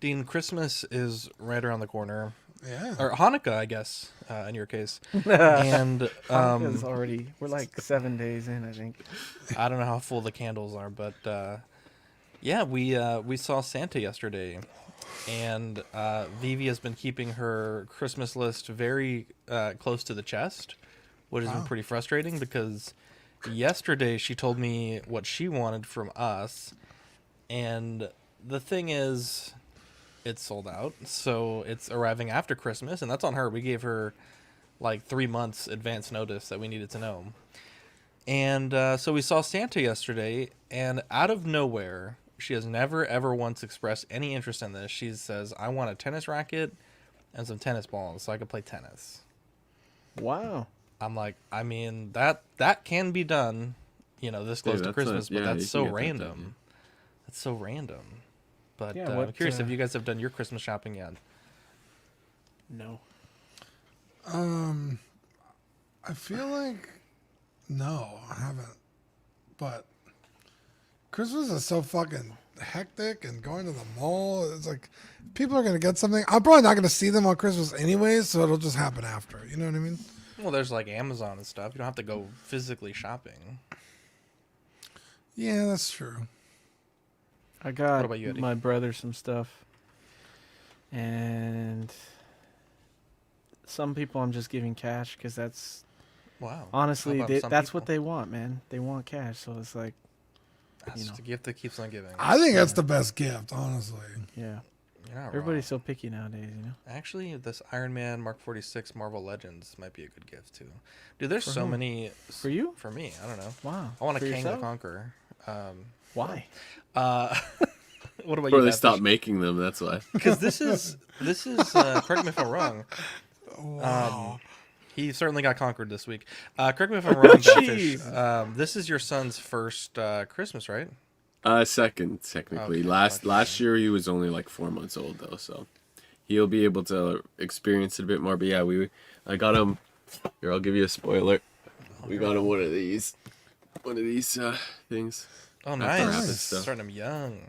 Dean, Christmas is right around the corner. Yeah. Or Hanukkah, I guess, in your case. And Hanukkah's already, we're like 7 days in, I think. I don't know how full the candles are, but yeah, we saw Santa yesterday. And Vivi has been keeping her Christmas list very close to the chest, which has been pretty frustrating because yesterday she told me what she wanted from us. And the thing is, it's sold out, so it's arriving after Christmas, and that's on her. We gave her like 3 months advance notice that we needed to know. And so we saw Santa yesterday, and out of nowhere, she has never ever once expressed any interest in this. She says, I want a tennis racket and some tennis balls so I can play tennis. Wow. I'm like, I mean, that can be done, this close to Christmas, but that's so random. That's so random. But Yeah, I'm curious if you guys have done your Christmas shopping yet. No. I feel like no, I haven't. But Christmas is so fucking hectic, and going to the mall, it's like people are gonna get something. I'm probably not gonna see them on Christmas anyways, so it'll just happen after. You know what I mean? Well, there's like Amazon and stuff. You don't have to go physically shopping. Yeah, that's true. I got What about you, Eddie? my brother some stuff. And some people I'm just giving cash because that's... Wow. Honestly, How about some that's people? what they want, man. They want cash, so it's like, That's the gift that keeps on giving. I think that's the best gift, honestly. yeah. You're not Everybody's wrong. so picky nowadays, Actually, this Iron Man Mark 46 Marvel Legends might be a good gift too. Dude, there's For so who? many. For you? For me, I don't know. Wow. I want a For Kang the yourself? Conqueror. Why? What about Or you? they stopped making them, that's why. Because this is correct me if I'm wrong. Wow. He certainly got conquered this week. Correct me if I'm wrong, Batfish. This is your son's first Christmas, right? Second, technically. Okay, Last year he was only like 4 months old though, so he'll be able to experience it a bit more. But yeah, I got him. Here, I'll give you a spoiler. We got him one of these things. Oh, After nice. Rabbit stuff. Starting him young.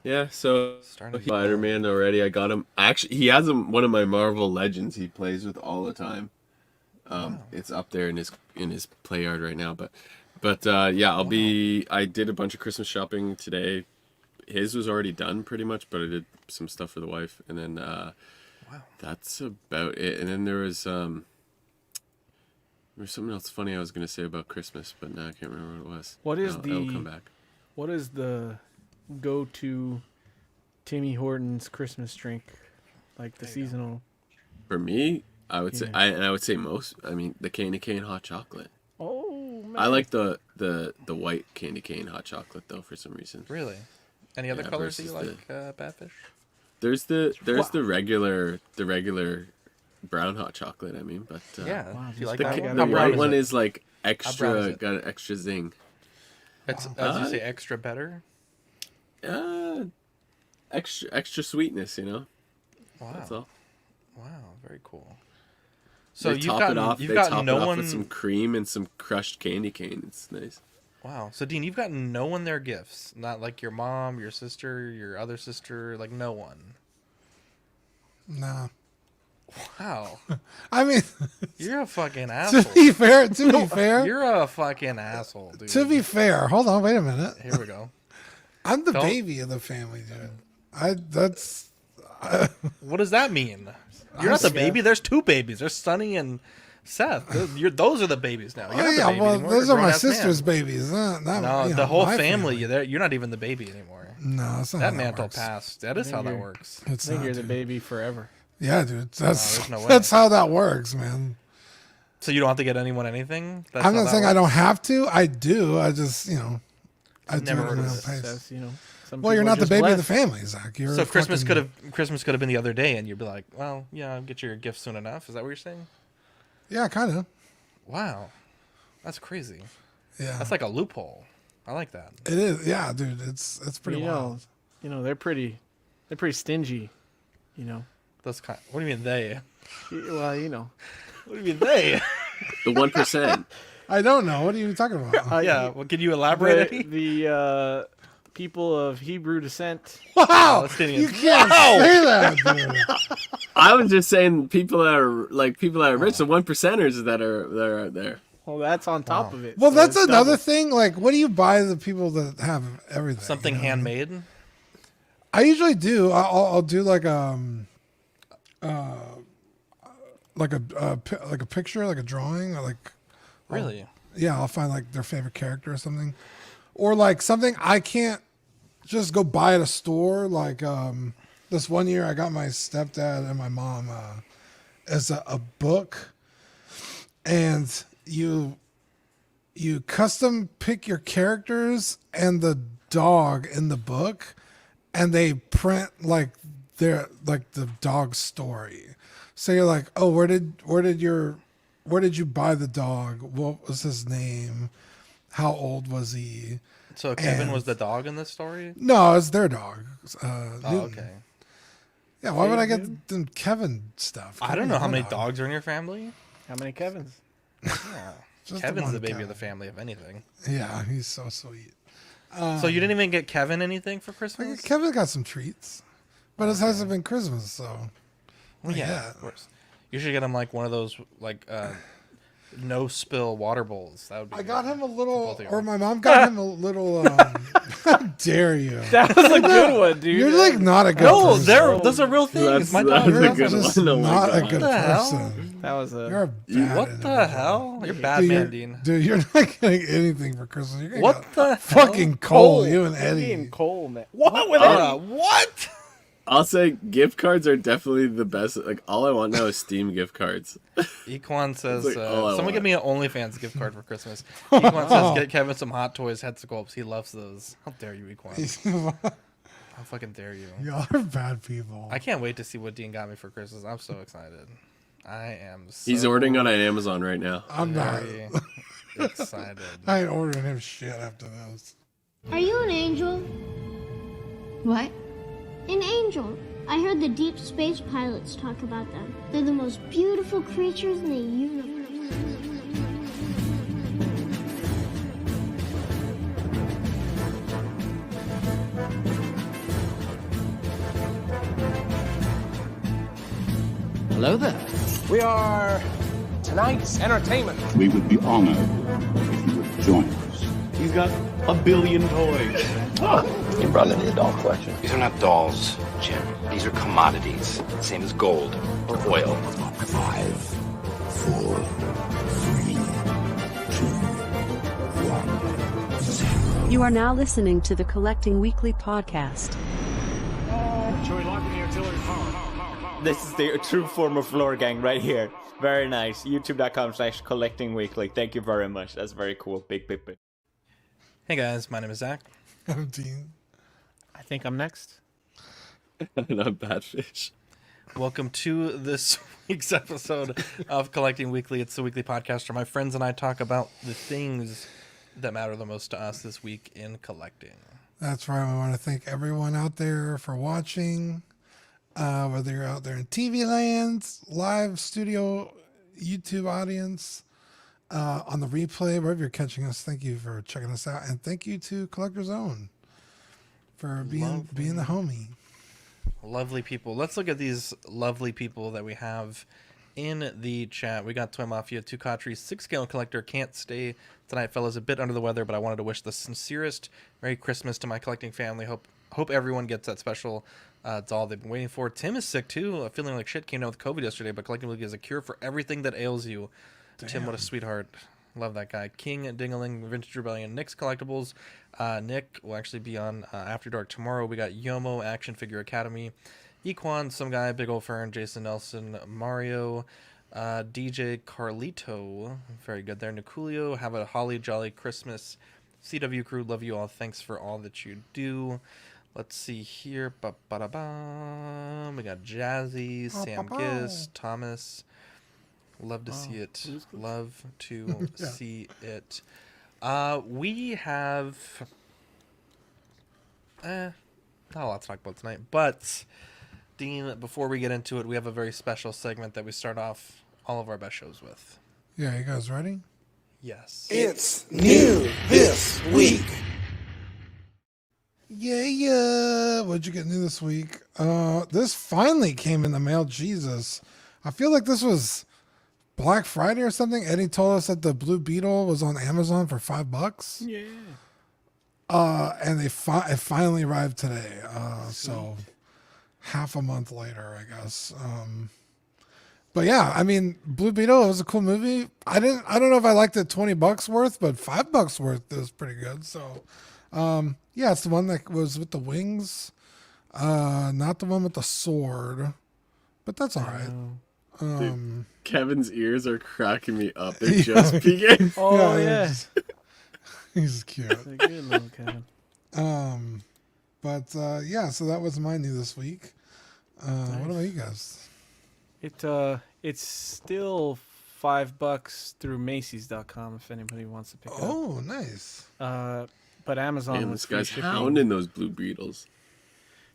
Yeah, so Starting Spider-Man already. I got him. Actually, he has one of my Marvel Legends he plays with all the time. It's up there in his play yard right now, but yeah, I did a bunch of Christmas shopping today. His was already done pretty much, but I did some stuff for the wife, and then that's about it. And then there was something else funny I was gonna say about Christmas, but now I can't remember what it was. It'll come back. What is the go-to Timmy Hortons Christmas drink? Like the seasonal. For me, I would say the candy cane hot chocolate. Oh man. I like the white candy cane hot chocolate though for some reason. Really? Any other Yeah, colors that you versus like, Batfish? There's the regular brown hot chocolate. I mean, but Yeah. Wow, Do you like just that got one? the How brown white is one it? is like brown is it? got an extra zing. It's, as you say, extra better. Extra sweetness, you know. Wow. That's all. Wow. Very cool. So They you've top gotten, it off. you've They gotten top no it off one. with some cream and some crushed candy cane. It's nice. Wow. So Dean, you've gotten no one their gifts. Not like your mom, your sister, your other sister. Like no one. Nah. Wow. I mean, You're a fucking to asshole. be fair, You're a fucking asshole, dude. to be fair, hold on, wait a minute. Here we go. I'm the Don't- baby of the family, dude. What does that mean? You're not the baby. There's two babies. There's Sonny and Seth. Those are the babies now. You're Oh not the yeah, baby well, anymore. those You're are a my grown-ass man. sister's babies. Not No, you know, the whole my family. You're not even the baby anymore. No, that's not That how mantle works. passed. That is how that works. It's I think not, you're the dude. baby forever. Yeah, dude. That's there's no way. that's how that works, man. So you don't have to get anyone anything? That's I'm how not that saying I works? don't have to. I do. I just, I do Never it at heard my of own this. pace. That's, some Well, you're people are not the just baby of the blessed. family, Zach. You're So a Christmas fucking- could have been the other day, and you'd be like, well, yeah, I'll get your gift soon enough. Is that what you're saying? Yeah, kind of. Wow, that's crazy. Yeah, That's like a loophole. I like that. it is. Yeah, dude. It's pretty wild. They're pretty stingy. Those kind. What do you mean they? Well, What do you mean they? The 1%. I don't know. What are you talking about? Yeah. Well, can you elaborate? the Eddie? people of Hebrew descent. Wow, Palestinians. you can't say that, dude. I was just saying people that are rich, the 1%ers that are out there. Well, that's on top of it. Well, so that's it's another double. thing. Like, what do you buy the people that have everything? Something you know what I mean? handmade. I usually do. I'll do like like a picture, like a drawing, or like Really? yeah, I'll find like their favorite character or something, or like something I can't just go buy at a store. Like this one year, I got my stepdad and my mom as a book, and you custom pick your characters and the dog in the book, and they print like the dog's story. So you're like, oh, where did you buy the dog? What was his name? How old was he? So Kevin And- was the dog in this story? No, it's their dog. Oh, Newton. okay. Yeah, why would I Newton? get them Kevin stuff? I don't know how many Kevin's dogs are in your family. How many Kevins? Yeah. Just Kevin's one the baby Kevin. of the family, if anything. Yeah, he's so sweet. So you didn't even get Kevin anything for Like, Christmas? Kevin got some treats, but it hasn't been Christmas, so Well, yeah, yeah. of course. You should get him like one of those like no spill water bowls. That would be. I got him a little, Both of you. or my mom got him a little. How dare you? That was a good one, dude. You're like not a good No, person. those are real things. My That's dog. a You're good just one. Oh my not a God. good What the hell? person. That was You're a a. bad What the individual. hell? You're bad, Dude, man, Dean. dude, you're not getting anything for Christmas. You're gonna What get the hell? fucking Cole, you and You're getting Eddie. Cole, man. What with Eddie? What? I'll say gift cards are definitely the best. Like all I want now is Steam gift cards. Equan says, It's like all I someone want. give me an OnlyFans gift card for Christmas. Equan says, get Kevin some Hot Toys head sculpts. He loves those. How dare you, Equan? How fucking dare you? Y'all are bad people. I can't wait to see what Dean got me for Christmas. I'm so excited. I am so He's ordering on Amazon right now. I'm not. very excited. I ain't ordering him shit after this. Are you an angel? What? An angel. I heard the deep space pilots talk about them. They're the most beautiful creatures in the universe. Hello there. We are tonight's entertainment. We would be honored if you would join us. He's got a billion toys. You brought in the doll collection. These are not dolls, Jim. These are commodities. Same as gold or oil. 5, 4, 3, 2, 1, 0. You are now listening to the Collecting Weekly podcast. This is the true form of lore gang right here. Very nice. YouTube.com/collectingweekly. Thank you very much. That's very cool. Big. Hey guys, my name is Zach. I'm Dean. I think I'm next. Not bad fish. Welcome to this week's episode of Collecting Weekly. It's the weekly podcast where my friends and I talk about the things that matter the most to us this week in collecting. That's right. We want to thank everyone out there for watching. Whether you're out there in TV land, live studio, YouTube audience, on the replay, wherever you're catching us, thank you for checking us out. And thank you to Collector's Own for being the homie. Lovely people. Let's look at these lovely people that we have in the chat. We got Toy Mafia, Tukatri, 6-scale collector. Can't stay tonight, fellas. A bit under the weather, but I wanted to wish the sincerest Merry Christmas to my collecting family. Hope everyone gets that special doll they've been waiting for. Tim is sick too, feeling like shit. Came down with COVID yesterday, but Collecting Weekly is a cure for everything that ails you. Damn. Tim, what a sweetheart. Love that guy. King Dingaling, Vintage Rebellion, Nick's Collectibles. Nick will actually be on After Dark tomorrow. We got Yomo, Action Figure Academy, Equan, some guy, Big Ol' Fern, Jason Nelson, Mario, DJ Carlito, very good there. Niculio, have a holly jolly Christmas. CW crew, love you all. Thanks for all that you do. Let's see here. Ba-ba-da-ba. We got Jazzy, Sam Giss, Thomas. Love to see it. Love to see it. We have not a lot to talk about tonight, but Dean, before we get into it, we have a very special segment that we start off all of our best shows with. Yeah, you guys ready? Yes. It's new this week. Yeah. What'd you get new this week? This finally came in the mail. Jesus. I feel like this was Black Friday or something. Eddie told us that the Blue Beetle was on Amazon for $5. Yeah. And it finally arrived today. So half a month later, I guess. But yeah, I mean, Blue Beetle, it was a cool movie. I don't know if I liked it $20 worth, but $5 worth is pretty good. So, yeah, it's the one that was with the wings, not the one with the sword, but that's all right. Dude, Kevin's ears are cracking me up. They're just peeking. Oh yeah. He's cute. That's a good little Kevin. But yeah, so that was my new this week. What about you guys? It's still $5 through Macy's.com if anybody wants to pick it up. Oh, nice. But Amazon Man, was this free guy's shipping. hounding those Blue Beetles.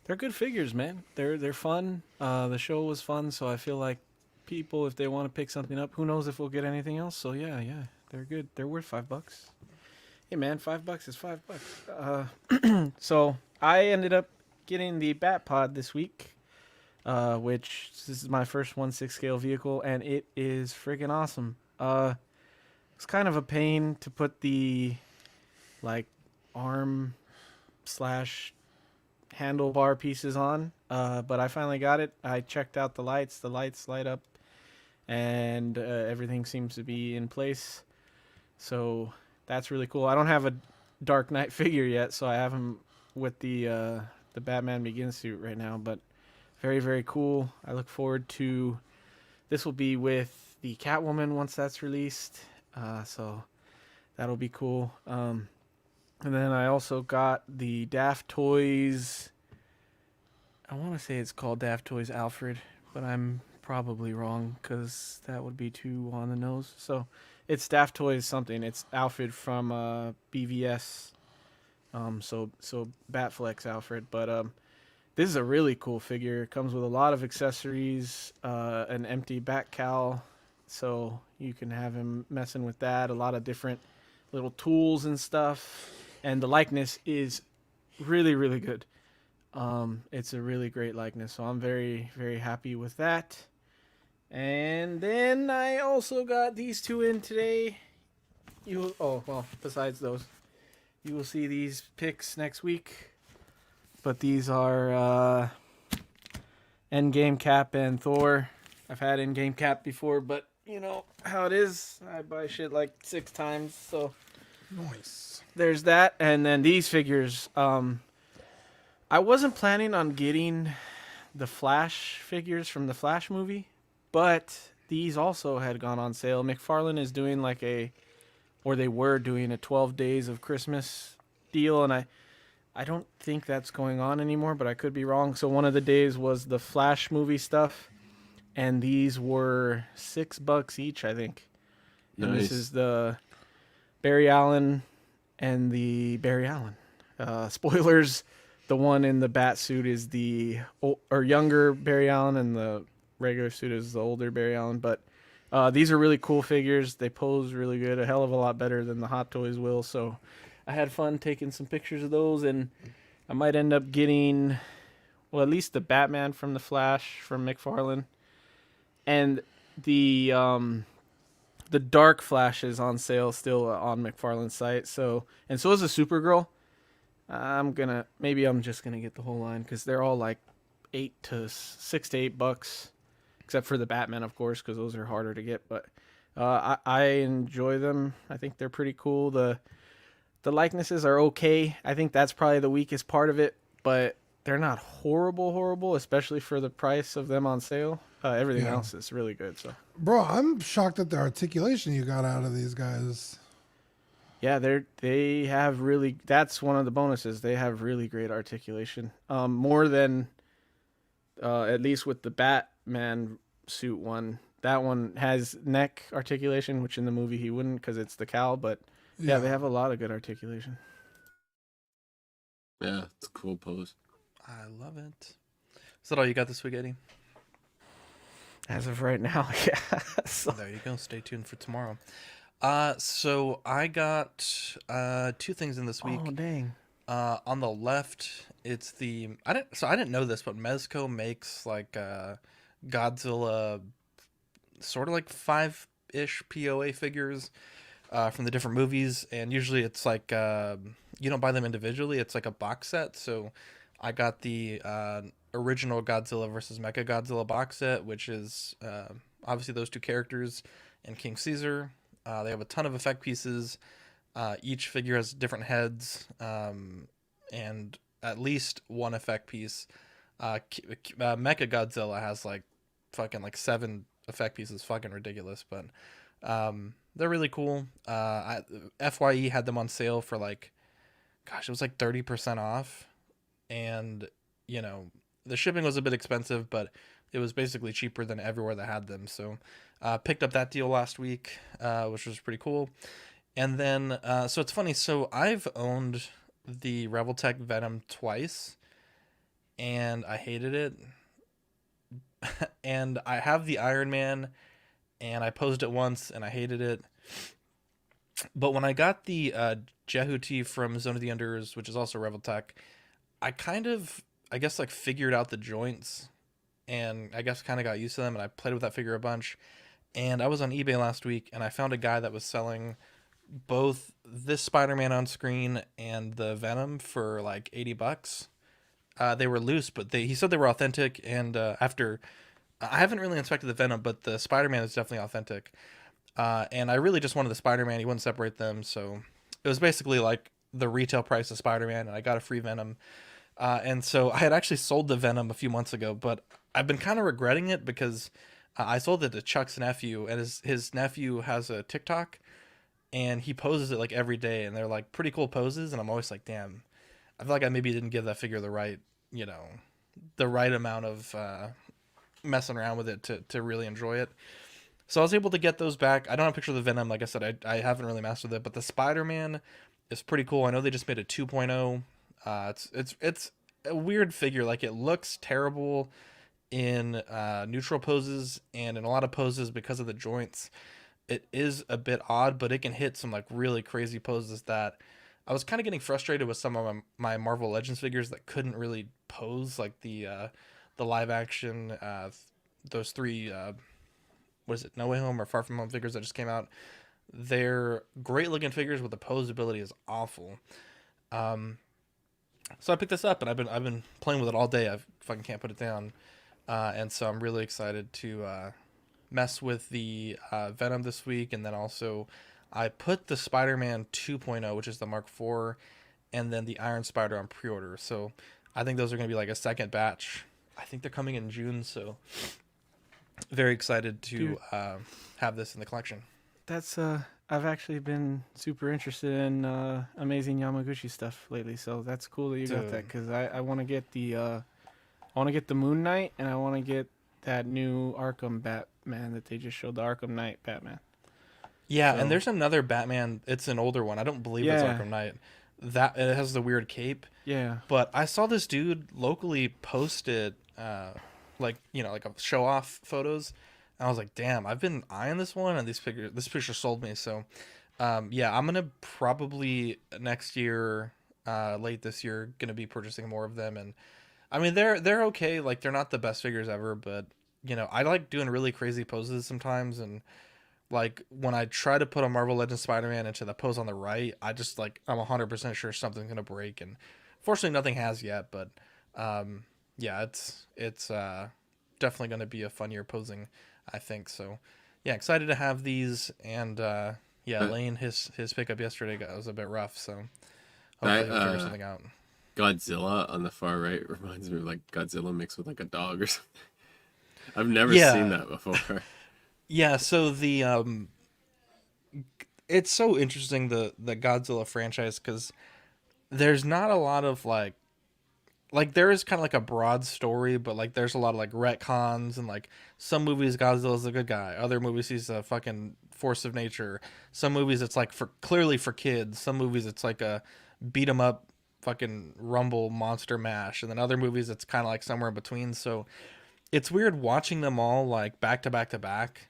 They're good figures, man. They're fun. The show was fun, so I feel like people, if they want to pick something up, who knows if we'll get anything else. So yeah, they're good. They're worth $5. Hey man, $5 is $5. So I ended up getting the Batpod this week. Which this is my first 1/6 scale vehicle, and it is friggin' awesome. It's kind of a pain to put the like arm / handlebar pieces on, but I finally got it. I checked out the lights. The lights light up, and everything seems to be in place. So that's really cool. I don't have a Dark Knight figure yet, so I have him with the Batman Begins suit right now, but very, very cool. I look forward to... This will be with the Catwoman once that's released. So that'll be cool. And then I also got the Daft Toys... I want to say it's called Daft Toys Alfred, but I'm probably wrong because that would be too on the nose. So it's Daft Toys something. It's Alfred from BVS. So Batflex Alfred. But... this is a really cool figure. It comes with a lot of accessories, an empty back cowl, so you can have him messing with that. A lot of different little tools and stuff, and the likeness is really, really good. It's a really great likeness, so I'm very, very happy with that. And then I also got these two in today. Besides those, you will see these pics next week. But these are Endgame Cap and Thor. I've had Endgame Cap before, but you know how it is. I buy shit like 6 times, so nice. There's that, and then these figures. I wasn't planning on getting the Flash figures from the Flash movie, but these also had gone on sale. McFarlane is doing they were doing a 12 days of Christmas deal, and I don't think that's going on anymore, but I could be wrong. So one of the days was the Flash movie stuff, and these were $6 each, I think. Nice. And this is the Barry Allen and the Barry Allen. Spoilers, the one in the bat suit is the younger Barry Allen, and the regular suit is the older Barry Allen. But these are really cool figures. They pose really good, a hell of a lot better than the Hot Toys will, so... I had fun taking some pictures of those, and I might end up getting, at least the Batman from the Flash from McFarlane, and the Dark Flash is on sale still on McFarlane's site. So is a Supergirl. Maybe I'm just gonna get the whole line because they're all like $6 to $8, except for the Batman, of course, because those are harder to get. But I enjoy them. I think they're pretty cool. The likenesses are okay. I think that's probably the weakest part of it, but they're not horrible, especially for the price of them on sale. Everything else is really good. So, bro, I'm shocked at the articulation you got out of these guys. Yeah, they have really. That's one of the bonuses. They have really great articulation. More than at least with the Batman suit one. That one has neck articulation, which in the movie he wouldn't because it's the cowl, but. Yeah, they have a lot of good articulation. Yeah, it's a cool pose. I love it. Is that all you got this week, Eddie? As of right now, yeah. So. There you go. Stay tuned for tomorrow. So I got 2 things in this week. Oh, dang. On the left, it's the I didn't know this, but Mezco makes like Godzilla, sort of like 5-ish POA figures from the different movies, and usually it's like you don't buy them individually; it's like a box set. So I got the original Godzilla versus Mechagodzilla box set, which is obviously those two characters and King Caesar. They have a ton of effect pieces. Each figure has different heads, and at least one effect piece. Mechagodzilla has like fucking like 7 effect pieces, fucking ridiculous, but they're really cool. FYE had them on sale for like, gosh, it was like 30% off, and you know the shipping was a bit expensive, but it was basically cheaper than everywhere that had them. So picked up that deal last week, which was pretty cool. And then so it's funny, so I've owned the Revoltech Venom twice and I hated it. And I have the Iron Man and I posed it once and I hated it. But when I got the Jehuti from Zone of the Enders, which is also Revoltech, I kind of, I guess, like figured out the joints and I guess kind of got used to them, and I played with that figure a bunch. And I was on eBay last week and I found a guy that was selling both this Spider-Man on screen and the Venom for like $80. They were loose, but he said they were authentic. And after, I haven't really inspected the Venom, but the Spider-Man is definitely authentic. And I really just wanted the Spider-Man. He wouldn't separate them, so it was basically like the retail price of Spider-Man, and I got a free Venom. And so I had actually sold the Venom a few months ago, but I've been kind of regretting it because I sold it to Chuck's nephew, and his nephew has a TikTok, and he poses it like every day, and they're like pretty cool poses, and I'm always like, damn, I feel like I maybe didn't give that figure the right, the right amount of messing around with it to really enjoy it. So I was able to get those back. I don't have a picture of the Venom. Like I said, I haven't really mastered it, but the Spider-Man is pretty cool. I know they just made a 2.0. It's a weird figure. Like, it looks terrible in neutral poses, and in a lot of poses because of the joints, it is a bit odd, but it can hit some like really crazy poses that I was kind of getting frustrated with some of my Marvel Legends figures that couldn't really pose, like the live action, those 3 what is it, No Way Home or Far From Home figures that just came out. They're great looking figures, but the pose ability is awful. So I picked this up, and I've been playing with it all day. I fucking can't put it down. And so I'm really excited to mess with the Venom this week. And then also I put the Spider-Man 2.0, which is the Mark IV, and then the Iron Spider on pre-order. So I think those are going to be like a second batch. I think they're coming in June, so very excited to have this in the collection. That's I've actually been super interested in Amazing Yamaguchi stuff lately, so that's cool that you got that, because I want to get the Moon Knight, and I want to get that new Arkham Batman that they just showed, the Arkham Knight Batman. Yeah, So, and there's another Batman. It's an older one. I don't believe it's Arkham Knight. That it has the weird cape. Yeah. But I saw this dude locally post it, like a show off photos. And I was like, damn, I've been eyeing this one, and this picture sold me. So, yeah, I'm gonna probably next year, late this year, gonna be purchasing more of them. And I mean, they're okay. Like, they're not the best figures ever, but I like doing really crazy poses sometimes. And like when I try to put a Marvel Legends Spider-Man into the pose on the right, I just like, I'm 100% sure something's gonna break. And fortunately, nothing has yet. But yeah, it's definitely gonna be a fun year posing, I think. So yeah, excited to have these. And yeah, Lane, his pickup yesterday was a bit rough, so hopefully we'll figure something out. Godzilla on the far right reminds me of like Godzilla mixed with like a dog or something. I've never seen that before. Yeah, so it's so interesting, the Godzilla franchise, because there's not a lot of like there is kind of like a broad story, but like there's a lot of like retcons, and like some movies Godzilla's a good guy, other movies he's a fucking force of nature, some movies it's like clearly for kids, some movies it's like a beat 'em up fucking rumble monster mash, and then other movies it's kind of like somewhere in between. So it's weird watching them all like back to back to back,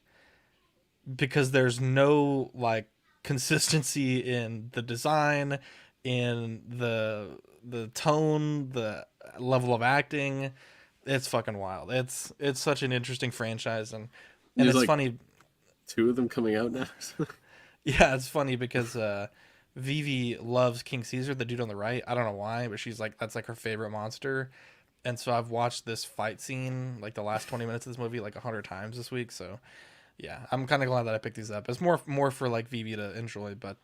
because there's no like consistency in the design, in the tone, the level of acting. It's fucking wild. It's such an interesting franchise, and There's it's like funny. 2 of them coming out now. Yeah, it's funny because Vivi loves King Caesar, the dude on the right. I don't know why, but she's like, that's like her favorite monster. And so I've watched this fight scene, like the last 20 minutes of this movie, like 100 times this week. So yeah, I'm kind of glad that I picked these up. It's more for like Vivi to enjoy, but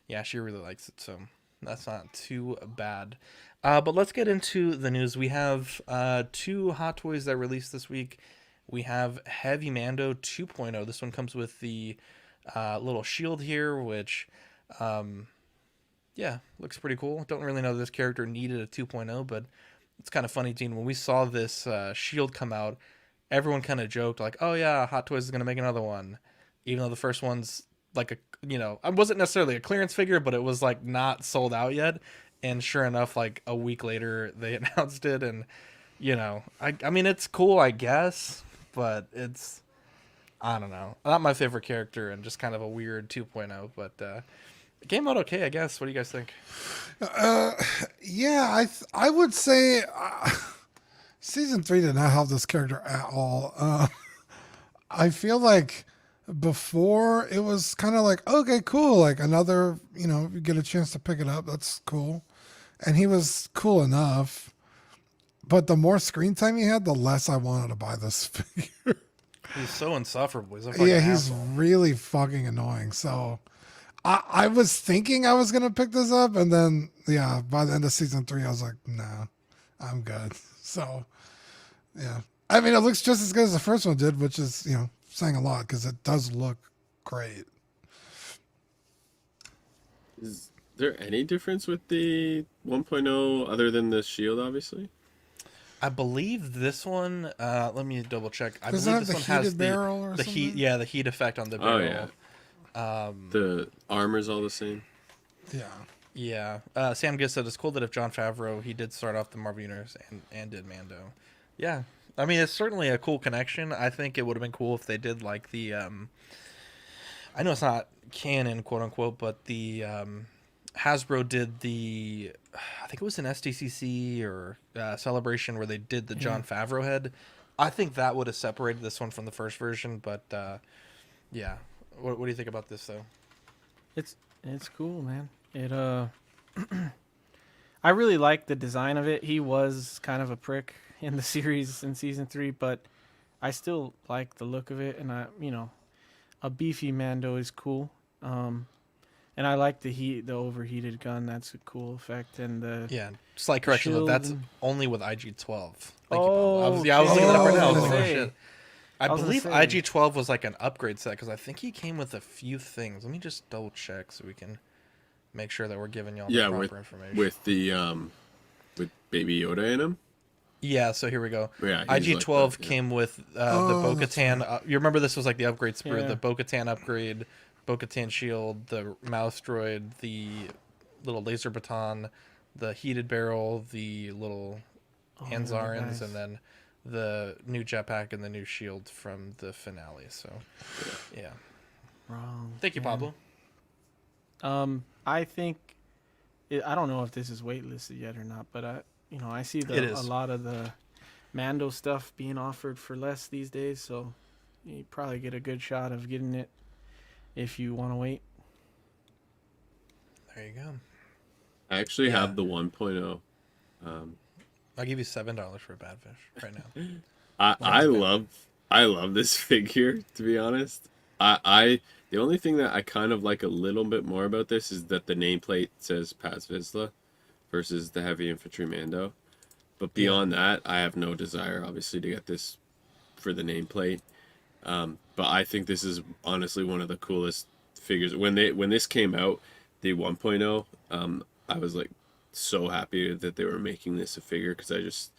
yeah, she really likes it, so that's not too bad. But let's get into the news. We have 2 Hot Toys that released this week. We have Heavy Mando 2.0. This one comes with the little shield here, which yeah, looks pretty cool. Don't really know this character needed a 2.0, but it's kind of funny, Dean. When we saw this shield come out, everyone kind of joked like, "Oh yeah, Hot Toys is gonna make another one," even though the first one's like it wasn't necessarily a clearance figure, but it was like not sold out yet. And sure enough, like a week later, they announced it, and I mean, it's cool, I guess, but it's, I don't know, not my favorite character, and just kind of a weird 2.0. But it came out okay, I guess. What do you guys think? Yeah, I would say season 3 did not help this character at all. I feel like before it was kind of like, okay, cool, like another, you get a chance to pick it up, that's cool, and he was cool enough. But the more screen time he had, the less I wanted to buy this figure. He's so insufferable. He's really fucking annoying. So I was thinking I was gonna pick this up, and then by the end of season 3, I was like, nah, I'm good. So yeah, I mean, it looks just as good as the first one did, which is saying a lot because it does look great. Is there any difference with the 1.0 other than the shield, obviously? I believe this one. Let me double check. I Does believe it have this the one has heated barrel or the something? heat. Yeah, the heat effect on the barrel. Oh yeah. The armor's all the same. Yeah. Yeah. Sam Giss said it's cool that if Jon Favreau, he did start off the Marvel Universe and did Mando. Yeah. I mean, it's certainly a cool connection. I think it would have been cool if they did like the. I know it's not canon, quote unquote, but the Hasbro did the. I think it was an SDCC or Celebration where they did the Jon Favreau head. I think that would have separated this one from the first version, but yeah. What do you think about this though? It's cool, man. It I really like the design of it. He was kind of a prick in the series in season 3, but I still like the look of it, and a beefy Mando is cool. And I like the overheated gun. That's a cool effect. And the slight correction though. That's only with IG-12. Thank you, Oh, I was looking it up right now. I was like, oh okay. shit. I believe IG-12 was like an upgrade set because I think he came with a few things. Let me just double check so we can make sure that we're giving y'all the proper information. With the with Baby Yoda in him. Yeah, so here we go. Yeah, IG-12 like that, came with the Bo-Katan. You remember this was like the upgrade sprue, Yeah. the Bo-Katan upgrade, Bo-Katan shield, the mouse droid, the little laser baton, the heated barrel, the little Anzarans, nice. and then the new jetpack and the new shield from the finale. So, yeah. Wrong. Thank you, Pablo. I think I don't know if this is waitlisted yet or not, but I see It is. a lot of the Mando stuff being offered for less these days, so you probably get a good shot of getting it if you want to wait. There you go. I actually have the 1.0. I'll give you $7 for a Badfish right now. I love this figure, to be honest. I the only thing that I kind of like a little bit more about this is that the nameplate says Paz Vizsla versus the Heavy Infantry Mando. But beyond that, I have no desire, obviously, to get this for the nameplate. But I think this is honestly one of the coolest figures. When this came out, the 1.0, I was like so happy that they were making this a figure because it's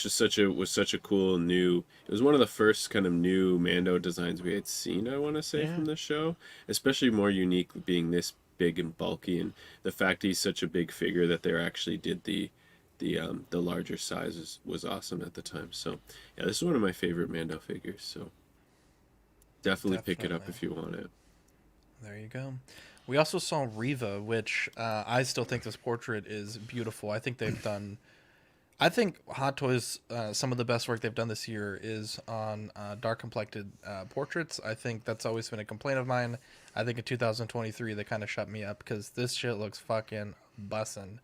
just such a cool new. It was one of the first kind of new Mando designs we had seen, I want to say, from the show. Especially more unique being this big and bulky, and the fact he's such a big figure that they actually did the larger sizes was awesome at the time. So yeah, this is one of my favorite Mando figures. So definitely pick it up if you want it. There you go. We also saw Riva, which I still think this portrait is beautiful. I think they've done. I think Hot Toys, some of the best work they've done this year is on dark complected portraits. I think that's always been a complaint of mine. I think in 2023 they kind of shut me up because this shit looks fucking bussin'.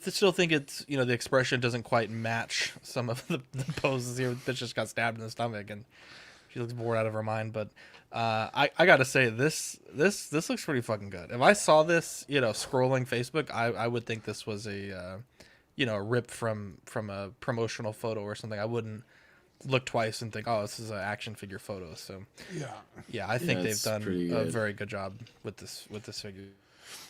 I still think it's, the expression doesn't quite match some of the poses here. Bitch just got stabbed in the stomach and she looks bored out of her mind. But I gotta say this looks pretty fucking good. If I saw this, scrolling Facebook, I would think this was a rip from a promotional photo or something. I wouldn't look twice and think, oh, this is an action figure photo. So yeah, I think they've done a very good job with this figure.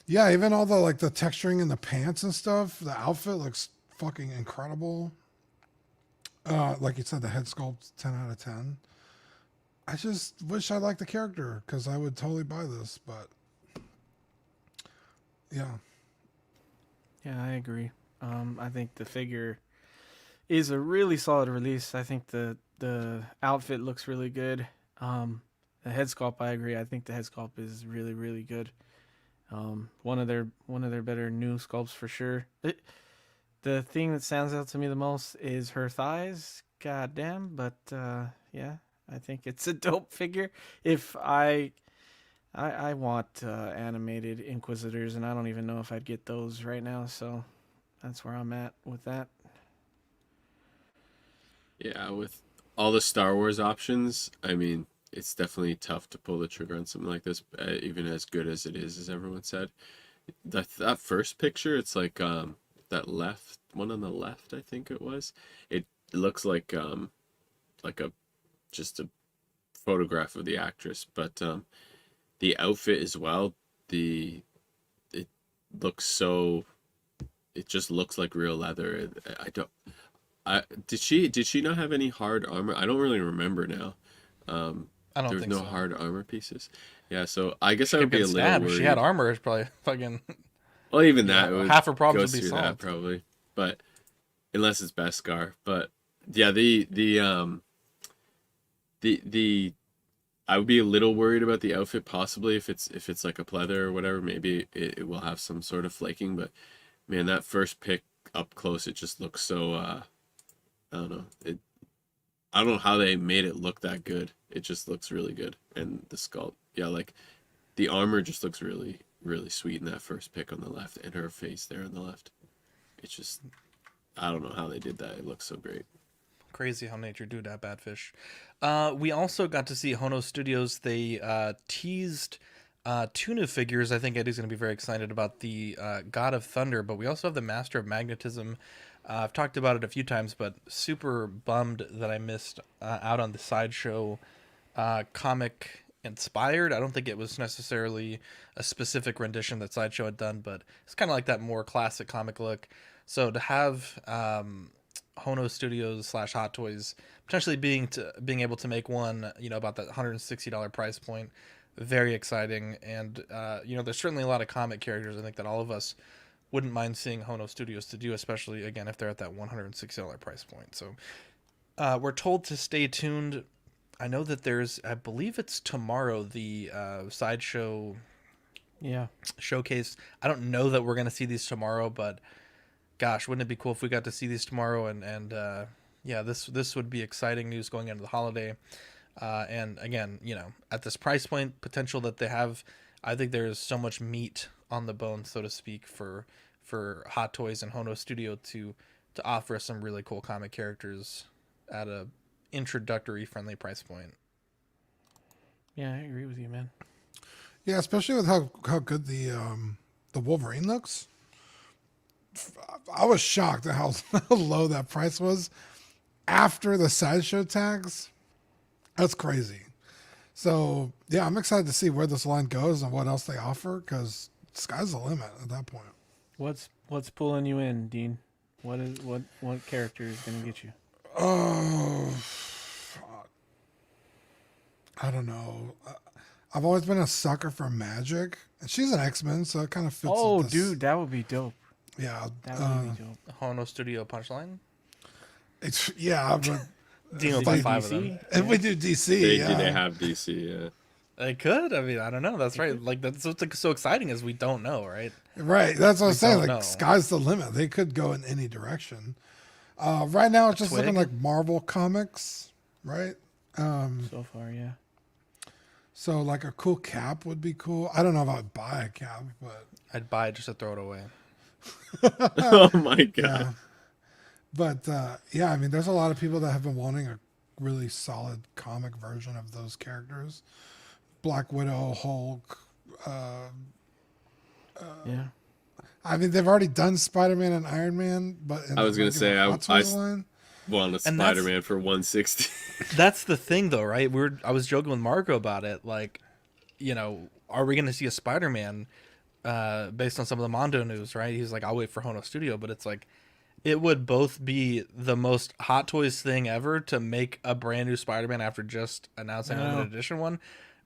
Yeah, even all the the texturing in the pants and stuff, the outfit looks fucking incredible. Like you said, the head sculpt 10 out of 10. I just wish I liked the character because I would totally buy this, but yeah. Yeah, I agree. I think the figure is a really solid release. I think the outfit looks really good. The head sculpt, I agree. I think the head sculpt is really, really good. One of their better new sculpts for sure. The thing that stands out to me the most is her thighs. Goddamn, but yeah, I think it's a dope figure. If I want animated Inquisitors, and I don't even know if I'd get those right now. So that's where I'm at with that. Yeah, with all the Star Wars options, I mean, it's definitely tough to pull the trigger on something like this, even as good as it is, as everyone said. That first picture, it's like that left one on the left, I think it was. It looks like just a photograph of the actress, but the outfit as well. It just looks like real leather. Did she not have any hard armor? I don't really remember now. I don't There's think no so. hard armor pieces. Yeah, so I guess I She would be a could little stab. worried. If she had armor, it's probably fucking. Well, even that would half her problems goes would be through solved. that probably, but unless it's Beskar. But yeah, I would be a little worried about the outfit possibly if it's like a pleather or whatever. Maybe it will have some sort of flaking. But man, that first pick up close, it just looks so. I don't know. I don't know how they made it look that good. It just looks really good, and the sculpt, yeah, like the armor just looks really, really sweet in that first pick on the left, and her face there on the left. It's just, I don't know how they did that. It looks so great. Crazy how nature do that, Badfish. We also got to see Hono Studios. They teased two new figures. I think Eddie's going to be very excited about the God of Thunder, but we also have the Master of Magnetism. I've talked about it a few times, but super bummed that I missed out on the Sideshow comic inspired. I don't think it was necessarily a specific rendition that Sideshow had done, but it's kind of like that more classic comic look. So to have Hono Studios / Hot Toys potentially being able to make one, about that $160 price point, very exciting. And there's certainly a lot of comic characters I think that all of us wouldn't mind seeing Hono Studios to do, especially again if they're at that $160 price point. So we're told to stay tuned. I know that I believe it's tomorrow, the Sideshow showcase. I don't know that we're going to see these tomorrow, but gosh, wouldn't it be cool if we got to see these tomorrow? And this would be exciting news going into the holiday. And again, at this price point potential that they have, I think there's so much meat on the bone, so to speak, for Hot Toys and Hono Studio to offer some really cool comic characters at a introductory friendly price point. Yeah, I agree with you, man. Yeah, especially with how good the Wolverine looks. I was shocked at how low that price was after the Sideshow tags. That's crazy. So yeah, I'm excited to see where this line goes and what else they offer, because sky's the limit at that point. What's pulling you in, Dean? What character is gonna get you? Oh, I don't know. I've always been a sucker for Magic, and she's an X-Men, so it kind of fits. Oh, with this. dude, that would be dope. Yeah, that would be dope. Hono Studio Punchline. But Dean will buy 5 of them. If we do DC, They have DC, yeah. It could. I mean, I don't know. That's right. Like that's what's like, so exciting is we don't know, right? Right. That's what I'm saying. don't Like know. sky's the limit. They could go in any direction. Right now it's just looking twig? like Marvel comics, right? So far, yeah. So like a cool cap would be cool. I don't know if I'd buy a cap, but I'd buy it just to throw it away. Oh my god. yeah. But yeah, I mean, there's a lot of people that have been wanting a really solid comic version of those characters. Black Widow, Hulk. Yeah. I mean, they've already done Spider-Man and Iron Man, but in I was the gonna say, regular I- Hot Toys line, Want a And that's- Spider-Man for 160. That's the thing, though, right? I was joking with Marco about it. Like, you know, are we going to see a Spider-Man based on some of the Mondo news? Right? He's like, I'll wait for Hono Studio, but it's like, it would both be the most Hot Toys thing ever to make a brand new Spider-Man after just announcing a limited edition one,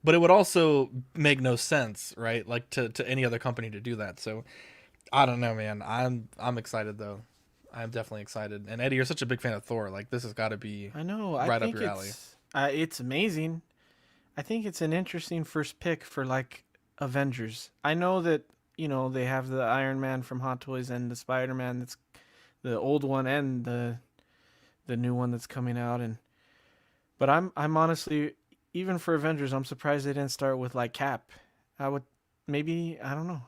but it would also make no sense, right? Like to any other company to do that. So I don't know, man. I'm excited though. I'm definitely excited. And Eddie, you're such a big fan of Thor. Like this has got to be I know. right I up think your alley. it's amazing. I think it's an interesting first pick for like Avengers. I know that they have the Iron Man from Hot Toys and the Spider-Man that's the old one and the new one that's coming out, but I'm honestly, even for Avengers, I'm surprised they didn't start with like Cap. I don't know.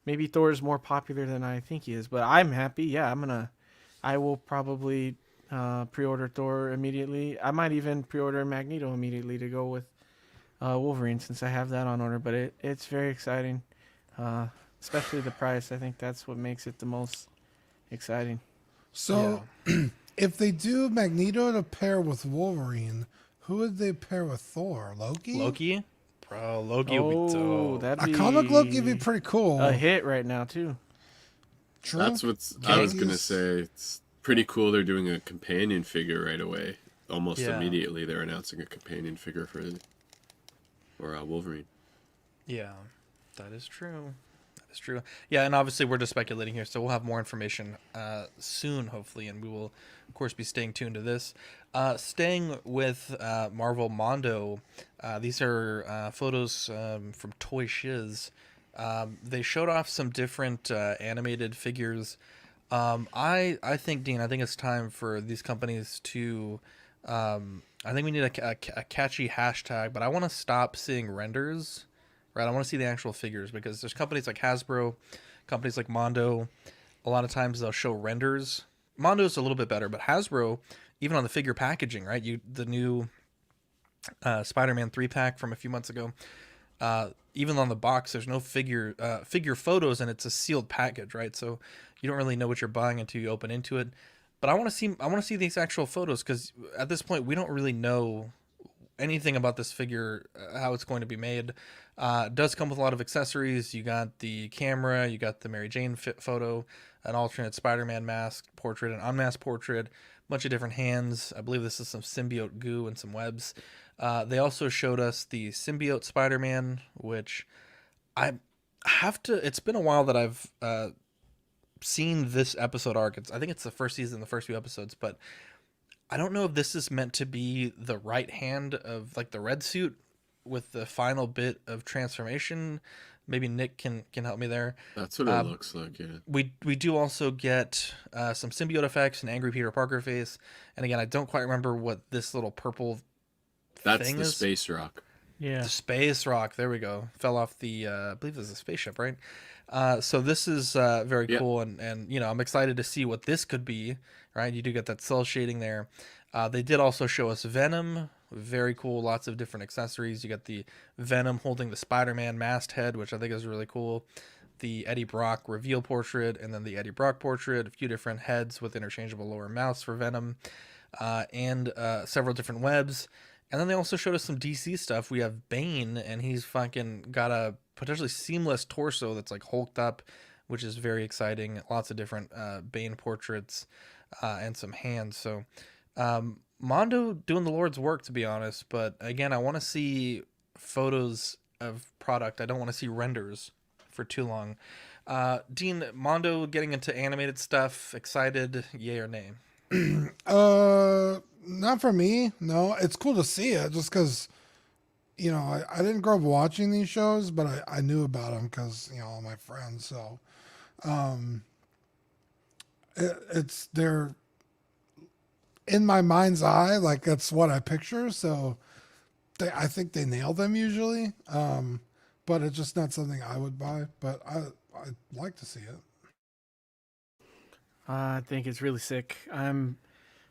Maybe Thor is more popular than I think he is, but I'm happy. Yeah, I will probably pre-order Thor immediately. I might even pre-order Magneto immediately to go with Wolverine since I have that on order. But it's very exciting, especially the price. I think that's what makes it the most exciting. So, if they do Magneto to pair with Wolverine, who would they pair with Thor? Loki? Loki? Bro, Loki would be dope. That'd be A comic Loki would be pretty cool. a hit right now too. True. That's what I was gonna Yankees. say. It's pretty cool. They're doing a companion figure right away. Almost Yeah. immediately, they're announcing a companion figure for Wolverine. Yeah, that is true. That is true. Yeah, and obviously we're just speculating here, so we'll have more information soon, hopefully, and we will, of course, be staying tuned to this. Staying with Marvel Mondo, these are photos from Toy Shiz. They showed off some different animated figures. I think, Dean, I think it's time for these companies to... I think we need a catchy hashtag, but I want to stop seeing renders, right? I want to see the actual figures because there's companies like Hasbro, companies like Mondo. A lot of times they'll show renders. Mondo's a little bit better, but Hasbro, even on the figure packaging, right? The new Spider-Man 3-pack from a few months ago, even on the box, there's no figure photos, and it's a sealed package, right? So you don't really know what you're buying until you open into it. But I want to see these actual photos because at this point we don't really know anything about this figure, how it's going to be made. It does come with a lot of accessories. You got the camera, you got the Mary Jane photo, an alternate Spider-Man mask portrait, an unmasked portrait, a bunch of different hands. I believe this is some symbiote goo and some webs. They also showed us the symbiote Spider-Man, which I have to. It's been a while that I've seen this episode arc. I think it's the first season, the first few episodes, but I don't know if this is meant to be the right hand of like the red suit with the final bit of transformation. Maybe Nick can help me there. That's what it looks like. Yeah. We do also get some symbiote effects, an angry Peter Parker face, and again I don't quite remember what this little purple That's thing the is. space rock. Yeah. The space rock. There we go. Fell off the I believe this is a spaceship, right? So this is very cool, and I'm excited to see what this could be. Right, you do get that cell shading there. They did also show us Venom. Very cool. Lots of different accessories. You got the Venom holding the Spider-Man masked head, which I think is really cool. The Eddie Brock reveal portrait, and then the Eddie Brock portrait. A few different heads with interchangeable lower mouths for Venom, and several different webs. And then they also showed us some DC stuff. We have Bane, and he's fucking got a potentially seamless torso that's like hulked up, which is very exciting. Lots of different Bane portraits and some hands. So Mondo doing the Lord's work, to be honest. But again, I want to see photos of product. I don't want to see renders for too long. Dean, Mondo getting into animated stuff, excited, yay or nay? Not for me. No, it's cool to see it just because, you know, I didn't grow up watching these shows, but I knew about them because, you know, all my friends. So they're in my mind's eye, like that's what I picture. So I think they nail them usually. But it's just not something I would buy, but I'd like to see it. I think it's really sick. I'm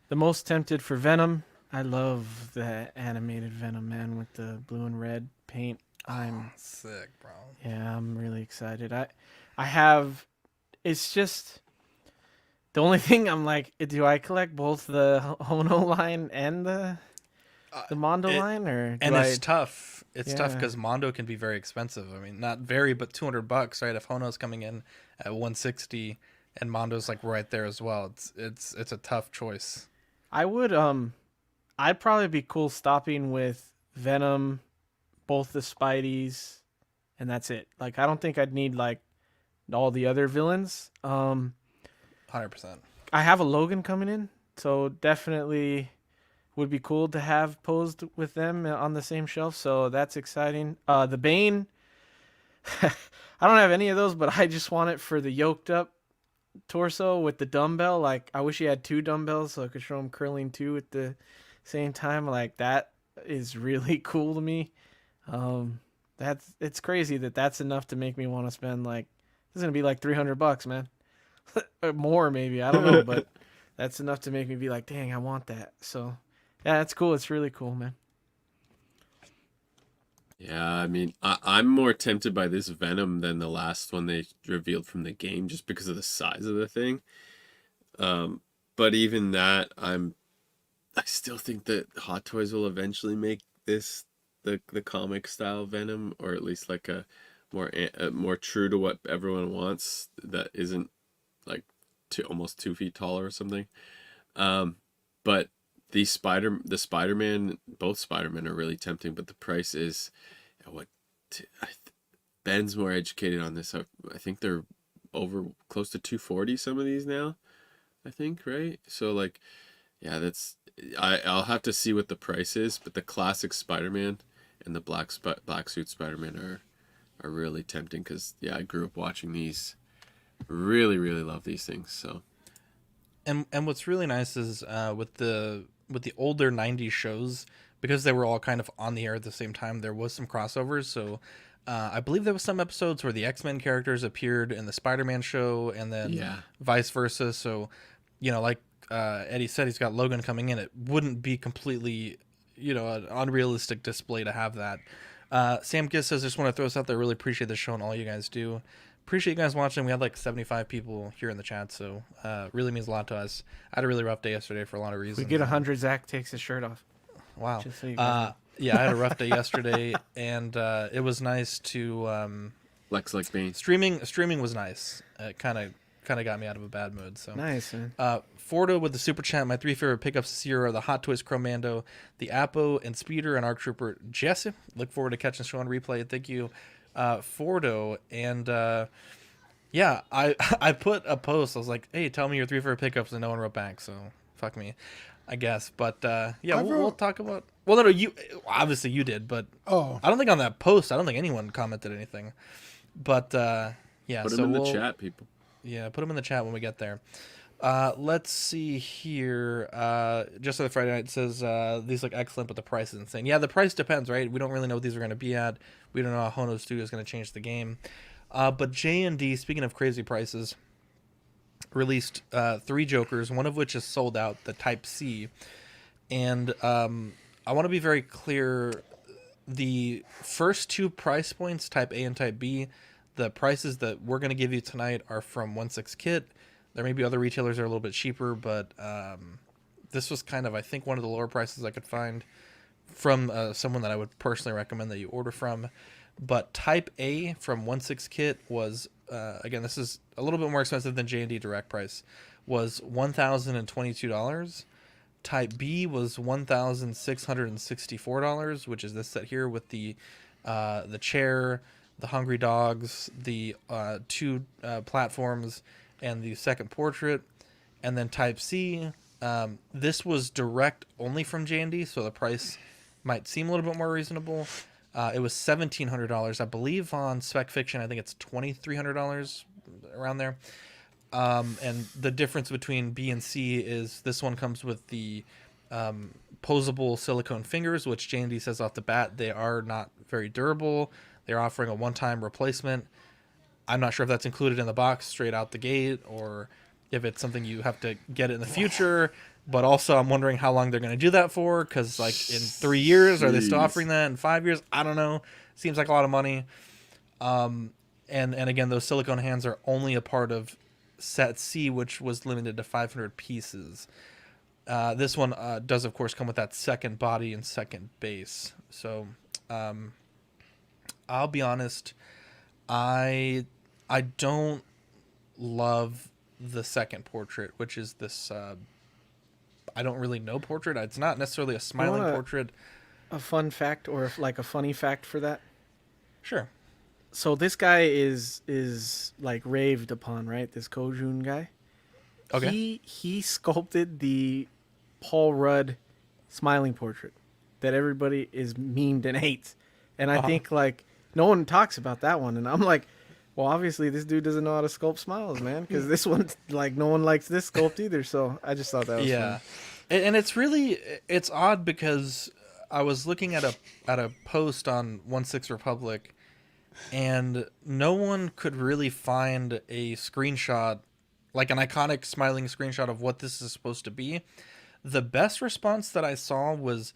the most tempted for Venom. I love the animated Venom, man, with the blue and red paint. I'm sick, bro. Yeah, I'm really excited. I have. It's just the only thing I'm like, do I collect both the Hono line and the Mondo line, or it's tough. It's tough Yeah. because Mondo can be very expensive. I mean, not very, but $200, right? If Hono's coming in at 160 and Mondo's like right there as well, it's a tough choice. I would I'd probably be cool stopping with Venom, both the Spideys, and that's it. Like I don't think I'd need like all the other villains. 100%. I have a Logan coming in, so definitely would be cool to have posed with them on the same shelf. So that's exciting. The Bane, I don't have any of those, but I just want it for the yoked up torso with the dumbbell. Like I wish he had 2 dumbbells so I could show him curling 2 at the same time. Like that is really cool to me. It's crazy that's enough to make me want to spend like, this is gonna be like $300, man. Or more maybe, I don't know, but that's enough to make me be like, dang, I want that. So yeah, it's cool. It's really cool, man. Yeah, I mean, I'm more tempted by this Venom than the last one they revealed from the game, just because of the size of the thing. But even that, I still think that Hot Toys will eventually make this the comic style Venom, or at least like a more true to what everyone wants. That isn't like almost 2 feet taller or something. But the Spider-Man, both Spider-Man are really tempting, but the price is Ben's more educated on this. I think they're over close to 240 some of these now. I think, right? So like, yeah, I'll have to see what the price is, but the classic Spider-Man and the black suit Spider-Man are really tempting because yeah, I grew up watching these. Really, really love these things. So, and what's really nice is with the older 90s shows, because they were all kind of on the air at the same time, there was some crossovers. So I believe there was some episodes where the X-Men characters appeared in the Spider-Man show, and then vice versa. So, you know, like Eddie said, he's got Logan coming in. It wouldn't be completely, you know, an unrealistic display to have that. Sam Giss says, just want to throw this out there. Really appreciate the show and all you guys do. Appreciate you guys watching. We had like 75 people here in the chat, so really means a lot to us. I had a really rough day yesterday for a lot of reasons. We get 100, Zach takes his shirt off. Wow. Just so you guys know. Yeah, I had a rough day yesterday, and it was nice to Lex like Bane. Streaming was nice. It kind of got me out of a bad mood. So nice, man. Fordo with the super chat. My 3 favorite pickups this year are the Hot Toys Chromando, the Apo and Speeder, and Arc Trooper Jesse. Look forward to catching the show on replay. Thank you, Fordo. And yeah, I put a post. I was like, hey, tell me your 3 favorite pickups, and no one wrote back. So fuck me, I guess. But yeah, we'll talk about. Well, no, you obviously you did, but I don't think on that post, I don't think anyone commented anything. But yeah, put them in the chat, people. Yeah, put them in the chat when we get there. Let's see here. Just on Friday night says these look excellent, but the price is insane. Yeah, the price depends, right? We don't really know what these are going to be at. We don't know how Hono Studios is going to change the game. But JND, speaking of crazy prices, released 3 Jokers, one of which is sold out, the Type C. And I want to be very clear. The first 2 price points, Type A and Type B, the prices that we're going to give you tonight are from 1/6 Kit. There may be other retailers that are a little bit cheaper, but this was kind of, I think, one of the lower prices I could find from someone that I would personally recommend that you order from. But Type A from 1/6 Kit was, again, this is a little bit more expensive than J&D direct price, was $1,022. Type B was $1,664, which is this set here with the chair, the Hungry Dogs, the 2 platforms, and the second portrait. And then Type C, this was direct only from J&D, so the price might seem a little bit more reasonable. It was $1,700. I believe on Spec Fiction, I think it's $2,300, around there. And the difference between B and C is this one comes with the posable silicone fingers, which JND says off the bat they are not very durable. They're offering a one-time replacement. I'm not sure if that's included in the box straight out the gate, or if it's something you have to get it in the future. But also, I'm wondering how long they're going to do that for, because like in 3 years, are they still offering that? In 5 years, I don't know. Seems like a lot of money. And again, those silicone hands are only a part of set C, which was limited to 500 pieces. This one does, of course, come with that second body and second base. So I'll be honest, I don't love the second portrait, which is this. I don't really know portrait. It's not necessarily a smiling portrait. A fun fact, or like a funny fact for that. Sure. So this guy is like raved upon, right? This Kojun guy. Okay. He sculpted the Paul Rudd smiling portrait that everybody is memed and hates, and I think like no one talks about that one, and I'm like, well, obviously this dude doesn't know how to sculpt smiles, man, because this one, like, no one likes this sculpt either. So I just thought that was funny. And it's odd because I was looking at a post on 16 Republic, and no one could really find a screenshot, like an iconic smiling screenshot of what this is supposed to be. The best response that I saw was,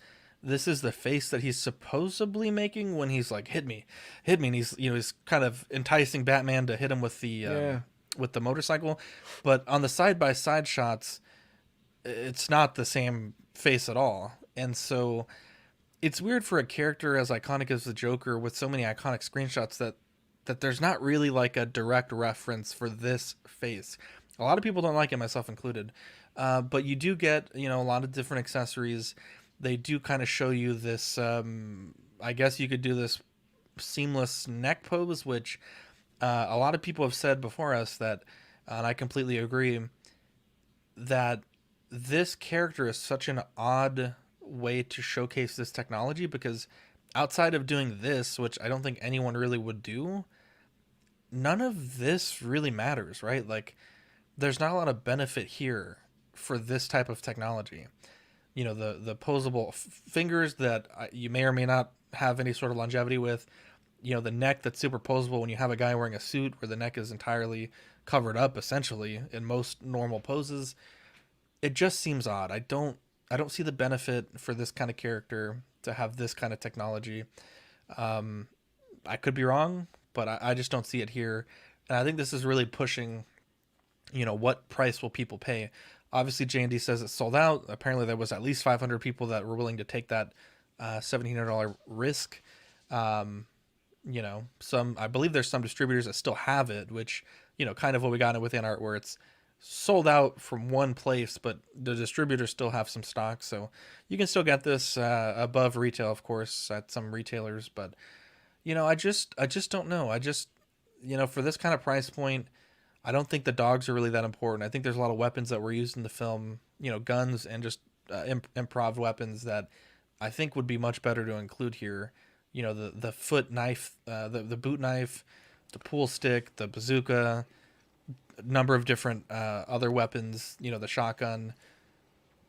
this is the face that he's supposedly making when he's like, hit me, and he's kind of enticing Batman to hit him with the motorcycle. But on the side-by-side shots, it's not the same face at all. And so it's weird for a character as iconic as the Joker with so many iconic screenshots that there's not really like a direct reference for this face. A lot of people don't like it, myself included. But you do get, a lot of different accessories. They do kind of show you this, I guess you could do this seamless neck pose, which a lot of people have said before us that, and I completely agree, that this character is such an odd way to showcase this technology, because outside of doing this, which I don't think anyone really would do, none of this really matters, right? Like, there's not a lot of benefit here for this type of technology. The posable fingers that you may or may not have any sort of longevity with, the neck that's super posable when you have a guy wearing a suit where the neck is entirely covered up essentially in most normal poses. It just seems odd. I don't see the benefit for this kind of character to have this kind of technology. I could be wrong, but I just don't see it here. And I think this is really pushing, what price will people pay? Obviously, JND says it's sold out. Apparently, there was at least 500 people that were willing to take that $1,700 risk. I believe there's some distributors that still have it, which, kind of what we got with InArt, where it's sold out from one place, but the distributors still have some stock. So you can still get this above retail, of course, at some retailers. But, I just don't know. For this kind of price point, I don't think the dogs are really that important. I think there's a lot of weapons that were used in the film, guns and just improv weapons that I think would be much better to include here. The foot knife, the boot knife, the pool stick, the bazooka, number of different other weapons, the shotgun.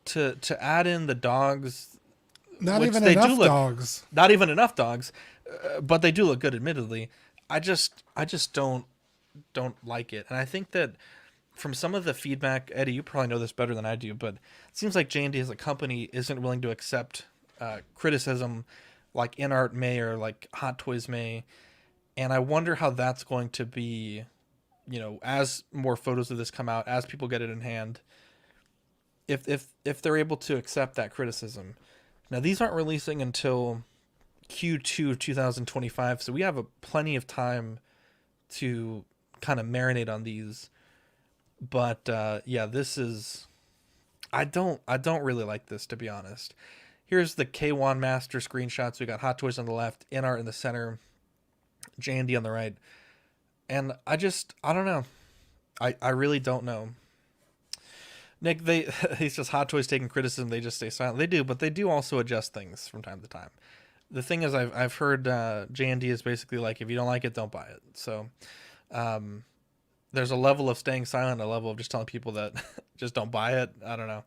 To add in the dogs, not even enough dogs. Not even enough dogs, but they do look good, admittedly. I just don't like it. And I think that from some of the feedback, Eddie, you probably know this better than I do, but it seems like JND as a company isn't willing to accept criticism like InArt may or like Hot Toys may. And I wonder how that's going to be, as more photos of this come out, as people get it in hand, if they're able to accept that criticism. Now, these aren't releasing until Q2 of 2025, so we have plenty of time to kind of marinate on these. But this is, I don't really like this, to be honest. Here's the K1 Master screenshots. We got Hot Toys on the left, InArt in the center, JND on the right. And I don't know. I really don't know. Nick, he's just Hot Toys taking criticism. They just stay silent. They do, but they do also adjust things from time to time. the thing is, I've heard JND is basically like, if you don't like it, don't buy it. So there's a level of staying silent, a level of just telling people that just don't buy it. I don't know.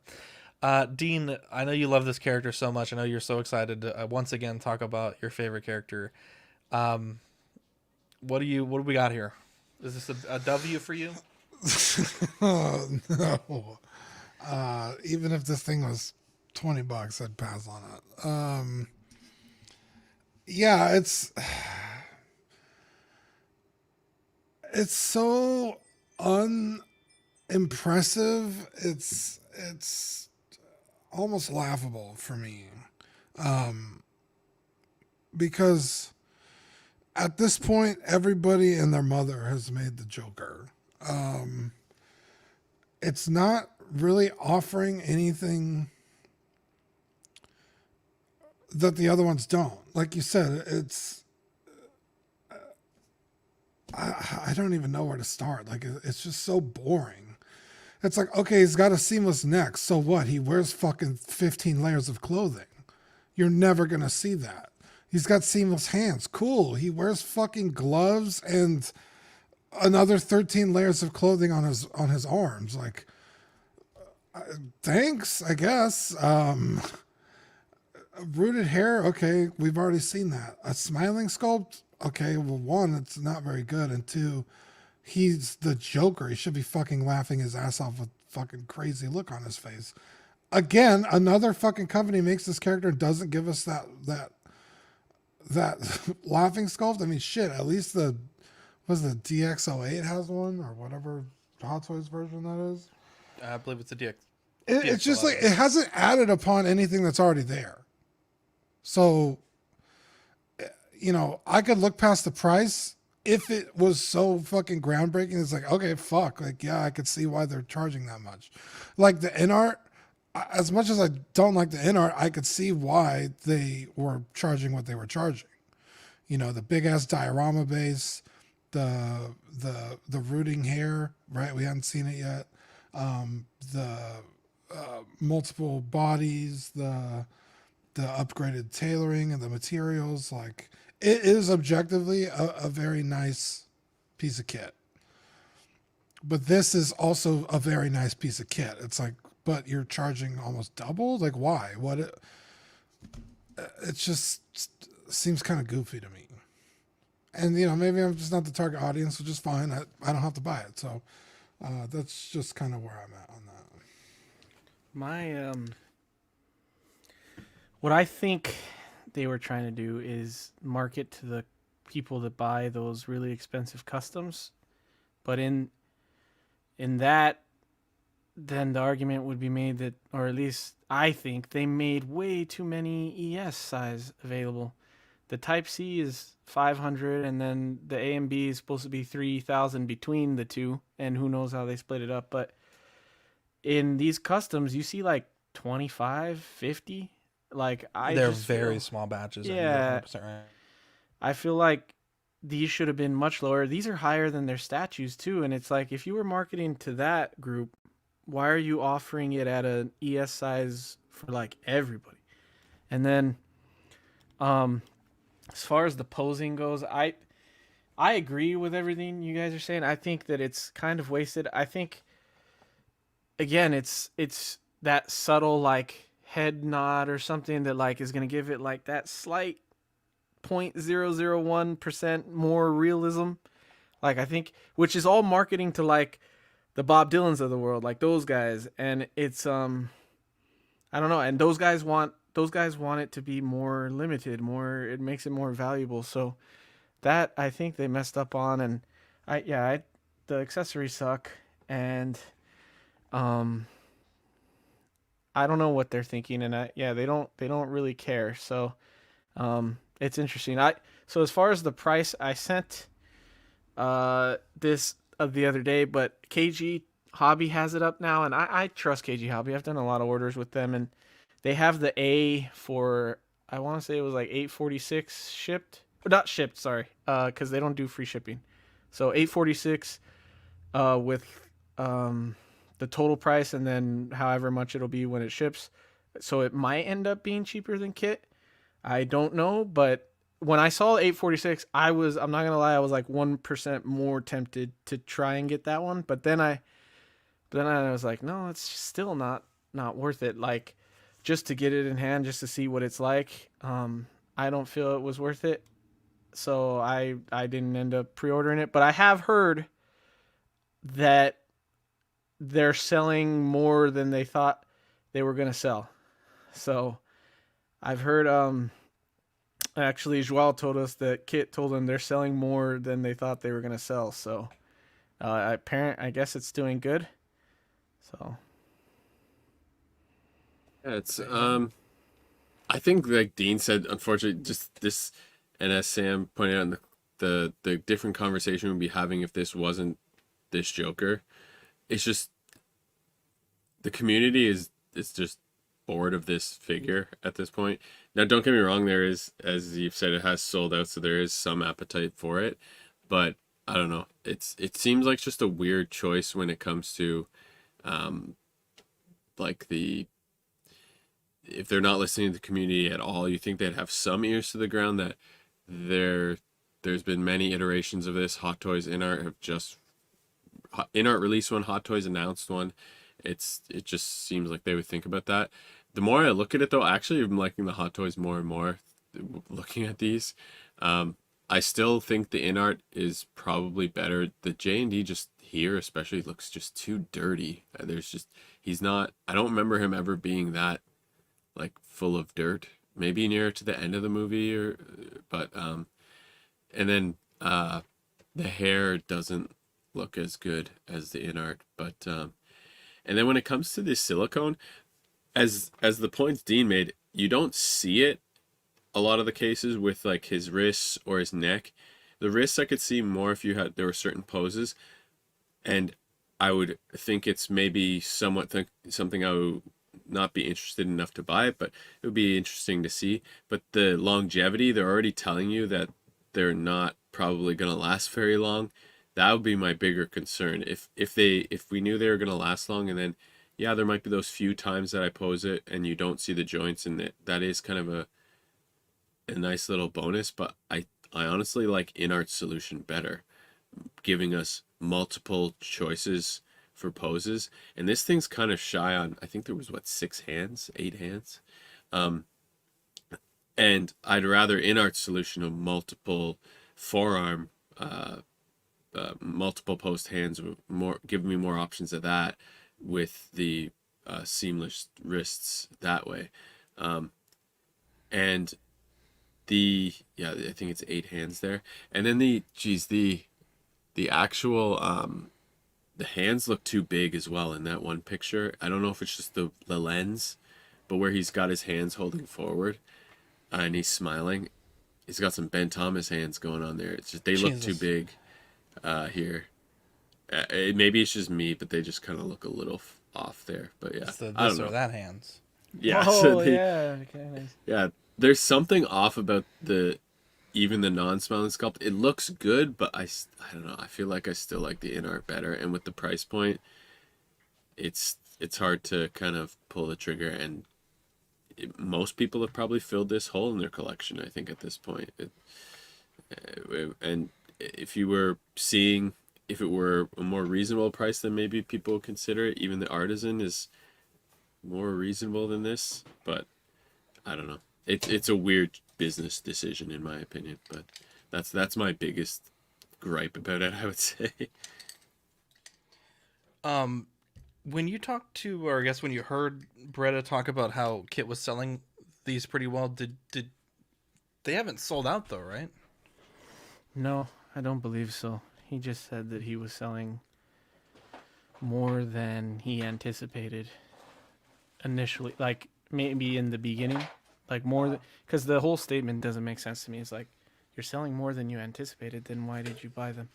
Dean, I know you love this character so much. I know you're so excited to once again talk about your favorite character. What do we got here? Is this a W for you? Oh, no. Even if this thing was $20, I'd pass on it. Yeah, it's so unimpressive. It's almost laughable for me. Because at this point, everybody and their mother has made the Joker. It's not really offering anything that the other ones don't. Like you said, it's I don't even know where to start. Like, it's just so boring. It's like, okay, he's got a seamless neck. So what? He wears fucking 15 layers of clothing. You're never going to see that. He's got seamless hands. Cool. He wears fucking gloves and another 13 layers of clothing on his arms. Like, thanks, I guess. Rooted hair, okay, we've already seen that. A smiling sculpt, okay, well, one, it's not very good, and two, he's the Joker. He should be fucking laughing his ass off with fucking crazy look on his face. Again, another fucking company makes this character and doesn't give us that laughing sculpt. I mean, shit, at least the DX08 has one, or whatever Hot Toys version that is. I believe it's a DX. It's just like, it hasn't added upon anything that's already there. So, you know, I could look past the price if it was so fucking groundbreaking. It's like, okay, fuck. Like, yeah, I could see why they're charging that much. Like the InArt, as much as I don't like the InArt, I could see why they were charging what they were charging. You know, the big ass diorama base, the rooting hair, right? We haven't seen it yet. The multiple bodies, the upgraded tailoring and the materials. Like, it is objectively a very nice piece of kit. But this is also a very nice piece of kit. It's like, but you're charging almost double? Like, why? What? It just seems kind of goofy to me. And, you know, maybe I'm just not the target audience, which is fine. I don't have to buy it. So that's just kind of where I'm at on that. My what I think they were trying to do is market to the people that buy those really expensive customs, but in that, then the argument would be made that, or at least I think, they made way too many ES size available. The Type C is 500, and then the A and B is supposed to be 3,000 between the two, and who knows how they split it up. But in these customs, you see like 25, 50. Like, they're very small batches. Yeah, 100% right. I feel like these should have been much lower. These are higher than their statues too, and it's like, if you were marketing to that group, why are you offering it at an ES size for like everybody? And then, as far as the posing goes, I agree with everything you guys are saying. I think that it's kind of wasted. I think, again, it's that subtle like head nod or something that like is going to give it like that slight 0.001% more realism. Like, I think, which is all marketing to like the Bob Dylans of the world, like those guys. And it's, I don't know. And those guys want it to be more limited, it makes it more valuable. So that, I think they messed up on. And the accessories suck. And, I don't know what they're thinking, and they don't really care. So, it's interesting. So as far as the price, I sent this the other day, but KG Hobby has it up now, and I trust KG Hobby. I've done a lot of orders with them, and they have the A for, I want to say it was like $846 shipped, or not shipped, sorry, because they don't do free shipping. So $846 with the total price, and then however much it'll be when it ships. So it might end up being cheaper than kit. I don't know, but when I saw 846, I'm not gonna lie, I was like 1% more tempted to try and get that one, but then I was like, no, it's still not worth it. Like, just to get it in hand, just to see what it's like. I don't feel it was worth it, so I didn't end up pre-ordering it. But I have heard that they're selling more than they thought they were gonna sell. So I've heard actually Joao told us that Kit told them they're selling more than they thought they were gonna sell. So I guess it's doing good. So yeah, it's I think like Dean said, unfortunately, just this, and as Sam pointed out, in the different conversation we'd be having if this wasn't this Joker. It's just the community is just bored of this figure at this point. Now, don't get me wrong, there is, as you've said, it has sold out, so there is some appetite for it, but I don't know. It seems like just a weird choice when it comes to like if they're not listening to the community at all. You think they'd have some ears to the ground, that there's been many iterations of this. Hot Toys InArt have just InArt released one, Hot Toys announced one. It just seems like they would think about that. The more I look at it, though, actually I'm liking the Hot Toys more and more looking at these. I still think the InArt is probably better. The JND just here especially looks just too dirty. He's not, I don't remember him ever being that like full of dirt. Maybe near to the end of the movie, but and then the hair doesn't look as good as the InArt, but and then when it comes to this silicone, as the points Dean made, you don't see it a lot of the cases with like his wrists or his neck. The wrists I could see more if there were certain poses, and I would think it's maybe somewhat something I would not be interested enough to buy it, but it would be interesting to see. But the longevity, they're already telling you that they're not probably going to last very long. That would be my bigger concern. If we knew they were going to last long, and then yeah, there might be those few times that I pose it and you don't see the joints, and that is kind of a nice little bonus. But I honestly like InArt's solution better, giving us multiple choices for poses. And this thing's kind of shy on, I think there was 8 hands. And I'd rather InArt's solution of multiple forearm, multiple post hands, give me more options of that with the seamless wrists that way. And I think it's 8 hands there. And then the actual the hands look too big as well in that one picture. I don't know if it's just the lens, but where he's got his hands holding forward and he's smiling, he's got some Ben Thomas hands going on there. It's just they look too big here. Maybe it's just me, but they just kind of look a little off there. But yeah, it's the I this don't or know. that hands. Yeah, yeah, okay, nice. Yeah, there's something off about even the non-smiling sculpt. It looks good, but I don't know. I feel like I still like the InArt better. And with the price point, it's hard to kind of pull the trigger. And most people have probably filled this hole in their collection, I think, at this point. And if you were seeing, if it were a more reasonable price, then maybe people would consider it. Even the Artisan is more reasonable than this, but I don't know. It's a weird business decision in my opinion, but that's my biggest gripe about it, I would say. When you talked to, or I guess when you heard Beretta talk about how Kit was selling these pretty well, did they haven't sold out though, right? No, I don't believe so. He just said that he was selling more than he anticipated initially, like maybe in the beginning, like more because the whole statement doesn't make sense to me. It's like, you're selling more than you anticipated, then why did you buy them?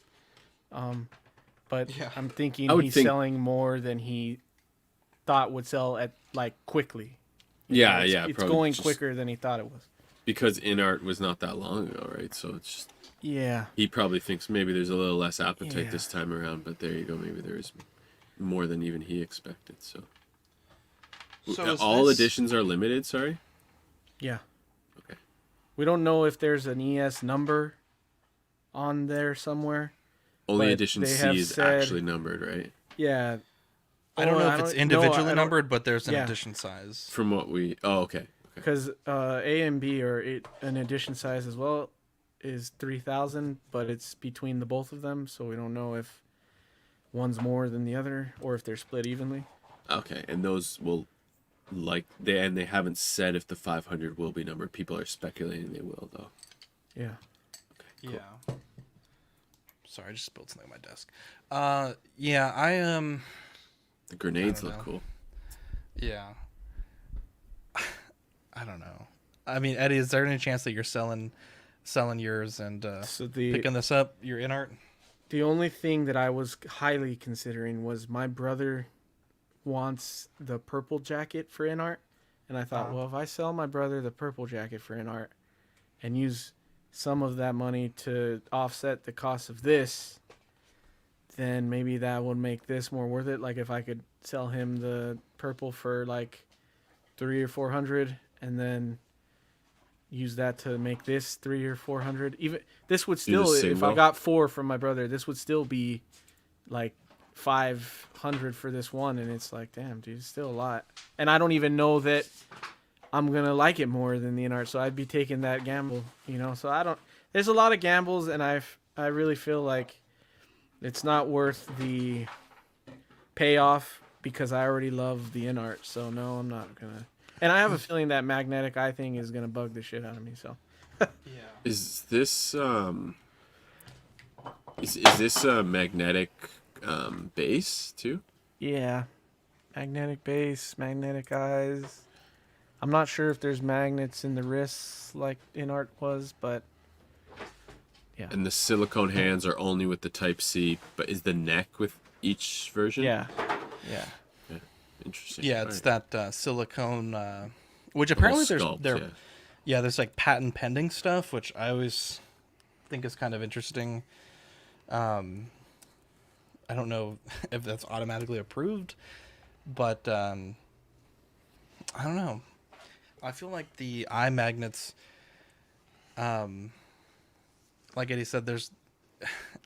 But yeah. I'm thinking he's selling more than he thought would sell at like quickly. It's going quicker than he thought it was. Because InArt was not that long ago, right? So it's just, yeah. He probably thinks maybe there's a little less appetite this time around, but there you go. Maybe there is more than even he expected. So all editions are limited. Sorry. Yeah. Okay. We don't know if there's an ES number on there somewhere. Only but edition they C have is said- actually numbered, right? Yeah. I don't Oh, know I if it's don't- no, individually I don't- numbered, but there's an yeah. edition size. From what we... Oh, okay. Because A and B are an edition size as well is 3,000, but it's between the both of them, so we don't know if one's more than the other or if they're split evenly. Okay, and those will... They haven't said if the 500 will be numbered. People are speculating they will, though. Yeah. Yeah. Sorry, I just spilled something on my desk. Yeah, The grenades I don't look know. cool. Yeah. I don't know. I mean, Eddie, is there any chance that you're selling yours and picking this up, your in art? The only thing that I was highly considering was my brother wants the purple jacket for in art, and I thought, well, if I sell my brother the purple jacket for in art and use some of that money to offset the cost of this, then maybe that would make this more worth it. Like if I could sell him the purple for like 300 or 400 and then use that to make this 300 or 400. Even this would still, if I single? got 4 from my brother, this would still be like 500 for this one, and it's like, damn, dude, it's still a lot. And I don't even know that I'm gonna like it more than the in art, so I'd be taking that gamble, you know. So I don't. There's a lot of gambles, and I really feel like it's not worth the payoff because I already love the in art. So no, I'm not gonna. And I have a feeling that magnetic eye thing is gonna bug the shit out of me. So. Is this is this a magnetic base too? Yeah, magnetic base, magnetic eyes. I'm not sure if there's magnets in the wrists like in art was, but yeah. And the silicone hands are only with the Type C, but is the neck with each version? Yeah. Interesting. Yeah, it's Alright. that silicone, which The whole apparently sculpt, there's like patent pending stuff, which I always think is kind of interesting. I don't know if that's automatically approved, but I don't know. I feel like the eye magnets, like Eddie said,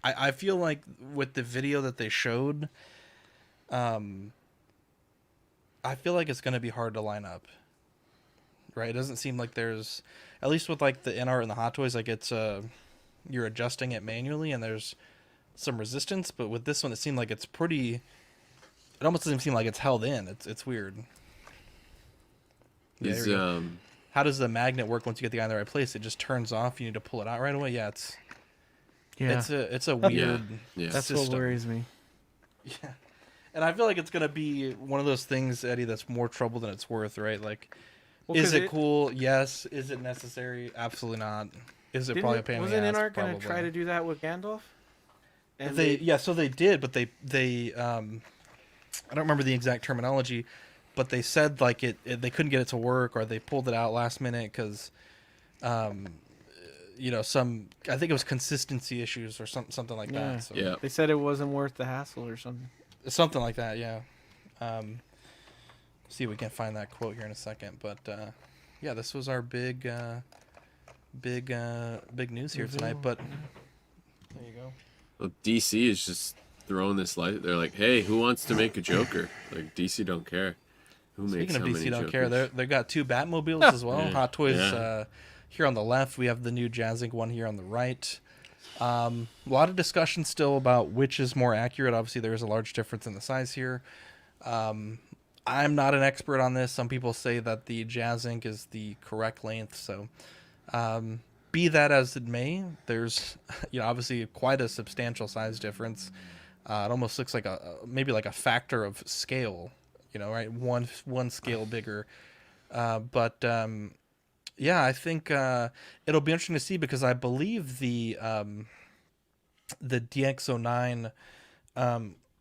I feel like with the video that they showed, I feel like it's going to be hard to line up. Right? It doesn't seem like there's, at least with like the in-art and the Hot Toys, like it's, you're adjusting it manually and there's some resistance, but with this one, it seemed like it's pretty, it almost doesn't seem like it's held in. It's weird. Yeah, Is, here we go. How does the magnet work once you get the eye in the right place? It just turns off. You need to pull it out right away. Yeah, it's a weird. Yeah. That's what worries me. Yeah, and I feel like it's gonna be one of those things, Eddie, that's more trouble than it's worth, right? Like, Well, is 'cause it cool? Yes. Is it necessary? Absolutely not. Is it probably a pain in the Wasn't ass? in art gonna Probably. try to do that with Gandalf? And So they did, but they I don't remember the exact terminology, but they said like they couldn't get it to work, or they pulled it out last minute because, you know, I think it was consistency issues or something like that. So. They said it wasn't worth the hassle or something. Something like that, yeah. See if we can find that quote here in a second, but yeah, this was our big news here tonight. But there you go. Well, DC is just throwing this light. They're like, hey, who wants to make a Joker? Like, DC don't care. Who makes Speaking of how DC, many don't Jokers? care. They got 2 Batmobiles as well. Yeah. Hot Toys Yeah. here on the left. We have the new Jazz Inc. one here on the right. A lot of discussion still about which is more accurate. Obviously, there is a large difference in the size here. I'm not an expert on this. Some people say that the Jazz Inc. is the correct length. So, be that as it may, there's obviously quite a substantial size difference. It almost looks like maybe like a factor of scale. Right? One scale bigger. But yeah, I think it'll be interesting to see because I believe the DX09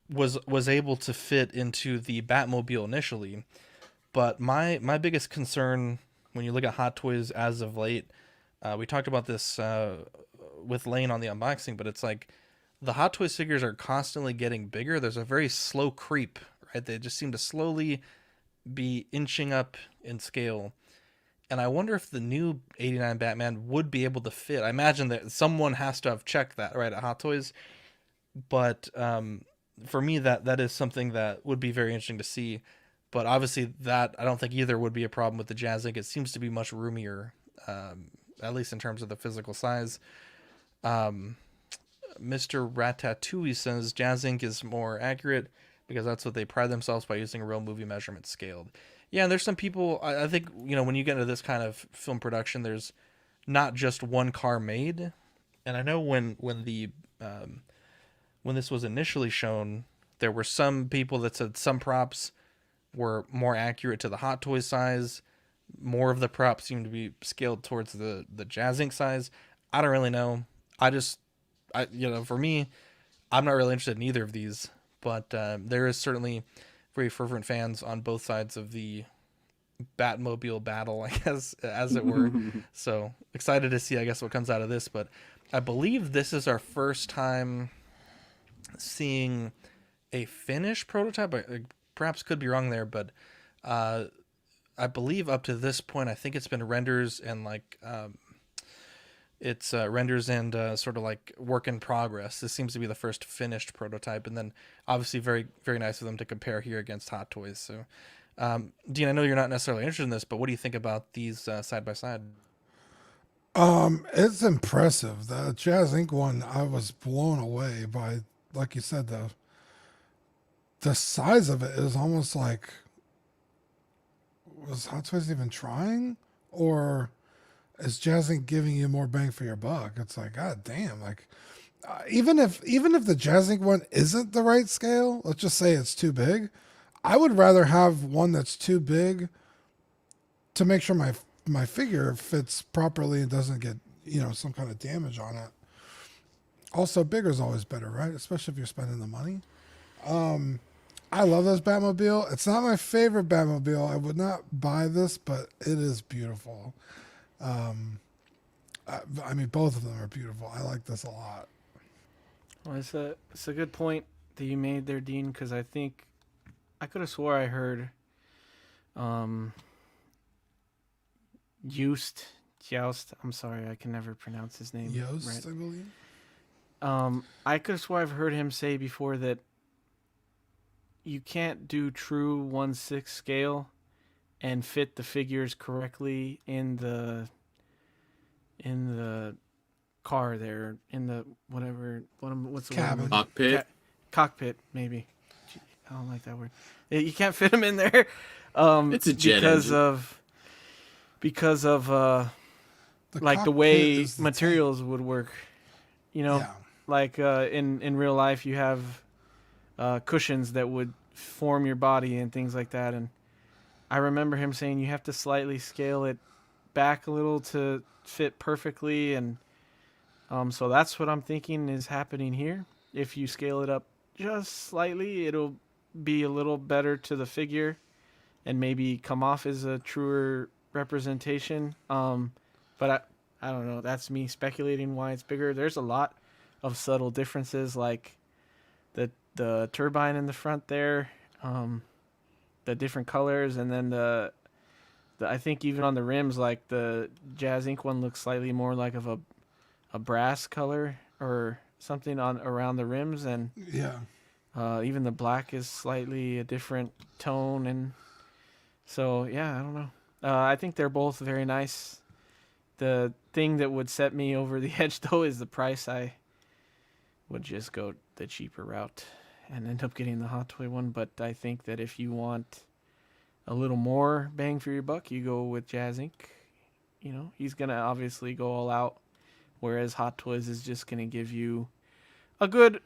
was able to fit into the Batmobile initially, but my biggest concern when you look at Hot Toys as of late, we talked about this with Lane on the unboxing, but it's like the Hot Toys figures are constantly getting bigger. There's a very slow creep, right? They just seem to slowly be inching up in scale. and I wonder if the new '89 Batman would be able to fit. I imagine that someone has to have checked that right at Hot Toys, but for me, that is something that would be very interesting to see. But obviously, that I don't think either would be a problem with the Jazz Ink. It seems to be much roomier, at least in terms of the physical size. Mr. Ratatouille says Jazz Ink is more accurate because that's what they pride themselves by using real movie measurements scaled. Yeah, and there's some people, I think, when you get into this kind of film production, there's not just one car made. And I know when this was initially shown, there were some people that said some props were more accurate to the Hot Toys size. More of the props seemed to be scaled towards the Jazz Ink size. I don't really know. For me, I'm not really interested in either of these, but there is certainly very fervent fans on both sides of the Batmobile battle, I guess, as it were. So excited to see, I guess, what comes out of this. But I believe this is our first time seeing a finished prototype. I perhaps could be wrong there, but I believe up to this point, I think it's been renders and renders and sort of like work in progress. This seems to be the first finished prototype, and then obviously very, very nice of them to compare here against Hot Toys. So, Dean, I know you're not necessarily interested in this, but what do you think about these side by side? It's impressive. The Jazz Ink one, I was blown away by, like you said, the size of it is almost like, was Hot Toys even trying, or is Jazz Ink giving you more bang for your buck? It's like, god damn, like even if the Jazz Ink one isn't the right scale, let's just say it's too big, I would rather have one that's too big to make sure my figure fits properly and doesn't get some kind of damage on it. Also, bigger is always better, right? Especially if you're spending the money. I love this Batmobile. It's not my favorite Batmobile. I would not buy this, but it is beautiful. I mean, both of them are beautiful. I like this a lot. Well, it's a good point that you made there, Dean, because I think I could have swore I heard Joust. I'm sorry, I can never pronounce his name. Yost, right. I believe. I could have swore I've heard him say before that you can't do true 1/6 scale and fit the figures correctly in the car there, in the what's the cabin. word? Cockpit. Cockpit, maybe. I don't like that word. You can't fit them in there. It's a jet because of like the way materials would work. Yeah. Like in real life, you have cushions that would form your body and things like that. And I remember him saying you have to slightly scale it back a little to fit perfectly. And so that's what I'm thinking is happening here. If you scale it up just slightly, it'll be a little better to the figure and maybe come off as a truer representation. But I don't know. That's me speculating why it's bigger. There's a lot of subtle differences, like the turbine in the front there, the different colors, and then the I think even on the rims, like the Jazz Ink one looks slightly more like of a brass color or something on around the rims, and even the black is slightly a different tone, and so yeah, I don't know. I think they're both very nice. The thing that would set me over the edge though is the price. I would just go the cheaper route and end up getting the Hot Toy one, but I think that if you want a little more bang for your buck, you go with Jazz Ink. He's gonna obviously go all out, whereas Hot Toys is just gonna give you a good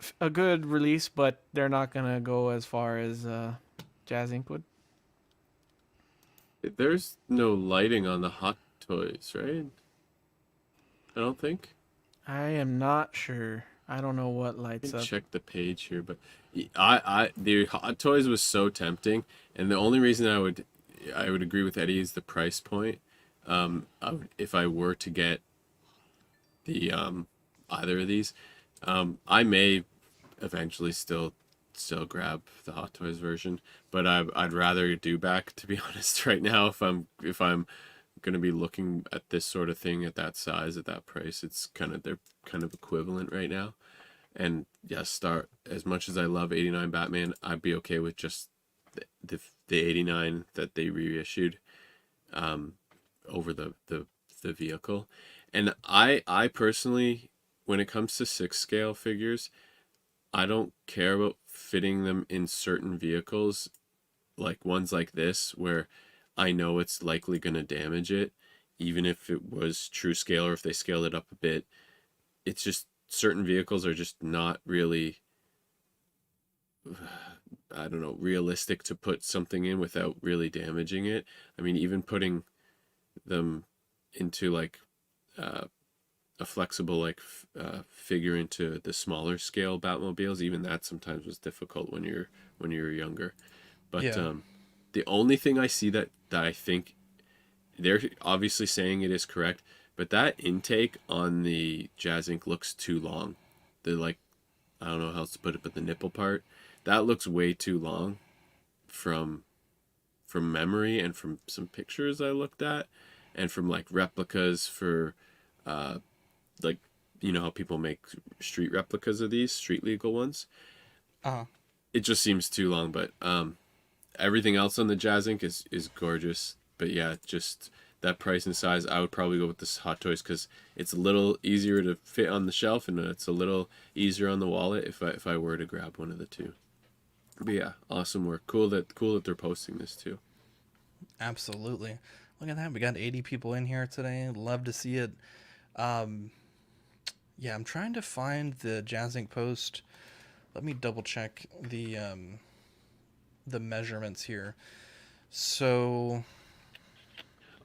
release, but they're not gonna go as far as Jazz Ink would. There's no lighting on the Hot Toys, right? I don't think. I am not sure. I don't know what lights up. Check the page here, but the Hot Toys was so tempting, and the only reason I would agree with Eddie is the price point. If I were to get the either of these, I may eventually still grab the Hot Toys version, but I'd rather do back, to be honest, right now, if I'm going to be looking at this sort of thing at that size, at that price. They're kind of equivalent right now. And yeah, as much as I love 89 Batman, I'd be okay with just the 89 that they reissued over the vehicle. And I personally, when it comes to 6 scale figures, I don't care about fitting them in certain vehicles, like ones like this, where I know it's likely going to damage it, even if it was true scale or if they scaled it up a bit. It's just certain vehicles are just not really, I don't know, realistic to put something in without really damaging it. I mean, even putting them into like a flexible figure into the smaller scale Batmobiles, even that sometimes was difficult when you're younger. But Yeah. The only thing I see that I think they're obviously saying it is correct, but that intake on the Jazz Inc. looks too long. I don't know how else to put it, but the nipple part, that looks way too long from memory and from some pictures I looked at, and from like replicas for like, you know how people make street replicas of these, street legal ones. It just seems too long, but everything else on the Jazz Inc. is gorgeous. But yeah, just that price and size, I would probably go with this Hot Toys because it's a little easier to fit on the shelf and it's a little easier on the wallet if I were to grab one of the two. But yeah, awesome work. Cool that they're posting this too. Absolutely. Look at that. We got 80 people in here today. Love to see it. Yeah, I'm trying to find the Jazz Inc. post. Let me double check the measurements here. So,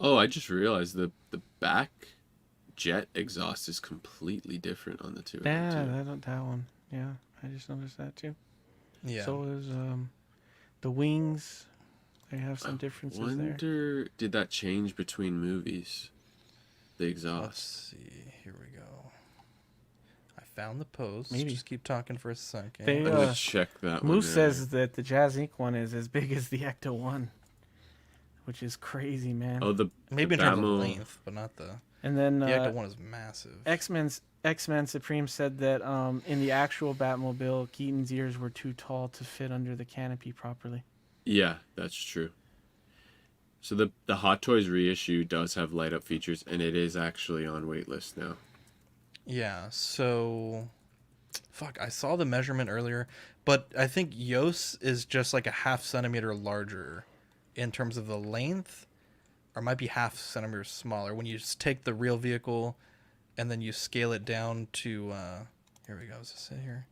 oh, I just realized the back jet exhaust is completely different on the two. Yeah, that one. Yeah, I just noticed that too. Yeah. So is the wings. They have some differences there. Did that change between movies? The exhaust. Let's see. Here we go. I found the post. Maybe. Just keep talking for a second. They, I'm gonna check that one. Moose says that the Jazz Inc. one is as big as the Ecto one, which is crazy, man. Oh, maybe in terms of length, but not the. And then the Ecto one is massive. X-Men Supreme said that in the actual Batmobile, Keaton's ears were too tall to fit under the canopy properly. Yeah, that's true. So the Hot Toys reissue does have light up features, and it is actually on waitlist now. Yeah, so fuck, I saw the measurement earlier, but I think Yos is just like a 0.5 centimeter larger in terms of the length, or it might be 0.5 centimeter smaller when you just take the real vehicle and then you scale it down to here we go. Is this it here?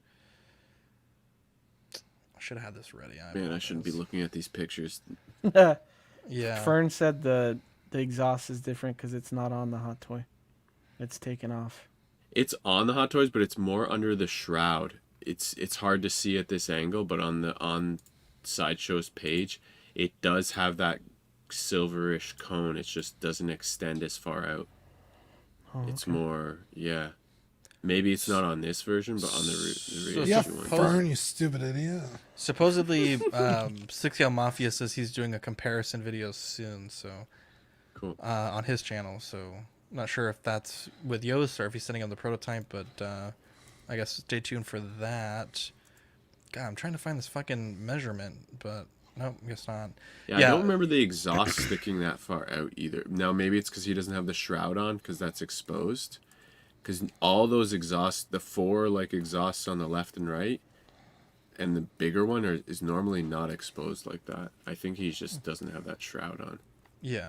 I should have had this ready. Man, I shouldn't be looking at these pictures. Yeah. Fern said the exhaust is different because it's not on the Hot Toy. It's taken off. It's on the Hot Toys, but it's more under the shroud. It's hard to see at this angle, but on Sideshow's page, it does have that silverish cone. It just doesn't extend as far out. Oh, it's okay. more, yeah. Maybe it's not on this version, but on the reissue Yeah, one. Fern, you stupid idiot. Supposedly, 6L Mafia says he's doing a comparison video soon, so cool on his channel. So not sure if that's with Yost or if he's sending him the prototype, but I guess stay tuned for that. God, I'm trying to find this fucking measurement, but nope, I guess not. Yeah, I don't remember the exhaust sticking that far out either. Now maybe it's because he doesn't have the shroud on because that's exposed. Because all those exhausts, the 4 like exhausts on the left and right, and the bigger one is normally not exposed like that. I think he just doesn't have that shroud on. Yeah.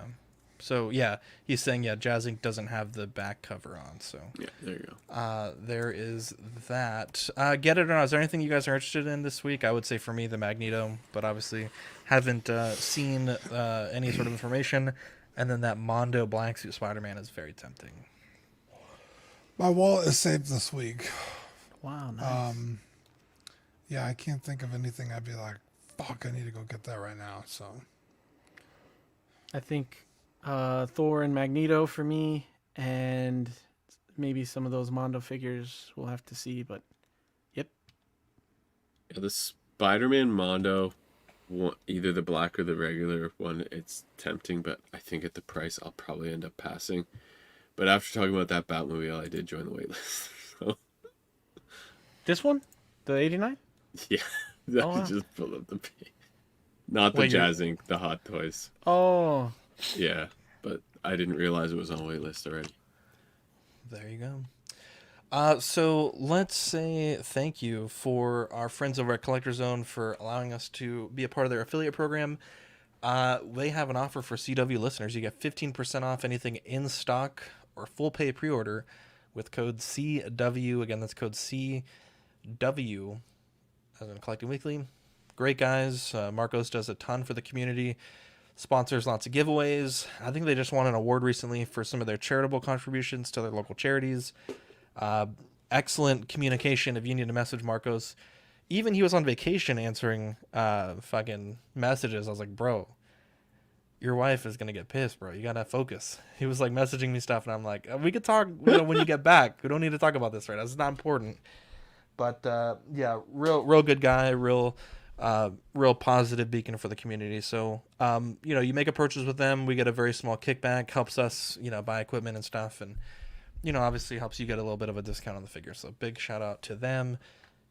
So yeah, he's saying Jazz Inc. doesn't have the back cover on. So yeah, there you go. There is that. Get it or not? Is there anything you guys are interested in this week? I would say for me the Magneto, but obviously haven't seen any sort of information. And then that Mondo Black Suit Spider-Man is very tempting. My wallet is safe this week. Wow, nice. Yeah, I can't think of anything I'd be like, fuck, I need to go get that right now. So I think Thor and Magneto for me, and maybe some of those Mondo figures we'll have to see, but yep. Yeah, the Spider-Man Mondo, either the black or the regular one. It's tempting, but I think at the price I'll probably end up passing. But after talking about that Batmobile, I did join the waitlist. So. This one? The 89? Yeah. I Oh, wow. just pulled up the page. Not the Wait, Jazz Inc., the Hot Toys. Oh. Yeah, but I didn't realize it was on a waitlist already. There you go. So let's say thank you for our friends over at Collector Zone for allowing us to be a part of their affiliate program. They have an offer for CW listeners. You get 15% off anything in stock or full pay pre-order with code CW. Again, that's code CW, as in Collecting Weekly. Great guys. Marcos does a ton for the community. Sponsors lots of giveaways. I think they just won an award recently for some of their charitable contributions to their local charities. Excellent communication if you need to message Marcos. Even he was on vacation answering fucking messages. I was like, bro, your wife is going to get pissed, bro. You got to focus. He was like messaging me stuff, and I'm like, we could talk when you get back. We don't need to talk about this right now. It's not important. But yeah, real good guy, real positive beacon for the community. So, you make a purchase with them, we get a very small kickback, helps us, buy equipment and stuff. And, obviously helps you get a little bit of a discount on the figure. So big shout out to them.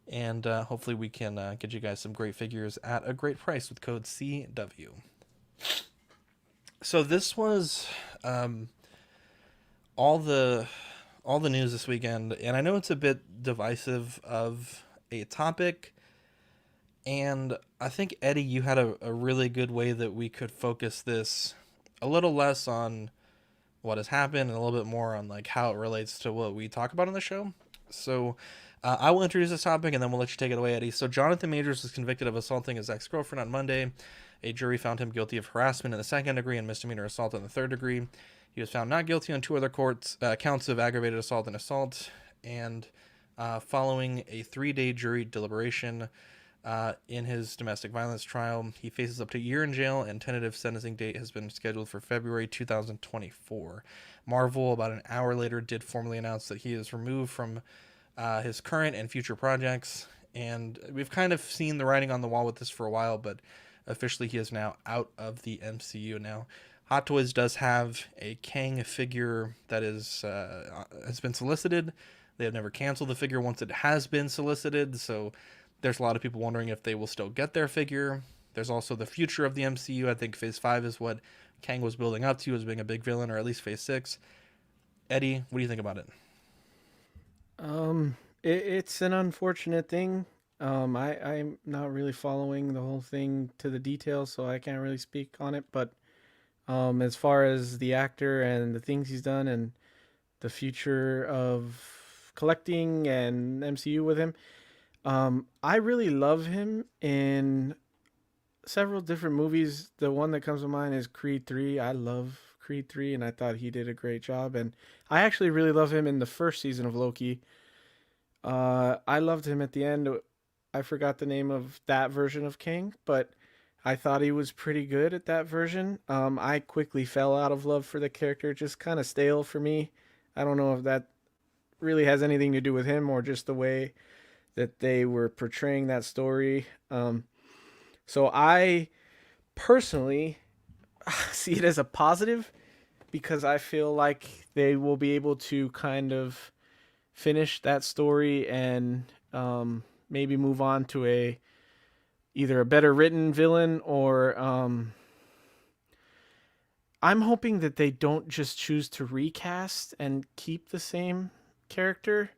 And hopefully we can get you guys some great figures at a great price with code CW. So this was all the news this weekend. And I know it's a bit divisive of a topic. And I think, Eddie, you had a really good way that we could focus this a little less on what has happened and a little bit more on like how it relates to what we talk about on the show. So I will introduce this topic and then we'll let you take it away, Eddie. So Jonathan Majors was convicted of assaulting his ex-girlfriend on Monday. A jury found him guilty of harassment in the second degree and misdemeanor assault in the third degree. He was found not guilty on 2 other counts of aggravated assault and assault. And following a 3-day jury deliberation in his domestic violence trial, he faces up to a year in jail, and tentative sentencing date has been scheduled for February 2024. Marvel, about an hour later, did formally announce that he is removed from his current and future projects, and we've kind of seen the writing on the wall with this for a while, but officially he is now out of the MCU. Now, Hot Toys does have a Kang figure that has been solicited. They have never canceled the figure once it has been solicited, so there's a lot of people wondering if they will still get their figure. There's also the future of the MCU. I think Phase 5 is what Kang was building up to as being a big villain, or at least Phase 6. Eddie, what do you think about it? It's an unfortunate thing. I'm not really following the whole thing to the details, so I can't really speak on it. But as far as the actor and the things he's done and the future of collecting and MCU with him, I really love him in several different movies. The one that comes to mind is Creed 3. I love Creed 3, and I thought he did a great job. And I actually really love him in the first season of Loki. I loved him at the end. I forgot the name of that version of Kang, but I thought he was pretty good at that version. I quickly fell out of love for the character, just kind of stale for me. I don't know if that really has anything to do with him or just the way that they were portraying that story. So I personally see it as a positive because I feel like they will be able to kind of finish that story and maybe move on to either a better written villain or I'm hoping that they don't just choose to recast and keep the same character.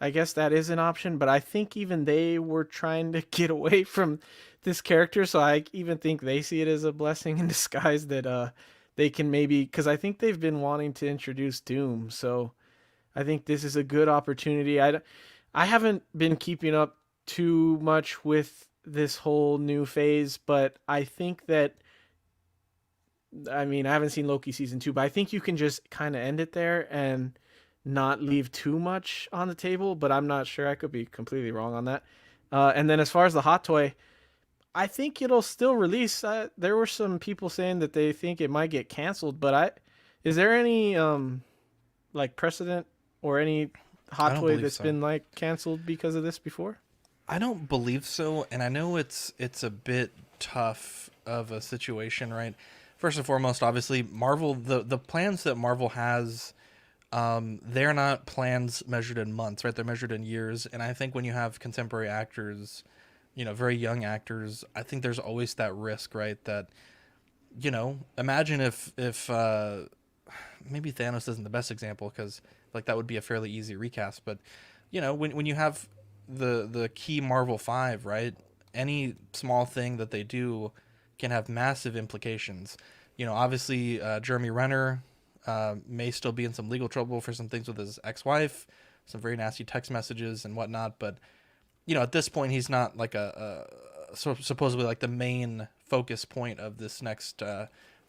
I guess that is an option, but I think even they were trying to get away from this character, so I even think they see it as a blessing in disguise that they can maybe, because I think they've been wanting to introduce Doom, so I think this is a good opportunity. I haven't been keeping up too much with this whole new phase, but I think that, I haven't seen Loki season 2, but I think you can just kind of end it there and not leave too much on the table, but I'm not sure. I could be completely wrong on that. And then as far as the Hot Toy, I think it'll still release. There were some people saying that they think it might get canceled, but is there any precedent or any Hot Toy that's been canceled because of this before? I don't believe so, and I know it's a bit tough of a situation, right? First and foremost, obviously, Marvel, the plans that Marvel has, they're not plans measured in months, right? They're measured in years. And I think when you have contemporary actors, very young actors, I think there's always that risk, right? That, imagine if maybe Thanos isn't the best example because like that would be a fairly easy recast, but when you have the key Marvel 5, right? Any small thing that they do can have massive implications. Obviously, Jeremy Renner may still be in some legal trouble for some things with his ex-wife, some very nasty text messages and whatnot. But at this point, he's not like supposedly like the main focus point of this next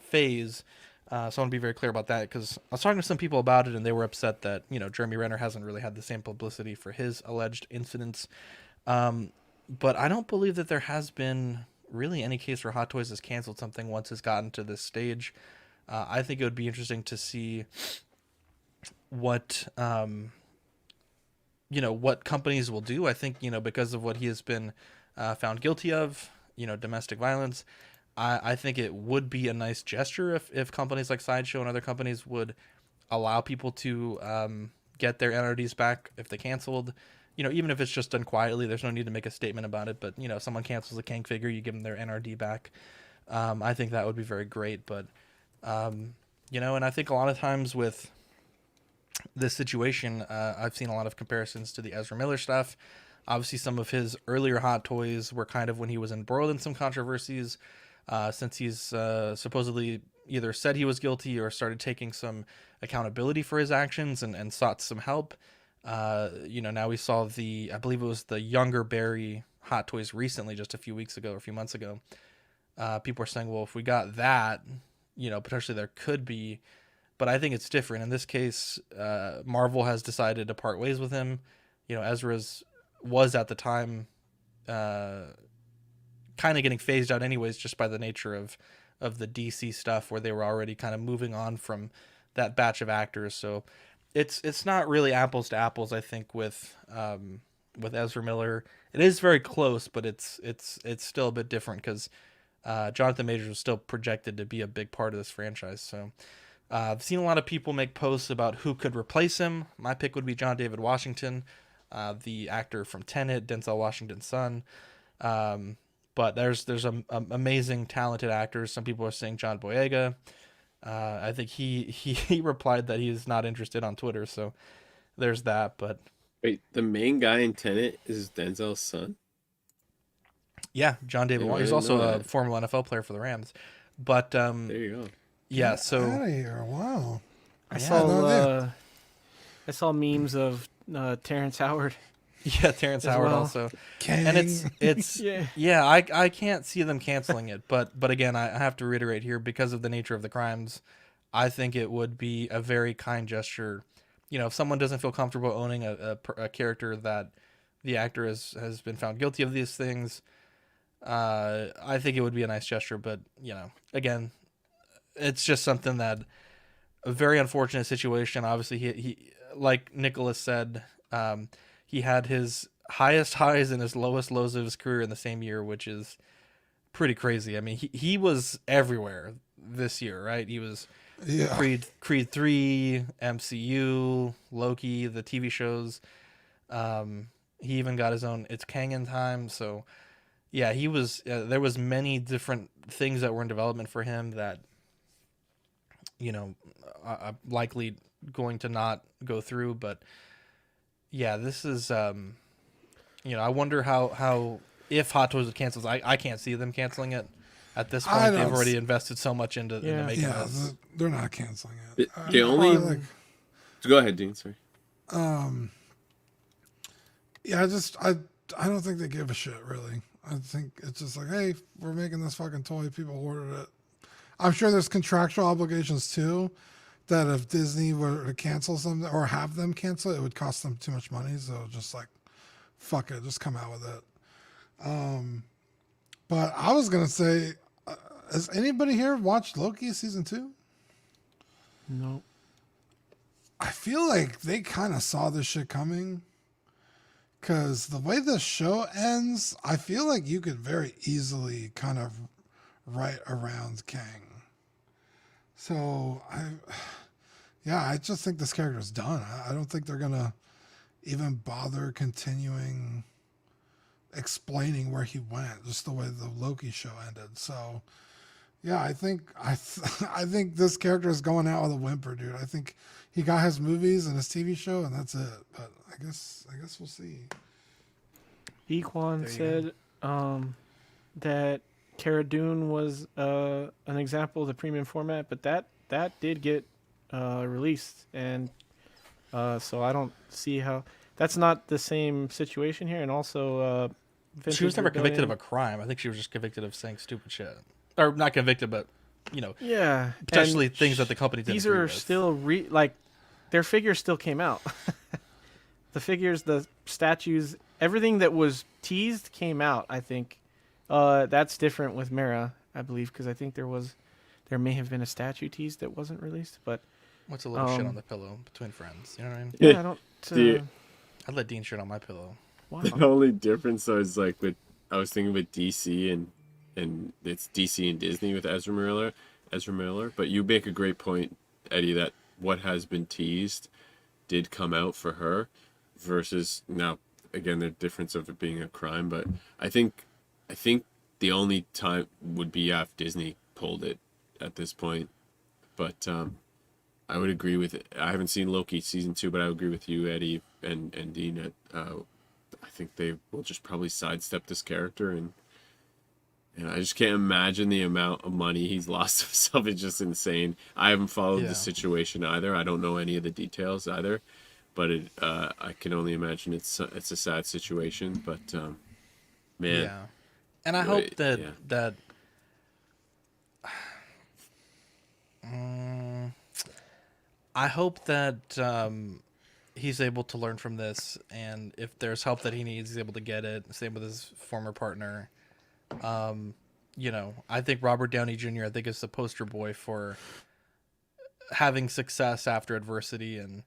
phase. So I want to be very clear about that because I was talking to some people about it and they were upset that Jeremy Renner hasn't really had the same publicity for his alleged incidents. But I don't believe that there has been really any case where Hot Toys has canceled something once it's gotten to this stage. I think it would be interesting to see what what companies will do. I think because of what he has been found guilty of, domestic violence. I think it would be a nice gesture if companies like Sideshow and other companies would allow people to get their NRDs back if they canceled. Even if it's just done quietly, there's no need to make a statement about it. But, if someone cancels a Kang figure, you give them their NRD back. I think that would be very great. But, and I think a lot of times with this situation, I've seen a lot of comparisons to the Ezra Miller stuff. Obviously, some of his earlier Hot Toys were kind of when he was embroiled in some controversies, since he's supposedly either said he was guilty or started taking some accountability for his actions and sought some help. Now we saw I believe it was the younger Barry Hot Toys recently, just a few months ago. People are saying, well, if we got that, potentially there could be, but I think it's different. In this case, Marvel has decided to part ways with him. Ezra's was at the time, kind of getting phased out anyways, just by the nature of the DC stuff where they were already kind of moving on from that batch of actors. So it's not really apples to apples, I think, with Ezra Miller. It is very close, but it's still a bit different because Jonathan Majors was still projected to be a big part of this franchise. So I've seen a lot of people make posts about who could replace him. My pick would be John David Washington, the actor from Tenet, Denzel Washington's son. But there's amazing, talented actors. Some people are saying John Boyega. I think he replied that he's not interested on Twitter, so there's that. But wait, the main guy in Tenet is Denzel's son? Yeah, John David Washington. He's also a former NFL player for the Rams. But there you go. Yeah, so out of here. Wow. I saw memes of Terrence Howard. Yeah, Terrence Howard well. also. Kang. And it's yeah, I can't see them canceling it, but again, I have to reiterate here, because of the nature of the crimes, I think it would be a very kind gesture. If someone doesn't feel comfortable owning a character that the actor has been found guilty of these things, I think it would be a nice gesture. But again, it's just something that a very unfortunate situation. Obviously, he like Nicholas said, he had his highest highs and his lowest lows of his career in the same year, which is pretty crazy. I mean, he was everywhere this year, right? He was Creed 3, MCU, Loki, the TV shows. He even got his own It's Kang in Time. So, yeah, he was. There was many different things that were in development for him that, likely going to not go through, but. Yeah, this is, I wonder how if Hot Toys cancels, I can't see them canceling it at this point. They've already invested so much into making this. They're not canceling it. The only. Go ahead, Dean. Sorry. Yeah, I don't think they give a shit, really. I think it's just like, hey, we're making this fucking toy. People ordered it. I'm sure there's contractual obligations too. That if Disney were to cancel something or have them cancel it, it would cost them too much money. So just like, fuck it, just come out with it. But I was going to say, has anybody here watched Loki season 2? No. I feel like they kind of saw this shit coming. Because the way the show ends, I feel like you could very easily kind of write around Kang. So, I just think this character's done. I don't think they're going to even bother continuing explaining where he went, just the way the Loki show ended. So, yeah, I think this character is going out with a whimper, dude. I think he got his movies and his TV show, and that's it. But I guess we'll see. Equan said that Cara Dune was an example of the premium format, but that did get released, and so I don't see how that's not the same situation here. And also, she was never convicted of a crime. I think she was just convicted of saying stupid shit, or not convicted, but potentially things that the company didn't. These are still their figures still came out. The figures, the statues, everything that was teased came out. I think that's different with Mara, I believe, because I think there may have been a statue teased that wasn't released. But what's a little shit on the pillow between friends? You know what I mean? Yeah, I don't. I'd let Dean shit on my pillow. Wow. The only difference though is like I was thinking with DC and it's DC and Disney with Ezra Miller. But you make a great point, Eddie, that what has been teased did come out for her, versus now again the difference of it being a crime. But I think the only time would be if Disney pulled it at this point. But I would agree with it. I haven't seen Loki season 2, but I would agree with you, Eddie and Dean. I think they will just probably sidestep this character, and I just can't imagine the amount of money he's lost himself. It's just insane. I haven't followed the situation either. I don't know any of the details either, but I can only imagine it's a sad situation. But man, yeah, and I hope that I hope that he's able to learn from this, and if there's help that he needs, he's able to get it. Same with his former partner. I think Robert Downey Jr. is the poster boy for having success after adversity, and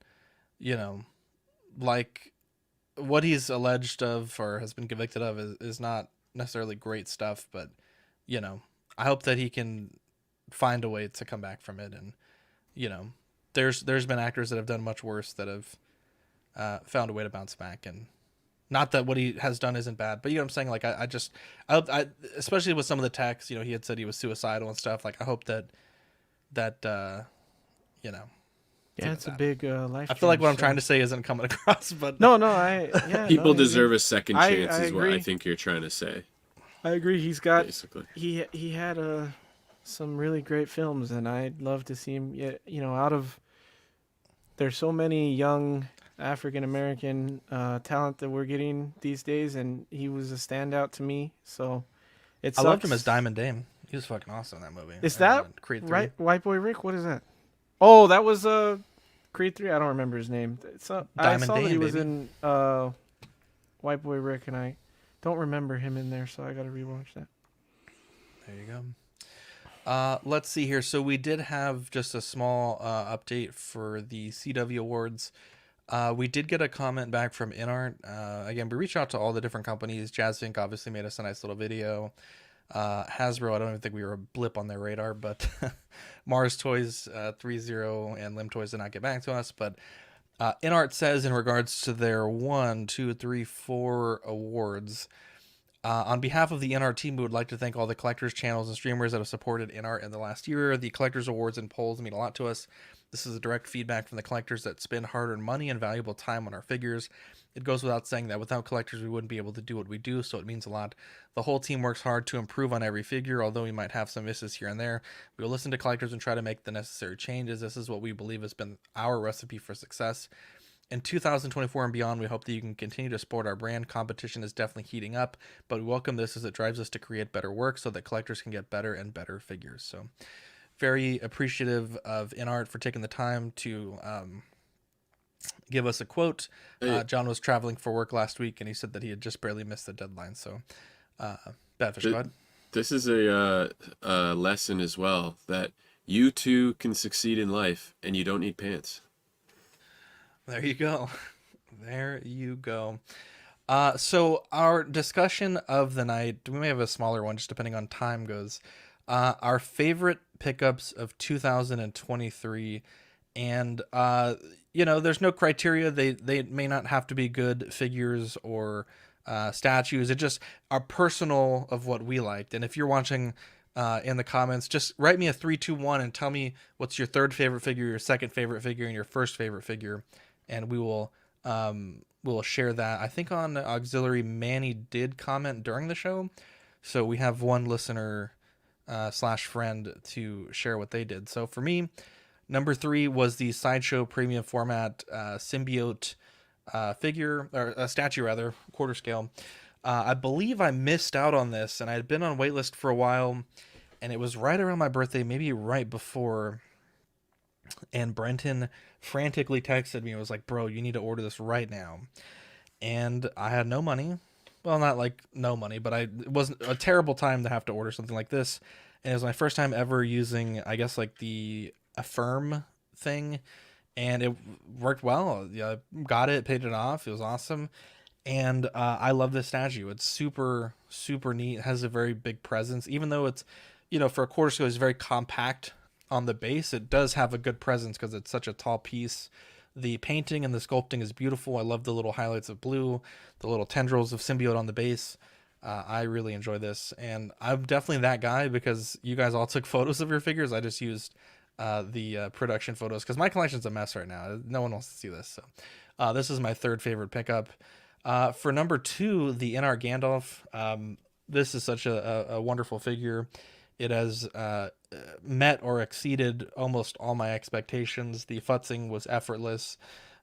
like what he's alleged of or has been convicted of is not necessarily great stuff, but I hope that he can find a way to come back from it. And there's been actors that have done much worse that have found a way to bounce back. And not that what he has done isn't bad, but you know what I'm saying? Like, I especially with some of the texts, he had said he was suicidal and stuff. Like, I hope that yeah, it's a big life. I feel like what I'm trying to say isn't coming across, but people deserve a second chance, is what I think you're trying to say. I agree. He's got basically. He had some really great films, and I'd love to see him. Out of there's so many young African American talent that we're getting these days, and he was a standout to me. So I loved him as Diamond Dame. He was fucking awesome in that movie. Is that Creed 3. right? White Boy Rick? What is that? Oh, that was Creed 3. I don't remember his name. I saw that he was in White Boy Rick, and I don't remember him in there, so I got to rewatch that. There you go. Let's see here. So we did have just a small update for the CW Awards. We did get a comment back from InArt. Again, we reached out to all the different companies. Jazzfink obviously made us a nice little video. Hasbro, I don't even think we were a blip on their radar, but Mars Toys 3.0 and Lim Toys did not get back to us. But InArt says in regards to their 1, 2, 3, 4 awards, on behalf of the InArt team, we would like to thank all the collectors, channels, and streamers that have supported InArt in the last year. The collectors awards and polls mean a lot to us. This is a direct feedback from the collectors that spend hard-earned money and valuable time on our figures. It goes without saying that without collectors, we wouldn't be able to do what we do, so it means a lot. The whole team works hard to improve on every figure, although we might have some misses here and there. We will listen to collectors and try to make the necessary changes. This is what we believe has been our recipe for success. In 2024 and beyond, we hope that you can continue to support our brand. Competition is definitely heating up, but we welcome this as it drives us to create better work so that collectors can get better and better figures. So very appreciative of InArt for taking the time to give us a quote. John was traveling for work last week, and he said that he had just barely missed the deadline. So, Badfish, go ahead. This is a lesson as well, that you too can succeed in life, and you don't need pants. There you go. There you go. So our discussion of the night, we may have a smaller one just depending on time goes. Our favorite pickups of 2023, and there's no criteria. They may not have to be good figures or statues. It just our personal of what we liked. And if you're watching in the comments, just write me a 3, 2, 1 and tell me what's your third favorite figure, your second favorite figure, and your first favorite figure, and we will share that. I think on Auxiliary, Manny did comment during the show, so we have one listener / friend to share what they did. So for me, number 3 was the Sideshow Premium Format Symbiote figure, or a statue rather, quarter scale. I believe I missed out on this, and I had been on waitlist for a while, and it was right around my birthday, maybe right before. And Brenton frantically texted me. It was like, bro, you need to order this right now. And I had no money. Well, not like no money, but it wasn't a terrible time to have to order something like this. And it was my first time ever using, I guess, like the Affirm thing. And it worked well. Yeah, got it, paid it off. It was awesome. And I love this statue. It's super, super neat. It has a very big presence. Even though it's, for a quarter scale, it's very compact on the base, it does have a good presence because it's such a tall piece. The painting and the sculpting is beautiful. I love the little highlights of blue, the little tendrils of symbiote on the base. I really enjoy this, and I'm definitely that guy because you guys all took photos of your figures. I just used the production photos because my collection's a mess right now. No one wants to see this. So this is my third favorite pickup. For number 2, the NR Gandalf. This is such a wonderful figure. It has met or exceeded almost all my expectations. The futzing was effortless.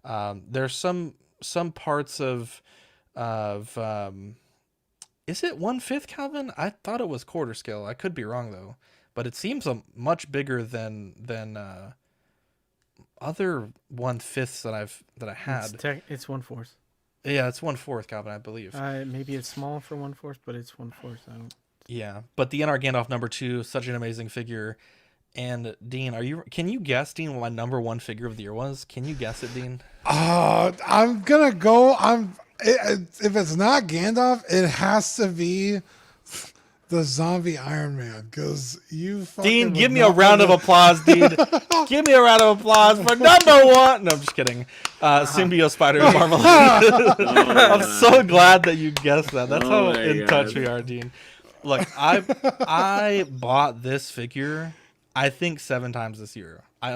There's some parts of is it 1/5, Calvin? I thought it was quarter scale. I could be wrong though, but it seems much bigger than other 1/5s that I had. It's 1/4. Yeah, it's 1/4, Calvin, I believe. Maybe it's small for 1/4, but it's 1/4. I don't. Yeah, but the NR Gandalf number 2, such an amazing figure. And Dean, can you guess, Dean, what my number 1 figure of the year was? Can you guess it, Dean? I'm gonna go. If it's not Gandalf, it has to be the zombie Iron Man, because you fucking Dean, give me a round of applause, Dean. Give me a round of applause for number 1. No, I'm just kidding. Symbiote Spider-Man Marmalade. I'm so glad that you guessed that. That's how in touch we are, Dean. Look, I bought this figure, I think 7 times this year. I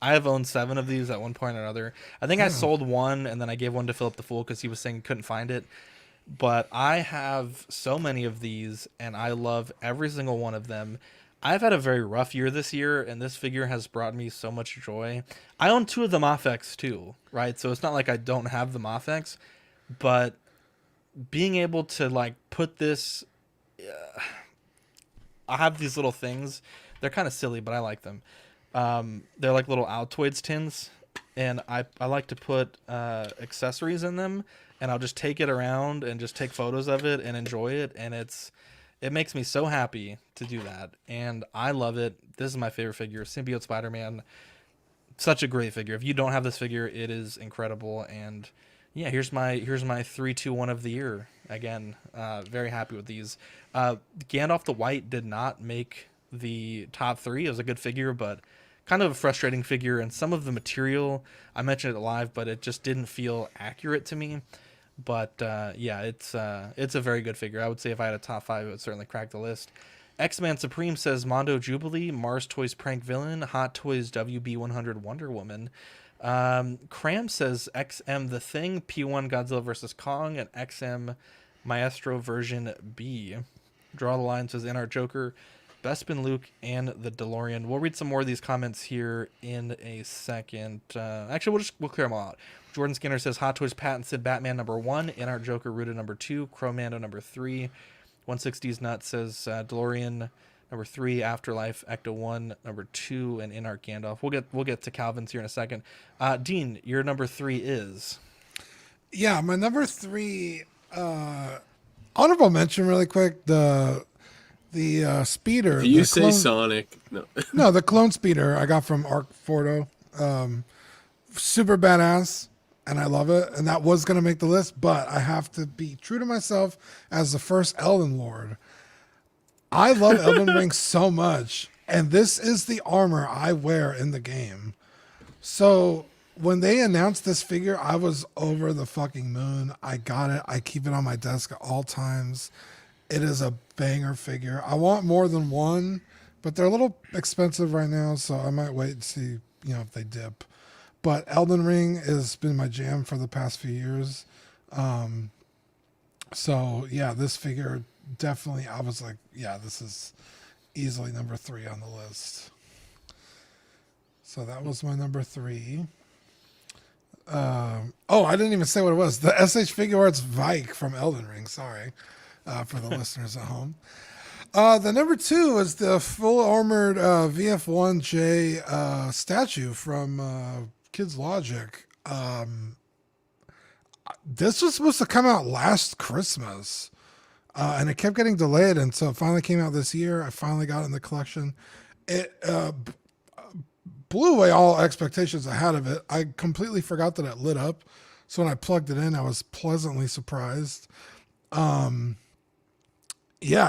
have owned 7 of these at one point or another. I think I sold one, and then I gave one to Philip the Fool because he was saying he couldn't find it. But I have so many of these, and I love every single one of them. I've had a very rough year this year, and this figure has brought me so much joy. I own 2 of the Mafex too, right? So it's not like I don't have the Mafex, but being able to like put this, I have these little things. They're kind of silly, but I like them. They're like little Altoids tins, and I like to put accessories in them, and I'll just take it around and just take photos of it and enjoy it, and it makes me so happy to do that, and I love it. This is my favorite figure, Symbiote Spider-Man. Such a great figure. If you don't have this figure, it is incredible. And yeah, here's my 3, 2, 1 of the year. Again, very happy with these. Gandalf the White did not make the top 3. It was a good figure, but kind of a frustrating figure, and some of the material, I mentioned it live, but it just didn't feel accurate to me. But yeah, it's a very good figure. I would say if I had a top 5, it would certainly crack the list. X-Man Supreme says Mondo Jubilee, Mars Toys Prank Villain, Hot Toys WB100 Wonder Woman. Cram says XM The Thing, P1 Godzilla vs. Kong, and XM Maestro version B. Draw the Line says NR Joker, Bespin Luke, and the DeLorean. We'll read some more of these comments here in a second. Actually, we'll clear them all out. Jordan Skinner says Hot Toys patented Batman number 1, NR Joker Rooted number 2, Cro-Mando number 3. 160's Nut says DeLorean number 3, Afterlife Ecto 1 number 2, and NR Gandalf. We'll get to Calvin's here in a second. Dean, your number 3 is? Yeah, my number 3, honorable mention really quick, the speeder. Do you say Sonic? No. No, the clone speeder I got from Arc Fordo. Super badass. and I love it. And that was going to make the list, but I have to be true to myself as the first Elden Lord. I love Elden Ring so much, and this is the armor I wear in the game. So when they announced this figure, I was over the fucking moon. I got it. I keep it on my desk at all times. It is a banger figure. I want more than one, but they're a little expensive right now, so I might wait and see, if they dip. But Elden Ring has been my jam for the past few years. So yeah, this figure definitely, I was like, yeah, this is easily number 3 on the list. So that was my number 3. I didn't even say what it was. The SH Figure Arts Vike from Elden Ring. Sorry, for the listeners at home. The number 2 is the full armored VF1J statue from Kids Logic. This was supposed to come out last Christmas, and it kept getting delayed, and so it finally came out this year. I finally got it in the collection. It blew away all expectations I had of it. I completely forgot that it lit up, so when I plugged it in, I was pleasantly surprised. Yeah,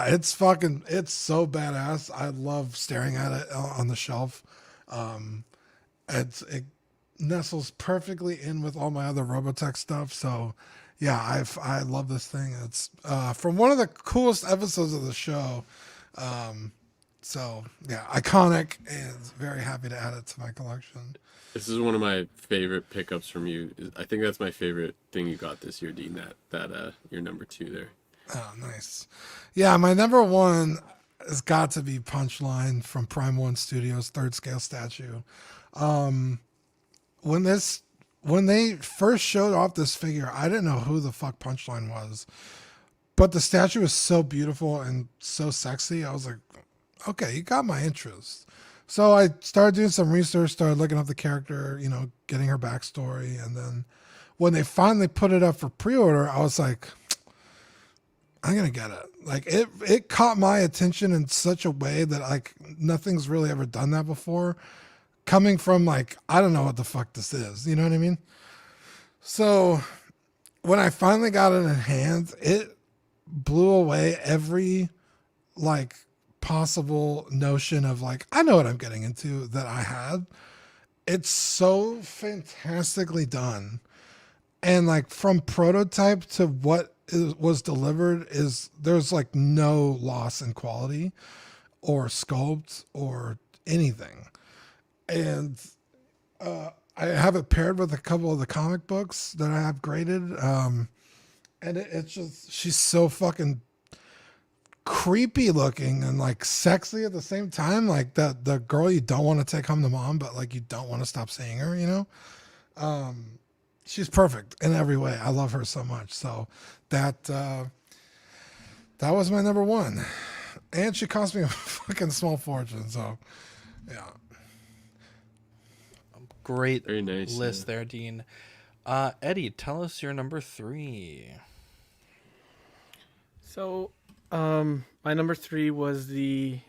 it's so badass. I love staring at it on the shelf. It nestles perfectly in with all my other Robotech stuff. So yeah, I love this thing. It's from one of the coolest episodes of the show. So yeah, iconic, and very happy to add it to my collection. This is one of my favorite pickups from you. I think that's my favorite thing you got this year, Dean. That your number 2 there. Oh, nice. Yeah, my number 1 has got to be Punchline from Prime One Studios, third scale statue. When they first showed off this figure, I didn't know who the fuck Punchline was, but the statue is so beautiful and so sexy. I was like, okay, you got my interest. So I started doing some research, started looking up the character, getting her backstory. And then when they finally put it up for pre-order, I was like, I'm going to get it. Like it caught my attention in such a way that like nothing's really ever done that before. Coming from like, I don't know what the fuck this is. You know what I mean? So when I finally got it in hand, it blew away every like possible notion of like, I know what I'm getting into that I had. It's so fantastically done. And like from prototype to what was delivered there's like no loss in quality or sculpt or anything. And I have it paired with a couple of the comic books that I have graded. And it's just, she's so fucking creepy looking and like sexy at the same time. Like the girl you don't want to take home to mom, but like you don't want to stop seeing her, she's perfect in every way. I love her so much. So that was my number 1. And she cost me a fucking small fortune. So yeah. Great Very nice, list there, Dean. Eddie, tell us your number 3. So, my number 3 was the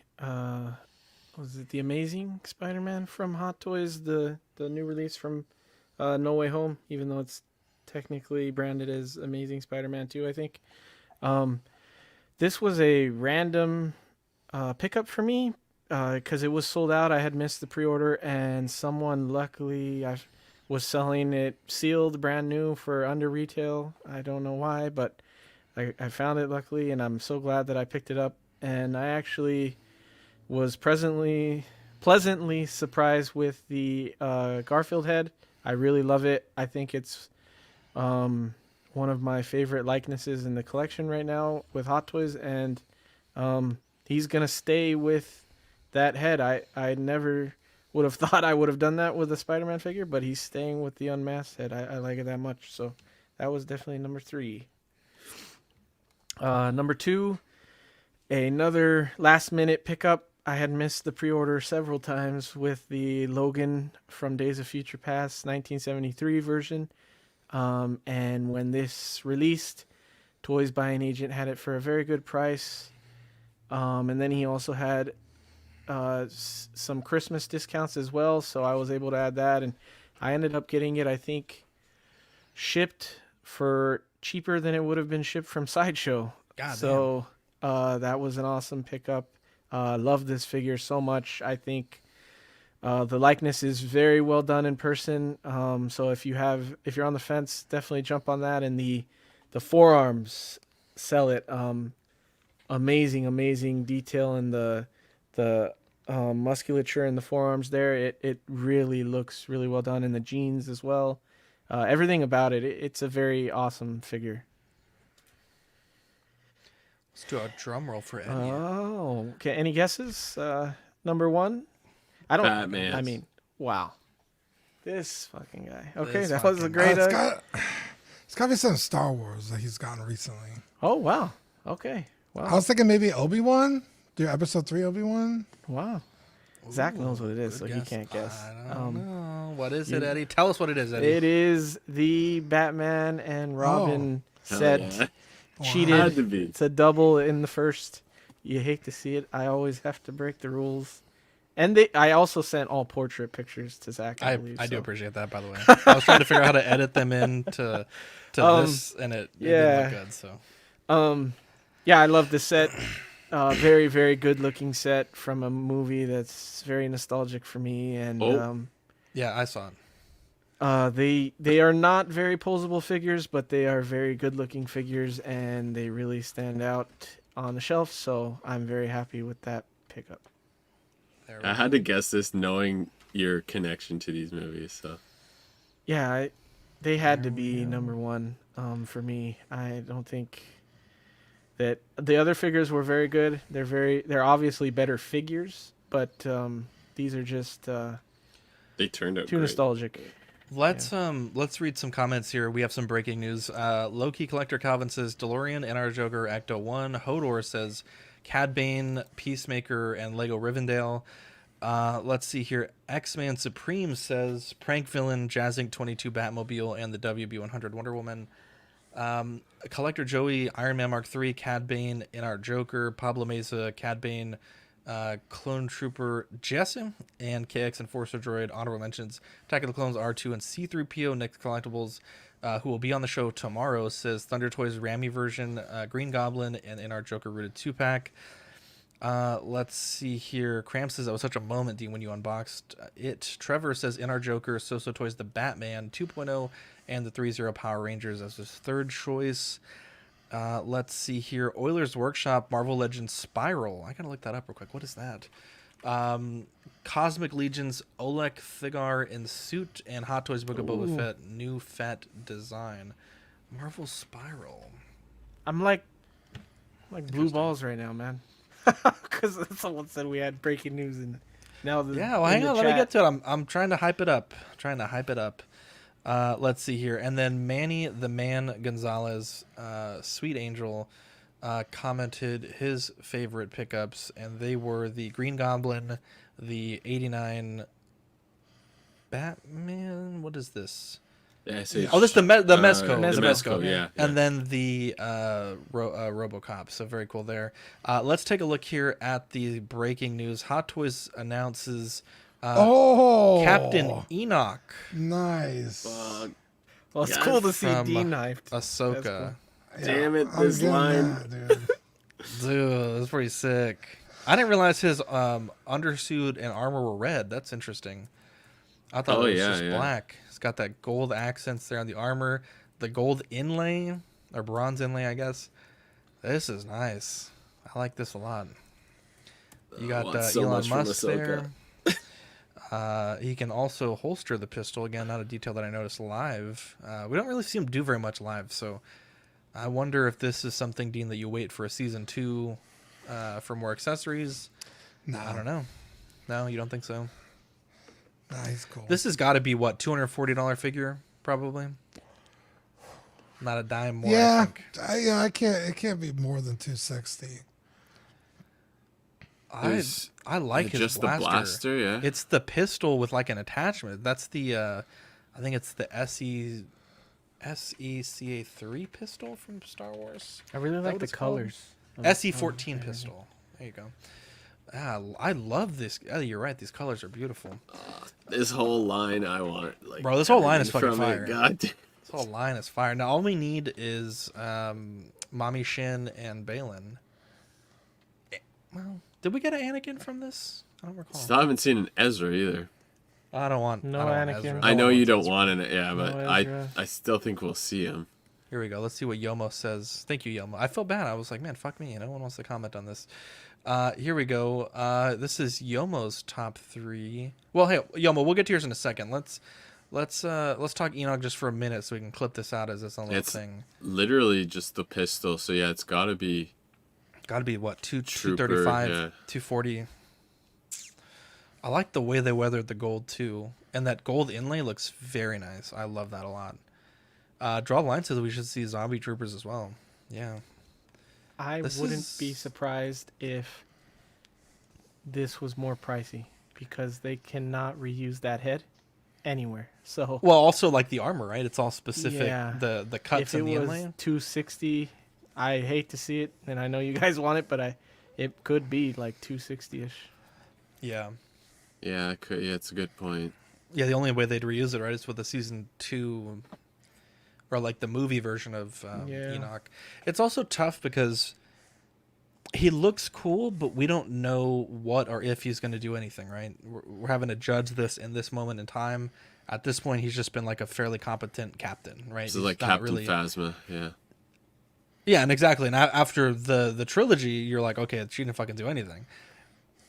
Amazing Spider-Man from Hot Toys, the new release from No Way Home, even though it's technically branded as Amazing Spider-Man 2, I think. This was a random pickup for me because it was sold out. I had missed the pre-order, and someone luckily was selling it sealed, brand new for under retail. I don't know why, but I found it luckily, and I'm so glad that I picked it up. And I actually was pleasantly surprised with the Garfield head. I really love it. I think it's one of my favorite likenesses in the collection right now with Hot Toys, and he's gonna stay with that head. I never would have thought I would have done that with a Spider-Man figure, but he's staying with the unmasked head. I like it that much, so that was definitely number 3. Number 2, another last-minute pickup. I had missed the pre-order several times with the Logan from Days of Future Past 1973 version. And when this released, Toys Buying Agent had it for a very good price. And then he also had some Christmas discounts as well, so I was able to add that, and I ended up getting it, I think, shipped for cheaper than it would have been shipped from Sideshow. God so that was an awesome pickup. Love this figure so much. I think the likeness is very well done in person. So if you're on the fence, definitely jump on that. And the forearms sell it. Amazing detail in the musculature in the forearms there. It really looks really well done in the jeans as well. Everything about it's a very awesome figure. Let's do a drum roll for Eddie. Oh, okay. Any guesses? Number one? I don't. Batman. I mean, wow. This fucking guy. Okay, This that was a fucking great. It's got to be some Star Wars that he's gotten recently. Oh wow. Okay. I Wow. was thinking maybe Obi-Wan. Do episode 3 Obi-Wan? Wow. Zach knows what it is, Good so he guess. can't guess. I don't know. What is it, Eddie? Tell us what it is, Eddie. It is the Batman and Robin Hell set. yeah. Cheated. Had to be. It's a double in the first. You hate to see it. I always have to break the rules. And I also sent all portrait pictures to Zach. I believe, do so. appreciate that, by the way. I was trying to figure out how to edit them in to this, and it didn't look good. So, yeah, I love the set. Very, very good looking set from a movie that's very nostalgic for me. And yeah, I saw it. they are not very posable figures, but they are very good looking figures, and they really stand out on the shelf. So I'm very happy with that pickup. I had to guess this knowing your connection to these movies. So Yeah, they had to be number one for me. I don't think that the other figures were very good. They're obviously better figures, but these are just they turned out too great. nostalgic. Let's read some comments here. We have some breaking news. Low-key Collector Calvin says DeLorean and our Joker Ecto 1. Hodor says Cad Bane, Peacemaker, and Lego Rivendell. Let's see here. X-Man Supreme says Prank Villain, Jazzink 22 Batmobile, and the WB100 Wonder Woman. Collector Joey, Iron Man Mark III, Cad Bane, and our Joker, Pablo Mesa, Cad Bane, Clone Trooper Jesse, and KX Enforcer Droid. Honorable mentions Attack of the Clones R2 and C3PO. Next Collectibles, who will be on the show tomorrow, says Thunder Toys Ramy version, Green Goblin, and in our Joker Rooted 2-pack. Let's see here. Cram says that was such a moment, Dean, when you unboxed it. Trevor says in our Joker, Soso Toys the Batman 2.0 and the 3.0 Power Rangers as his third choice. Let's see here. Oilers Workshop Marvel Legends Spiral. I gotta look that up real quick. What is that? Cosmic Legions Oleg Thigar in suit and Hot Toys Book of Boba Fett new Fett design. Marvel Spiral. I'm like blue balls right now, man. Because someone said we had breaking news, and now hang on, let me get to it. I'm trying to hype it up. Let's see here. And then Manny the Man Gonzalez, Sweet Angel, commented his favorite pickups, and they were the Green Goblin, the 89 Batman. What is this? This this is the Mezco. The Mezco, yeah. And then the RoboCop. So very cool there. Let's take a look here at the breaking news. Hot Toys announces Captain Enoch. Nice. Well, it's cool to see Dean knifed. Ahsoka. Cool. Damn it, this line. That, Dude, that's pretty sick. I didn't realize his undersuit and armor were red. That's interesting. I thought it was just black. It's got that gold accents there on the armor, the gold inlay, or bronze inlay, I guess. This is nice. I like this a lot. You got Elon Musk there. He can also holster the pistol. Again, not a detail that I noticed live. We don't really see him do very much live, so I wonder if this is something, Dean, that you wait for a season 2 for more accessories. No. I don't know. No, you don't think so? Nah, he's cool. This has got to be, what, $240 figure, probably? Not a dime more, I think. I can't. It can't be more than $260. I like his just blaster. the blaster, yeah. It's the pistol with like an attachment. That's the I think it's the SECA3 pistol from Star Wars. I really like the colors. SE14 pistol. There you go. I love this. Oh, you're right. These colors are beautiful. This whole line I want. Bro, this whole line is fucking from fire. God damn. This This whole line is fire. Now all we need is Mommy Shin and Balin. Well, did we get an Anakin from this? I don't recall. Still haven't seen an Ezra either. I don't want No I don't want Anakin. Ezra. I No know one you wants don't Ezra. want it, yeah, but No Ezra. I still think we'll see him. Here we go. Let's see what Yomo says. Thank you, Yomo. I feel bad. I was like, man, fuck me. No one wants to comment on this. Here we go. This is Yomo's top 3. Well, hey, Yomo, we'll get to yours in a second. Let's talk Enoch just for a minute so we can clip this out as its own little It's thing. literally just the pistol, so yeah, it's gotta be What, Trooper, 235, yeah. 240. I like the way they weathered the gold too. And that gold inlay looks very nice. I love that a lot. Draw the Line says we should see zombie troopers as well. Yeah. I This wouldn't is- be surprised if this was more pricey because they cannot reuse that head anywhere. So Well, also like the armor, right? It's all specific. Yeah. The cuts if it and the was inlay. 260, I hate to see it, and I know you guys want it, but it could be like 260ish. Yeah. yeah, it could, yeah, it's a good point. Yeah, the only way they'd reuse it, right, is with the season 2 or like the movie version of Yeah. Enoch. It's also tough because he looks cool, but we don't know what or if he's going to do anything, right? We're having to judge this in this moment in time. At this point, he's just been like a fairly competent captain, right? So He's like not Captain really... Phasma, yeah. Yeah, and exactly. And after the trilogy, you're like, okay, she didn't fucking do anything.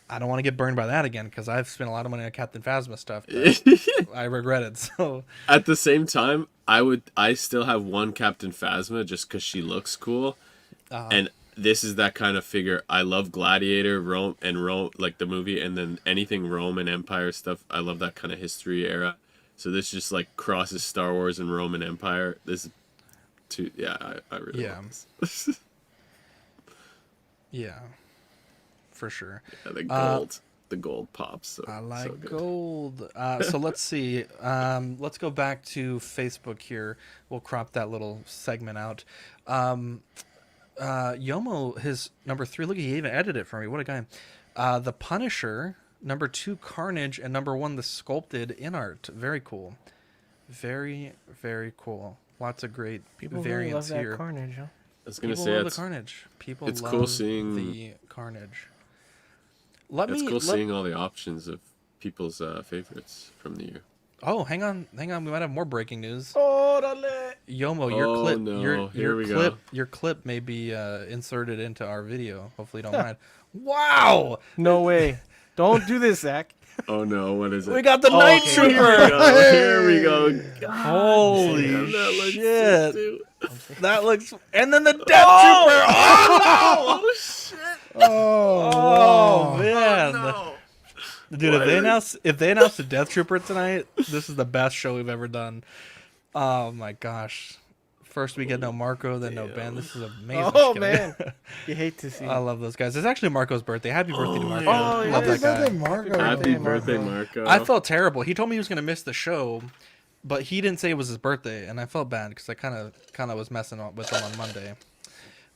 I don't want to get burned by that again because I've spent a lot of money on Captain Phasma stuff that I regret it. So At the same time, I still have one Captain Phasma just because she looks cool, and this is that kind of figure. I love Gladiator, Rome, like the movie, and then anything Roman Empire stuff. I love that kind of history era. So this just like crosses Star Wars and Roman Empire. This is too, yeah, I really love this. yeah, for sure. Yeah, the gold pops. So, I like so good. gold. So let's see. Let's go back to Facebook here. We'll crop that little segment out. Yomo, his number 3. Look, he even edited it for me. What a guy. The Punisher, number 2, Carnage, and number 1, the sculpted in art. Very cool. Very, very cool. Lots of great People really love variants that here. Carnage, huh? I was gonna People say love the it's Carnage. People it's love cool seeing the Carnage. It's cool seeing all the options of people's favorites from the year. Oh, hang on. We might have more breaking news. Orale. Yomo, your Oh, clip, no. Here we go. your clip may be inserted into our video. Hopefully, you don't mind. Wow! No way. Don't do this, Zach. Oh no, what is it? We got the Night okay. Trooper. Here we go. God, Holy damn, that looks shit! sick, dude. That looks. And then the Death Trooper. Oh shit! Oh man! No. Dude, if they announce the Death Trooper tonight, this is the best show we've ever done. Oh my gosh! First we get no Marco, then no Ben. This is amazing. Oh Just kidding. man, you hate to see. I love those guys. It's actually Marco's birthday. Happy birthday to Marco. Oh, yeah. Love Happy that guy. birthday, Marco. Happy birthday, Marco. I felt terrible. He told me he was gonna miss the show, but he didn't say it was his birthday, and I felt bad because I kind of was messing with him on Monday.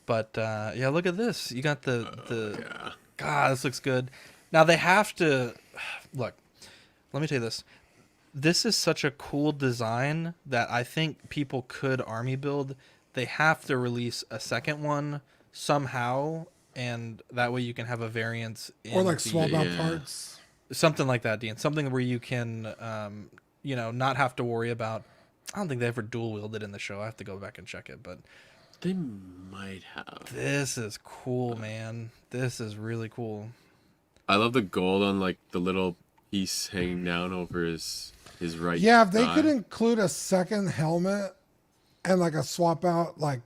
But yeah, look at this. You got the yeah. God, this looks good. Now they have to look. Let me tell you this. This is such a cool design that I think people could army build. They have to release a second one somehow, and that way you can have a variance. Or like swap out Yeah. parts. Something like that, Dean. Something where you can, not have to worry about. I don't think they ever dual wielded in the show. I have to go back and check it, but They might have. this is cool, man. This is really cool. I love the gold on like the little piece hanging down over his right. Yeah, if they thigh. could include a second helmet and like a swap out, like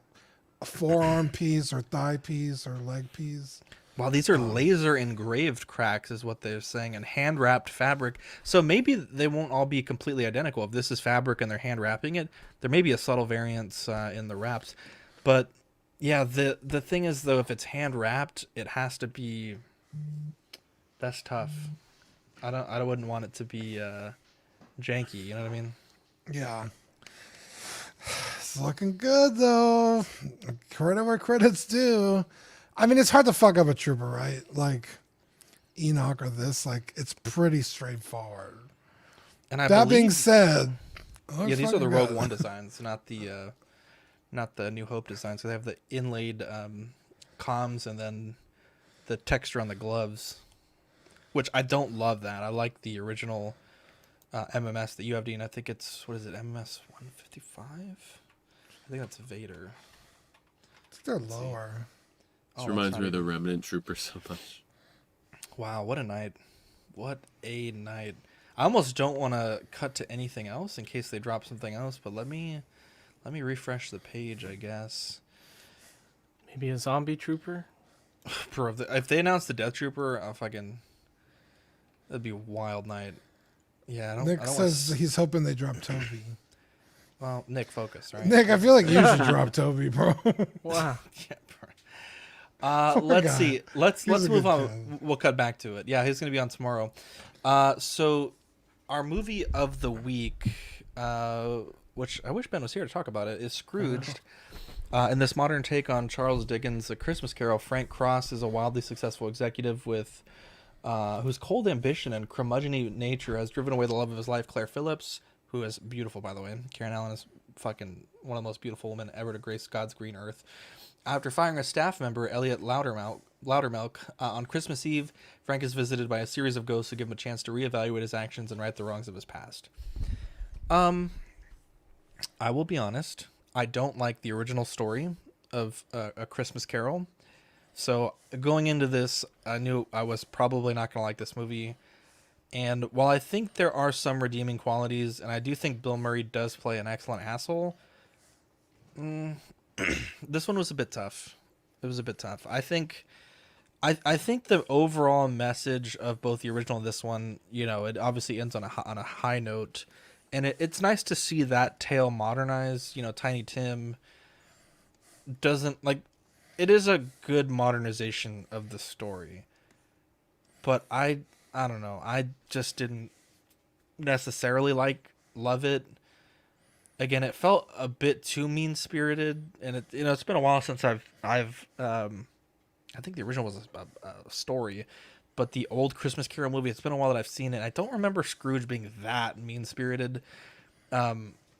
a forearm piece or thigh piece or leg piece. Wow, these are laser engraved cracks, is what they're saying, and hand wrapped fabric. So maybe they won't all be completely identical. If this is fabric and they're hand wrapping it, there may be a subtle variance in the wraps. But yeah, the thing is though, if it's hand wrapped, it has to be. That's tough. I wouldn't want it to be janky. You know what I mean? Yeah. It's looking good though. Credit where credit's due. I mean, it's hard to fuck up a trooper, right? Like Enoch or this, like it's pretty straightforward. And I That being believe said, Yeah, these are the fucking Rogue good. One designs, not the New Hope designs. So they have the inlaid comms and then the texture on the gloves, which I don't love that. I like the original MMS that you have, Dean. I think it's, what is it, MMS 155? I think that's Vader. I think they're lower. This reminds me of the Remnant Troopers so much. Wow, what a night. What a night. I almost don't want to cut to anything else in case they drop something else, but let me refresh the page, I guess. Maybe a zombie trooper? Bro, if they announce the Death Trooper, I'll fucking... That'd be a wild night. Yeah, Nick says he's hoping they drop Toby. Well, Nick, focus, right? Nick, I feel like you should drop Toby, bro. Wow. Yeah, bro. Let's see. Let's move on. kid. We'll cut back to it. Yeah, he's going to be on tomorrow. So our movie of the week, which I wish Ben was here to talk about it, is Scrooged. In this modern take on Charles Dickens' A Christmas Carol, Frank Cross is a wildly successful executive with whose cold ambition and curmudgeon nature has driven away the love of his life, Claire Phillips, who is beautiful, by the way. Karen Allen is fucking one of the most beautiful women ever to grace God's green earth. After firing a staff member, Elliot Loudermilk, on Christmas Eve, Frank is visited by a series of ghosts who give him a chance to reevaluate his actions and right the wrongs of his past. I will be honest, I don't like the original story of A Christmas Carol. So going into this, I knew I was probably not going to like this movie. And while I think there are some redeeming qualities, and I do think Bill Murray does play an excellent asshole, this one was a bit tough. It was a bit tough. I think the overall message of both the original and this one, you know, it obviously ends on a high note, and it's nice to see that tale modernized. You know, Tiny Tim doesn't like. It is a good modernization of the story, but I don't know. I just didn't necessarily love it. Again, it felt a bit too mean-spirited, and it's been a while since I've I think the original was a story, but the old Christmas Carol movie, it's been a while that I've seen it. I don't remember Scrooge being that mean-spirited.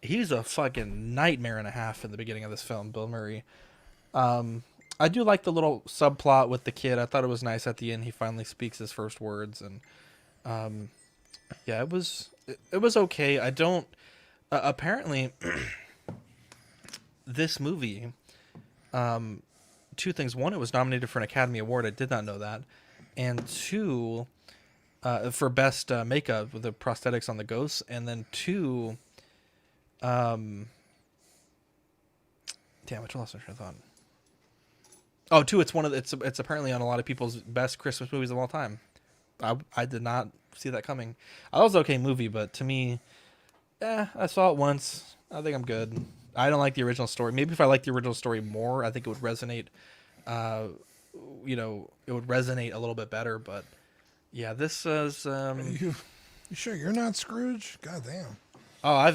He's a fucking nightmare and a half in the beginning of this film, Bill Murray. I do like the little subplot with the kid. I thought it was nice at the end. He finally speaks his first words, and yeah, it was okay. I don't. Apparently, this movie, two things. One, it was nominated for an Academy Award. I did not know that. And two, for best makeup with the prosthetics on the ghosts. And then two, damn, which one lost my train of thought? Oh, two, it's apparently on a lot of people's best Christmas movies of all time. I did not see that coming. I thought it was an okay movie, but to me, I saw it once. I think I'm good. I don't like the original story. Maybe if I liked the original story more, I think it would resonate. It would resonate a little bit better. But yeah, this is. You sure you're not Scrooge? God damn. Oh,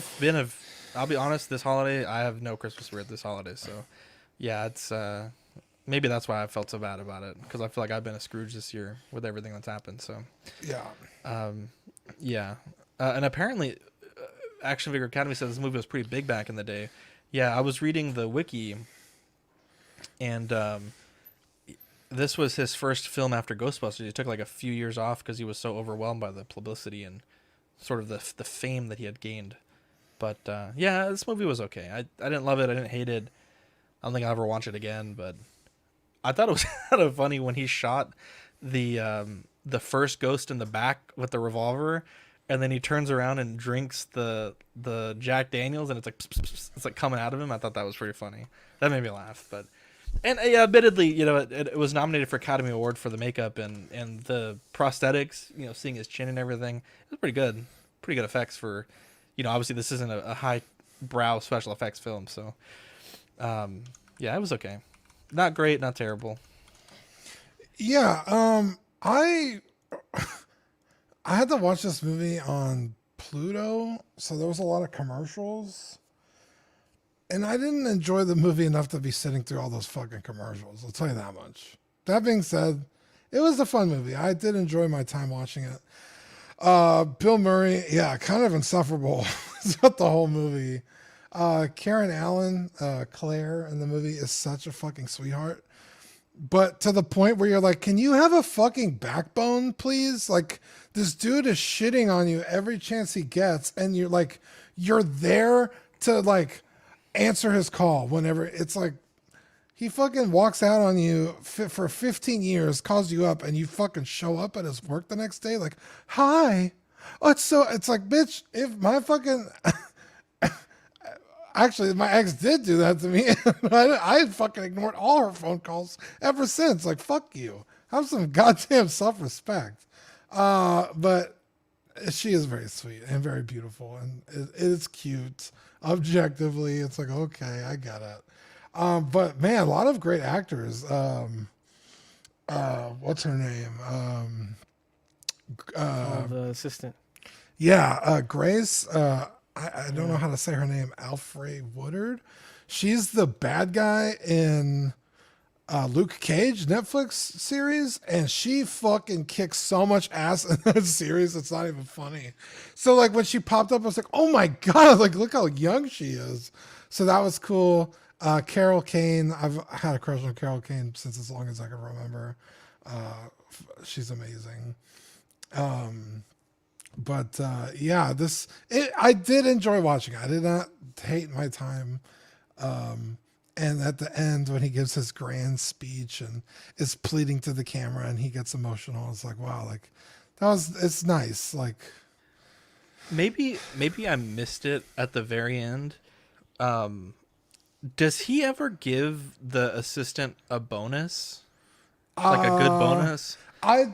I'll be honest. This holiday, I have no Christmas spirit this holiday. So, yeah, it's. Maybe that's why I felt so bad about it, because I feel like I've been a Scrooge this year with everything that's happened. So. Yeah. Yeah, and apparently. Action Figure Academy said this movie was pretty big back in the day. Yeah, I was reading the wiki, and this was his first film after Ghostbusters. He took like a few years off because he was so overwhelmed by the publicity and sort of the fame that he had gained. But yeah, this movie was okay. I didn't love it. I didn't hate it. I don't think I'll ever watch it again. But I thought it was kind of funny when he shot the first ghost in the back with the revolver. And then he turns around and drinks the Jack Daniels, and it's like pss, pss, pss, it's like coming out of him. I thought that was pretty funny. That made me laugh. But yeah, admittedly, you know, it was nominated for Academy Award for the makeup and the prosthetics. You know, seeing his chin and everything, it was pretty good. Pretty good effects for, you know, obviously this isn't a high brow special effects film, so yeah, it was okay. Not great, not terrible. Yeah, I had to watch this movie on Pluto, so there was a lot of commercials. And I didn't enjoy the movie enough to be sitting through all those fucking commercials. I'll tell you that much. That being said, it was a fun movie. I did enjoy my time watching it. Bill Murray, yeah, kind of insufferable throughout the whole movie. Karen Allen, Claire in the movie is such a fucking sweetheart. But to the point where you're like, can you have a fucking backbone, please? Like, this dude is shitting on you every chance he gets, and you're like, you're there to like answer his call whenever it's like he fucking walks out on you for 15 years, calls you up, and you fucking show up at his work the next day, like, hi. Oh, it's like, bitch, if my fucking actually, my ex did do that to me. I fucking ignored all her phone calls ever since. Like, fuck you. Have some goddamn self-respect. But she is very sweet and very beautiful, and it is cute. Objectively, it's like, okay, I get it. But man, a lot of great actors. What's her name? The assistant. Yeah, Grace. I don't know how to say her name. Alfre Woodard. She's the bad guy in Luke Cage Netflix series, and she fucking kicks so much ass in that series. It's not even funny. So like when she popped up, I was like, oh my god, like look how young she is. So that was cool. Carol Kane. I've had a crush on Carol Kane since as long as I can remember. She's amazing. But yeah, I did enjoy watching it. I did not hate my time. And at the end, when he gives his grand speech and is pleading to the camera and he gets emotional, it's like, wow, like it's nice. Like maybe I missed it at the very end. Does he ever give the assistant a bonus? Like a good bonus? I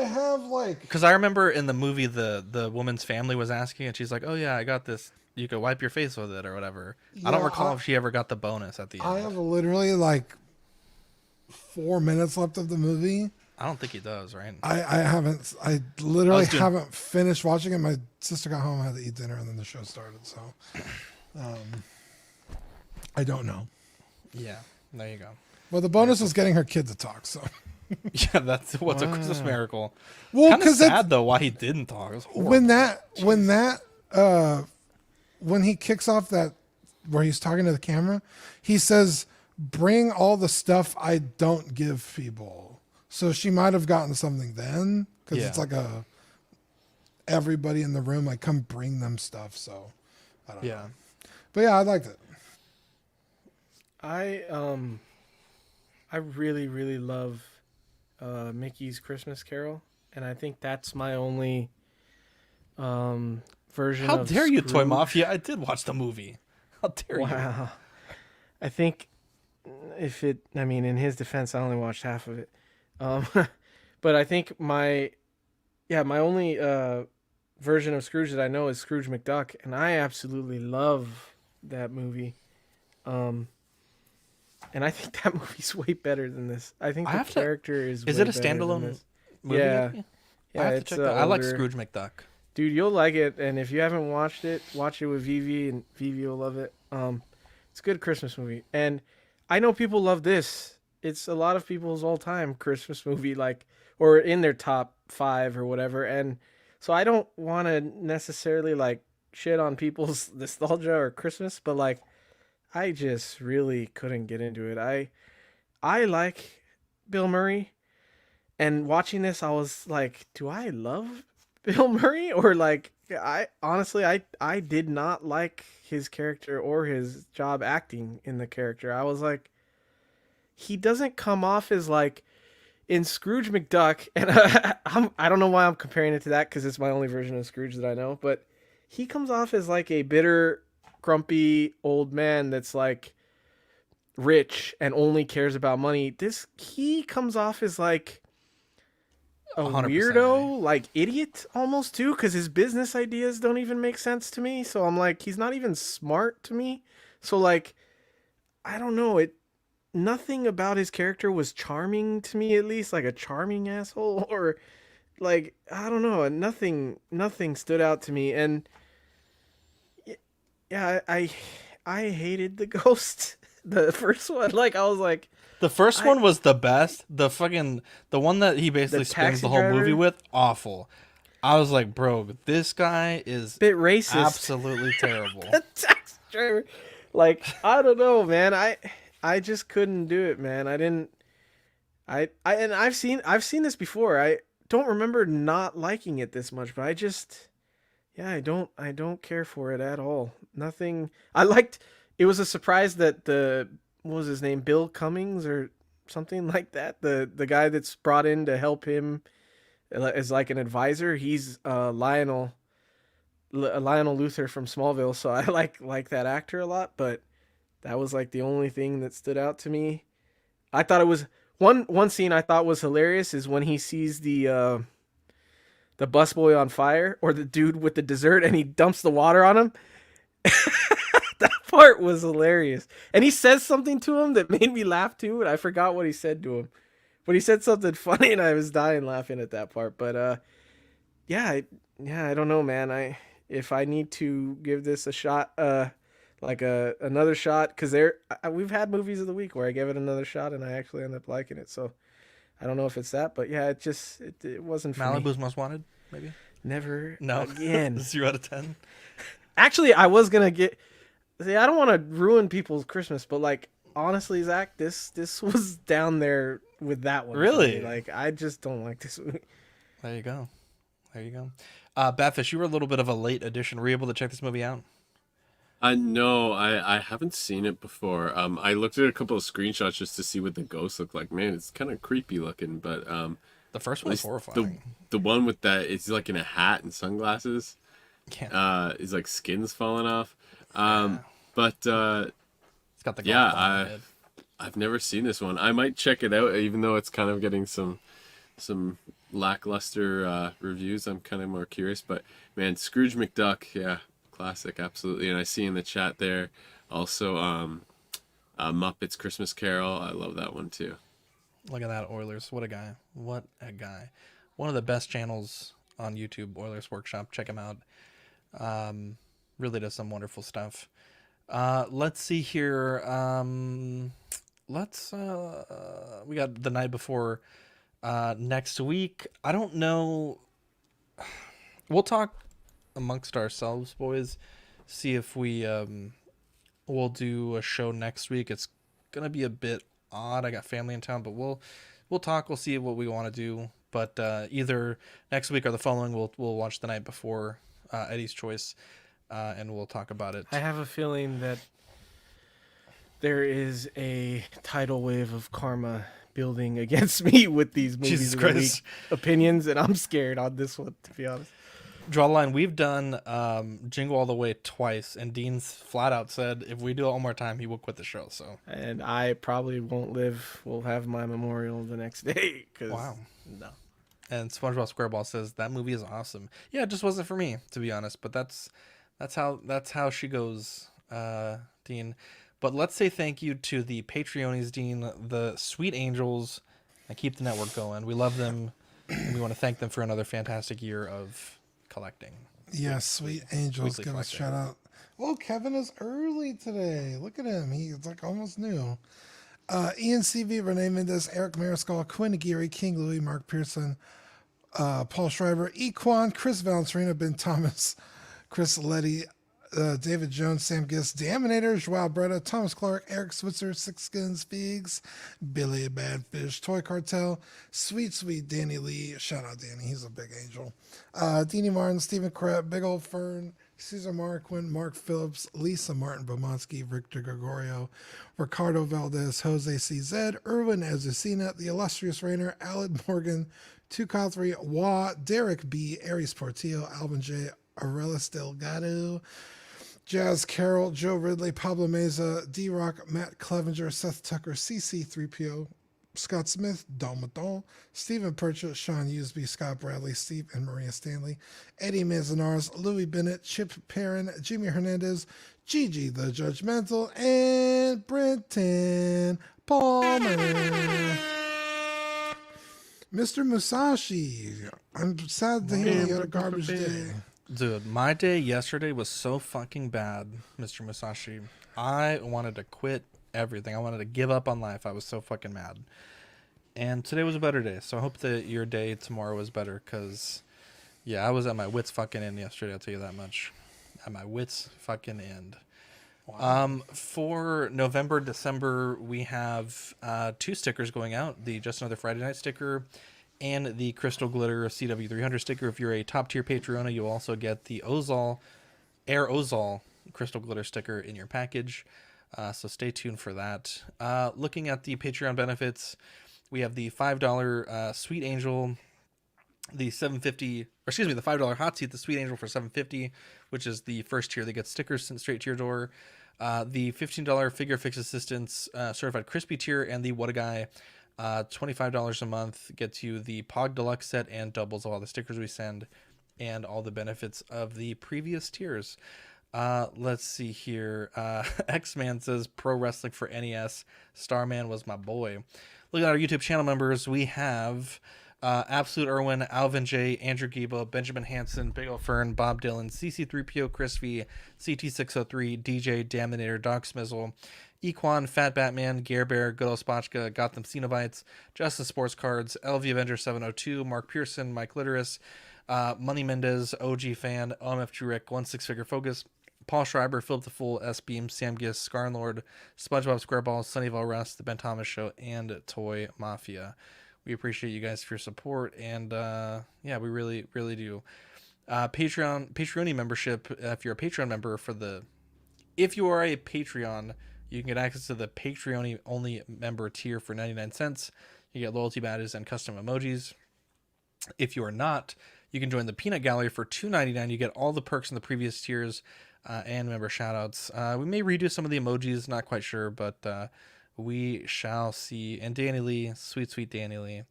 have like, because I remember in the movie the woman's family was asking, and she's like, "Oh yeah, I got this. You could wipe your face with it or whatever." Yeah, I don't recall if she ever got the bonus at the end. I have literally like 4 minutes left of the movie. I don't think he does, right? I literally haven't finished watching it. My sister got home, I had to eat dinner, and then the show started. So, I don't know. Yeah, there you go. Well, the bonus was getting her kid to talk. So. Yeah, that's what's a Christmas miracle. Well, because sad though why he didn't talk. It was horrible. When he kicks off that where he's talking to the camera, he says, "Bring all the stuff I don't give people." So she might have gotten something then because it's like everybody in the room like come bring them stuff. So I don't know. But yeah, I liked it. I really really love Mickey's Christmas Carol, and I think that's my only version. How of dare you, Toy Scrooge. Mafia? I did watch the movie. How dare you? Wow. I think in his defense, I only watched half of it. But I think my only version of Scrooge that I know is Scrooge McDuck, and I absolutely love that movie. And I think that movie's way better than this. I think the character is. Is way it a better than standalone this. movie? Yeah. I have to check that. I like Scrooge McDuck. Dude, you'll like it, and if you haven't watched it, watch it with Vivi, and Vivi will love it. It's a good Christmas movie, and I know people love this. It's a lot of people's all-time Christmas movie, like, or in their top 5 or whatever, and so I don't want to necessarily like shit on people's nostalgia or Christmas, but like, I just really couldn't get into it. I like Bill Murray, and watching this, I was like, do I love Bill Murray? Or like, I honestly did not like his character or his job acting in the character. I was like, he doesn't come off as like in Scrooge McDuck, and I don't know why I'm comparing it to that because it's my only version of Scrooge that I know, but he comes off as like a bitter, grumpy old man that's like rich and only cares about money. He comes off as like a 100%. Weirdo, like idiot almost too, because his business ideas don't even make sense to me. So I'm like, he's not even smart to me. So like, I don't know, nothing about his character was charming to me, at least like a charming asshole, or like, I don't know, nothing stood out to me. And yeah, I hated the ghost. The first one, like, I was like, the first one was the best. The one that he basically spends the whole movie with, awful. I was like, bro, this guy is Bit racist. absolutely terrible. The taxi driver. Like, I don't know, man. I just couldn't do it, man. I didn't. And I've seen this before. I don't remember not liking it this much, but I don't care for it at all. Nothing. I liked. It was a surprise that what was his name, Bill Cummings or something like that. The guy that's brought in to help him as like an advisor. He's Lionel Luthor from Smallville, so I like that actor a lot. But that was like the only thing that stood out to me. I thought it was one scene I thought was hilarious is when he sees the busboy on fire, or the dude with the dessert, and he dumps the water on him. That part was hilarious. And he says something to him that made me laugh too, and I forgot what he said to him. But he said something funny, and I was dying laughing at that part. But I don't know, man. If I need to give this a shot, another shot, because we've had movies of the week where I gave it another shot and I actually end up liking it. So I don't know if it's that, but yeah, it wasn't for Malibu's me. Most Wanted, maybe? Never No. again. 0 out of 10. Actually, I was gonna see. I don't want to ruin people's Christmas, but like honestly, Zach, this was down there with that one. Really? Like, I just don't like this movie. There you go. Batfish, you were a little bit of a late addition. Were you able to check this movie out? No, I haven't seen it before. I looked at a couple of screenshots just to see what the ghosts look like. Man, it's kind of creepy looking, but the first one's horrifying. The one with that, it's like in a hat and sunglasses. Yeah. Is like skin's falling off. But it's got the golf ball on the head. I've never seen this one. I might check it out, even though it's kind of getting some lackluster reviews. I'm kind of more curious, but man, Scrooge McDuck, yeah, classic, absolutely. And I see in the chat there also Muppets Christmas Carol. I love that one too. Look at that, Oilers. What a guy. What a guy. One of the best channels on YouTube, Oilers Workshop. Check him out. Really does some wonderful stuff. Let's see here. We got the night before next week. I don't know. We'll talk amongst ourselves, boys. See if we'll do a show next week. It's gonna be a bit odd. I got family in town, but we'll talk. We'll see what we want to do. But either next week or the following, we'll watch the night before, Eddie's choice, and we'll talk about it. I have a feeling that there is a tidal wave of karma building against me with these movies of the week opinions, and I'm scared on this one, to be honest. Draw the line. We've done Jingle All the Way twice, and Dean's flat out said if we do it one more time, he will quit the show. So, and I probably won't live. We'll have my memorial the next day. Wow. No. And SpongeBob SquareBall says that movie is awesome. Yeah, it just wasn't for me, to be honest. But that's how she goes, Dean. But let's say thank you to the Patreonies, Dean, the sweet angels that keep the network going. We love them, and we want to thank them for another fantastic year of collecting. Yes, sweet angels. Give a shout out. Oh, Kevin is early today. Look at him. He's like almost new. Ian CV, Renee Mendez, Eric Mariscal, Quinn Aguirre, King Louis, Mark Pearson, Paul Schreiber, Equan, Chris Valencerina, Ben Thomas, Chris Letty, David Jones, Sam Giss, Daminator, Joao Bretta, Thomas Clark, Eric Switzer, Six Skins, Figs, Billy Badfish, Toy Cartel, Sweet Danny Lee. Shout out Danny, he's a big angel. Deanie Martin, Stephen Krett, Big Old Fern, Cesar Marquin, Mark Phillips, Lisa Martin Bomansky, Victor Gregorio, Ricardo Valdez, Jose CZ, Erwin Azucena, The Illustrious Rainer, Aled Morgan, Tukathri, Wah, Derek B, Aries Portillo, Alvin J, Arelis Delgado, Jazz Carroll, Joe Ridley, Pablo Meza, D-Rock, Matt Clevenger, Seth Tucker, CC3PO, Scott Smith, Don Maton, Stephen Purchase, Sean Usby, Scott Bradley, Steve and Maria Stanley, Eddie Manzanares, Louis Bennett, Chip Perrin, Jimmy Hernandez, Gigi the Judgmental, and Brenton Palmer. Mr. Musashi, I'm sad to hear you had a garbage day. Dude, my day yesterday was so fucking bad, Mr. Musashi. I wanted to quit everything. I wanted to give up on life. I was so fucking mad. And today was a better day. So I hope that your day tomorrow is better, because Yeah, I was at my wits fucking end yesterday. I'll tell you that much. At my wits fucking end. For November, December, we have 2 stickers going out: the Just Another Friday Night sticker and the Crystal Glitter CW300 sticker. If you're a top tier Patreon, you'll also get the Air Ozol Crystal Glitter sticker in your package. So stay tuned for that. Looking at the Patreon benefits, we have the $5 Sweet Angel, the $7.50, or excuse me, the $5 Hot Seat, the Sweet Angel for $7.50, which is the first tier that gets stickers sent straight to your door. The $15 Figure Fix Assistance Certified Crispy tier, and the What a Guy, $25 a month gets you the Pog Deluxe set and doubles all the stickers we send and all the benefits of the previous tiers. Let's see here. X-Man says Pro Wrestling for NES. Starman was my boy. Look at our YouTube channel members. We have Absolute Irwin, Alvin J, Andrew Gibo, Benjamin Hansen, Big O Fern, Bob Dylan, CC3PO, Chris V, CT603, DJ, Daminator, Doc Smizzle, Equan, Fat Batman, Gare Bear, Good Ol' Spotchka, Gotham Cenobites, Justice Sports Cards, LV Avenger 702, Mark Pearson, Mike Litteris, Money Mendez, OG Fan, OMF Jurek, 16 Figure Focus, Paul Schreiber, Philip the Fool, S Beam, Sam Giss, Scarnlord, SpongeBob SquareBall, Sunnyvale Rust, The Ben Thomas Show, and Toy Mafia. We appreciate you guys for your support, and yeah, we really, really do. Patreon membership. If you're a Patreon member if you are a Patreon, you can get access to the Patreon only member tier for 99 cents. You get loyalty badges and custom emojis. If you are not, you can join the Peanut Gallery for $2.99. You get all the perks in the previous tiers and member shoutouts. We may redo some of the emojis, not quite sure, but we shall see. And Danny Lee, sweet Danny Lee.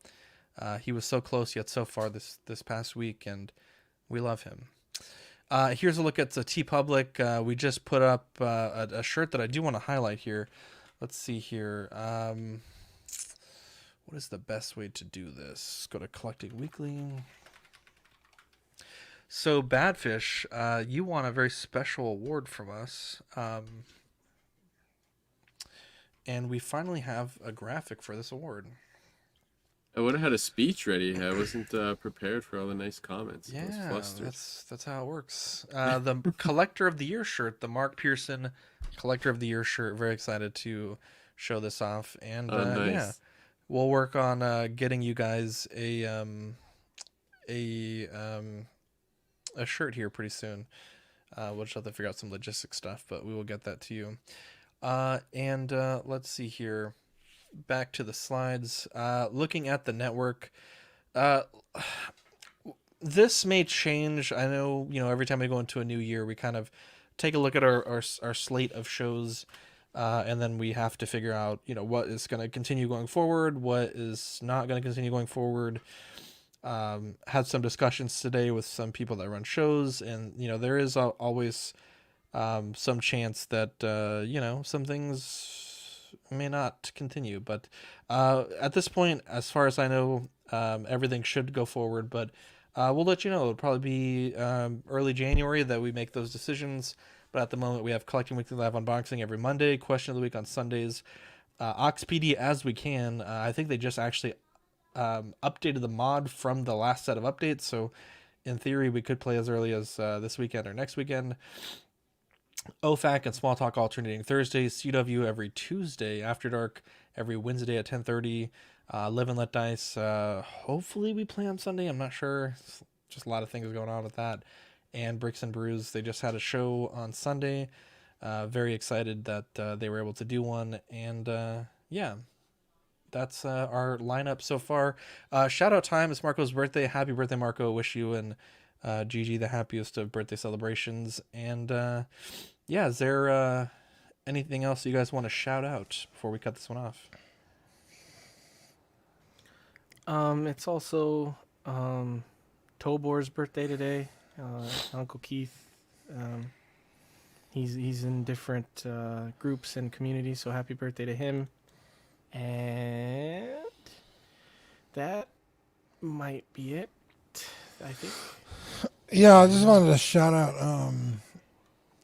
He was so close yet so far this past week, and we love him. Here's a look at the TeePublic. We just put up a shirt that I do want to highlight here. Let's see here. What is the best way to do this? Go to Collecting Weekly. So, Badfish, you won a very special award from us. And we finally have a graphic for this award. I would have had a speech ready. I wasn't prepared for all the nice comments. Yeah, that's how it works. The Collector of the Year shirt, the Mark Pearson Collector of the Year shirt. Very excited to show this off. And nice. Yeah, we'll work on getting you guys a shirt here pretty soon. We'll just have to figure out some logistic stuff, but we will get that to you. And let's see here. Back to the slides. Looking at the network, this may change. I know, every time we go into a new year, we kind of take a look at our slate of shows, and then we have to figure out, what is going to continue going forward, what is not going to continue going forward. Had some discussions today with some people that run shows, and there is always some chance that some things may not continue, but at this point, as far as I know, everything should go forward, but we'll let you know. It'll probably be early January that we make those decisions, but at the moment we have Collecting Weekly Live Unboxing every Monday, Question of the Week on Sundays, OxPD as we can. I think they just actually updated the mod from the last set of updates, so in theory we could play as early as this weekend or next weekend. OFAC and Small Talk alternating Thursdays, CW every Tuesday, After Dark every Wednesday at 10:30, Live and Let Dice, hopefully we play on Sunday, I'm not sure, it's just a lot of things going on with that, and Bricks and Brews, they just had a show on Sunday, very excited that they were able to do one, and yeah, that's our lineup so far. Shout out time, it's Marco's birthday, happy birthday Marco, wish you and Gigi the happiest of birthday celebrations, and yeah, is there anything else you guys want to shout out before we cut this one off? It's also Tobor's birthday today. Uncle Keith, he's in different groups and communities, so happy birthday to him. And that might be it, I think. Yeah, I just wanted to shout out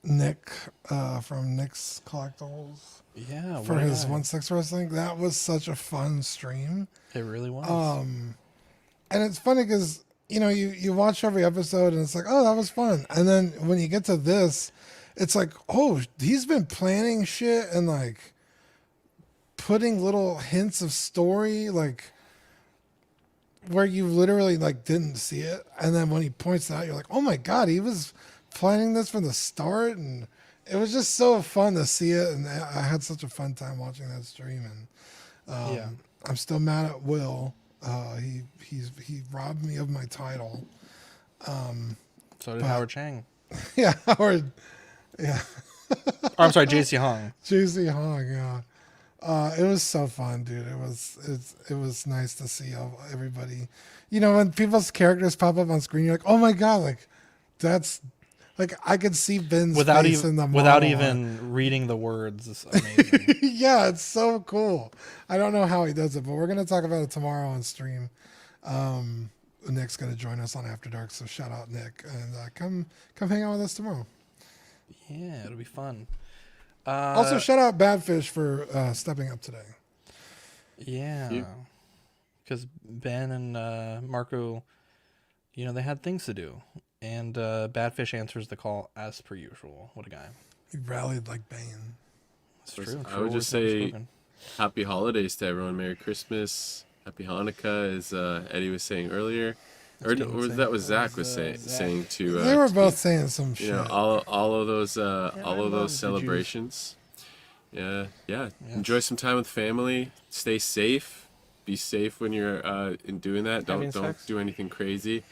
Nick from Nick's Collectibles. Yeah, for his 1/6 wrestling. That was such a fun stream. It really was. And it's funny because you know, you watch every episode and it's like, oh, that was fun. And then when you get to this, it's like, oh, he's been planning shit and like putting little hints of story, like where you literally like didn't see it. And then when he points it out, you're like, oh my God, he was planning this from the start. And it was just so fun to see it. And I had such a fun time watching that stream. And I'm still mad at Will. He robbed me of my title. So did Howard Chang. Yeah, Howard. Yeah. Or, I'm sorry, JC Hong. JC Hong, yeah. It was so fun, dude. It was nice to see everybody. You know, when people's characters pop up on screen, you're like, oh my God, like that's like I could see Ben's face in the without monologue. even reading the words. It's amazing. Yeah, it's so cool. I don't know how he does it, but we're gonna talk about it tomorrow on stream. Nick's gonna join us on After Dark, so shout out Nick and come hang out with us tomorrow. Yeah, it'll be fun. Also, shout out Badfish for stepping up today. Yeah, because Ben and Marco, you know, they had things to do, and Badfish answers the call as per usual. What a guy! He rallied like Bane. That's true. I would just say happy holidays to everyone. Merry Christmas. Happy Hanukkah, as Eddie was saying earlier. Or that was Zach was saying to. They were both saying some shit. You know, all of those celebrations. Yeah. Enjoy some time with family. Stay safe. Be safe when you're in doing that. Don't do anything crazy.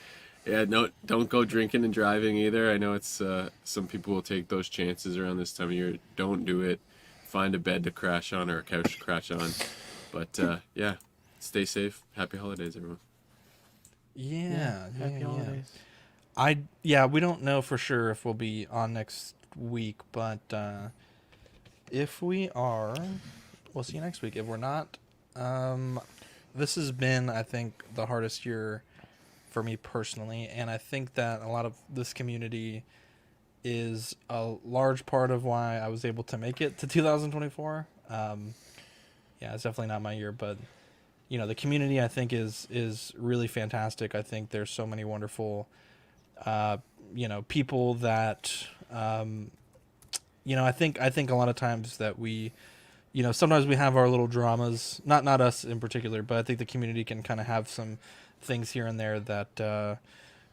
Yeah, don't go drinking and driving either. I know it's some people will take those chances around this time of year. Don't do it. Find a bed to crash on or a couch to crash on. But yeah, stay safe. Happy holidays, everyone. Yeah. Happy holidays. We don't know for sure if we'll be on next week, but if we are, we'll see you next week. If we're not, this has been, I think, the hardest year for me personally, and I think that a lot of this community is a large part of why I was able to make it to 2024. It's definitely not my year, but you know, the community I think is really fantastic. I think there's so many wonderful, people that, I think a lot of times that we, sometimes we have our little dramas, not us in particular, but I think the community can kind of have some things here and there that,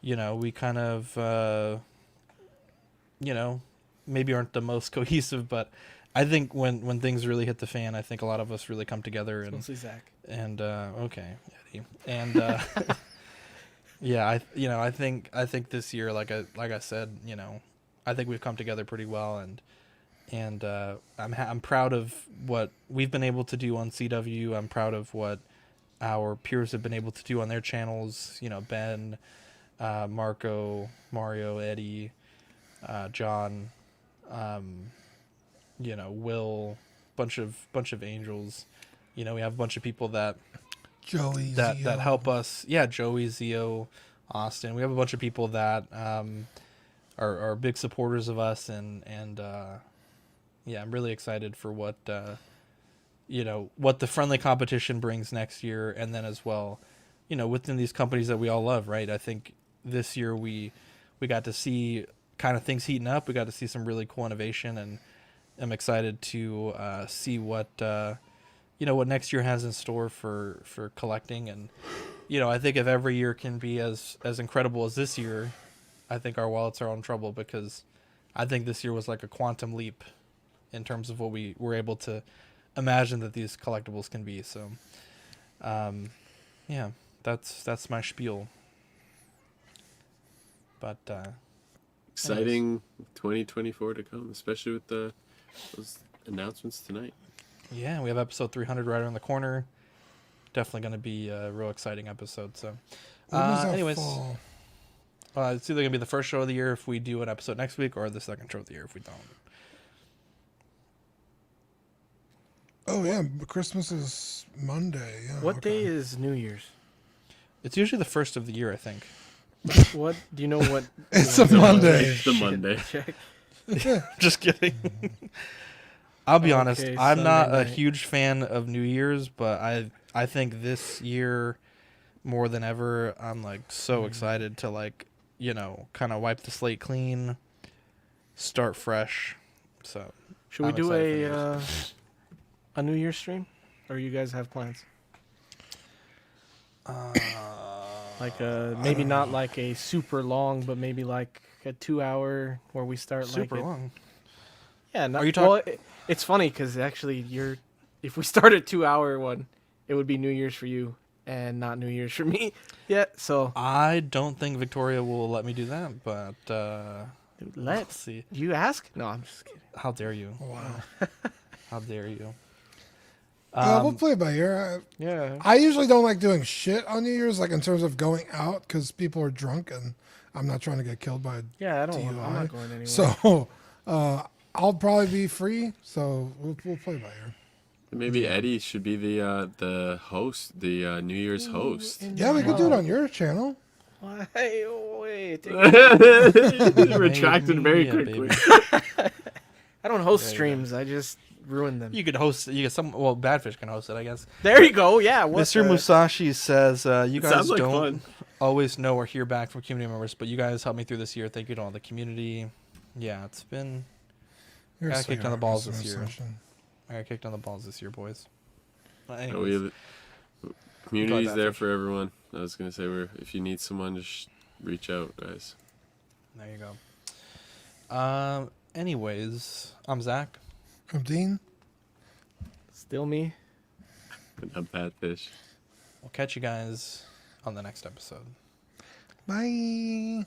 we kind of, maybe aren't the most cohesive, but I think when things really hit the fan, I think a lot of us really come together. And mostly Zach. And okay, Eddie. And I think this year, like I said, I think we've come together pretty well, and I'm proud of what we've been able to do on CW. I'm proud of what our peers have been able to do on their channels. Ben, Marco, Mario, Eddie, John. Will, bunch of angels. We have a bunch of people that help us. Yeah, Joey, Zio, Austin. We have a bunch of people that are big supporters of us, and I'm really excited for what what the friendly competition brings next year, and then as well, within these companies that we all love, right? I think this year we got to see kind of things heating up. We got to see some really cool innovation, and I'm excited to see what what next year has in store for collecting. And I think if every year can be as incredible as this year, I think our wallets are in trouble, because I think this year was like a quantum leap in terms of what we were able to imagine that these collectibles can be. So that's my spiel. But exciting 2024 to come, especially with those announcements tonight. Yeah, we have episode 300 right around the corner. Definitely going to be a real exciting episode. So, anyways, it's either going to be the first show of the year if we do an episode next week, or the second show of the year if we don't. Oh yeah, Christmas is Monday. Yeah, what day is New Year's? It's usually the first of the year, I think. What do you know? What it's a Monday. It's the Monday. Just kidding. I'll be honest. I'm not a night. huge fan of New Year's, but I think this year more than ever. I'm like so excited to like, kind of wipe the slate clean, start fresh. So should we I'm do excited for a New Year's stream, or you guys have plans? Like maybe not like a super long, but maybe like a 2-hour where we start super like long. Yeah, no, Are you talking? well, it's funny because actually, if we start a 2-hour one, it would be New Year's for you and not New Year's for me. Yeah, so I don't think Victoria will let me do that, but let's see. You ask? No, I'm just kidding. How dare you? Wow. How dare you? We'll play it by ear. Yeah. I usually don't like doing shit on New Year's, like in terms of going out, because people are drunk and I'm not trying to get killed by a Yeah, I don't. DUI. I'm not going anywhere. So I'll probably be free. So we'll play by ear. Maybe Eddie should be the host, the New Year's host. Yeah, we could do it on your channel. Wait. Retracted very quickly. I don't host streams. I just ruin them. You could host. Well, Badfish can host it, I guess. There you go. Yeah. Mr. Musashi says, "You guys sounds like don't fun. always know or hear back from community members, but you guys helped me through this year. Thank you to all the community. Yeah, it's been. I got kicked on the balls this year. I got kicked on the balls this year, boys. But anyways, Community's there for everyone. I was gonna say, if you need someone, just reach out, guys. There you go. Anyways, I'm Zach. I'm Dean. Still me. And I'm Batfish. We'll catch you guys on the next episode. Bye.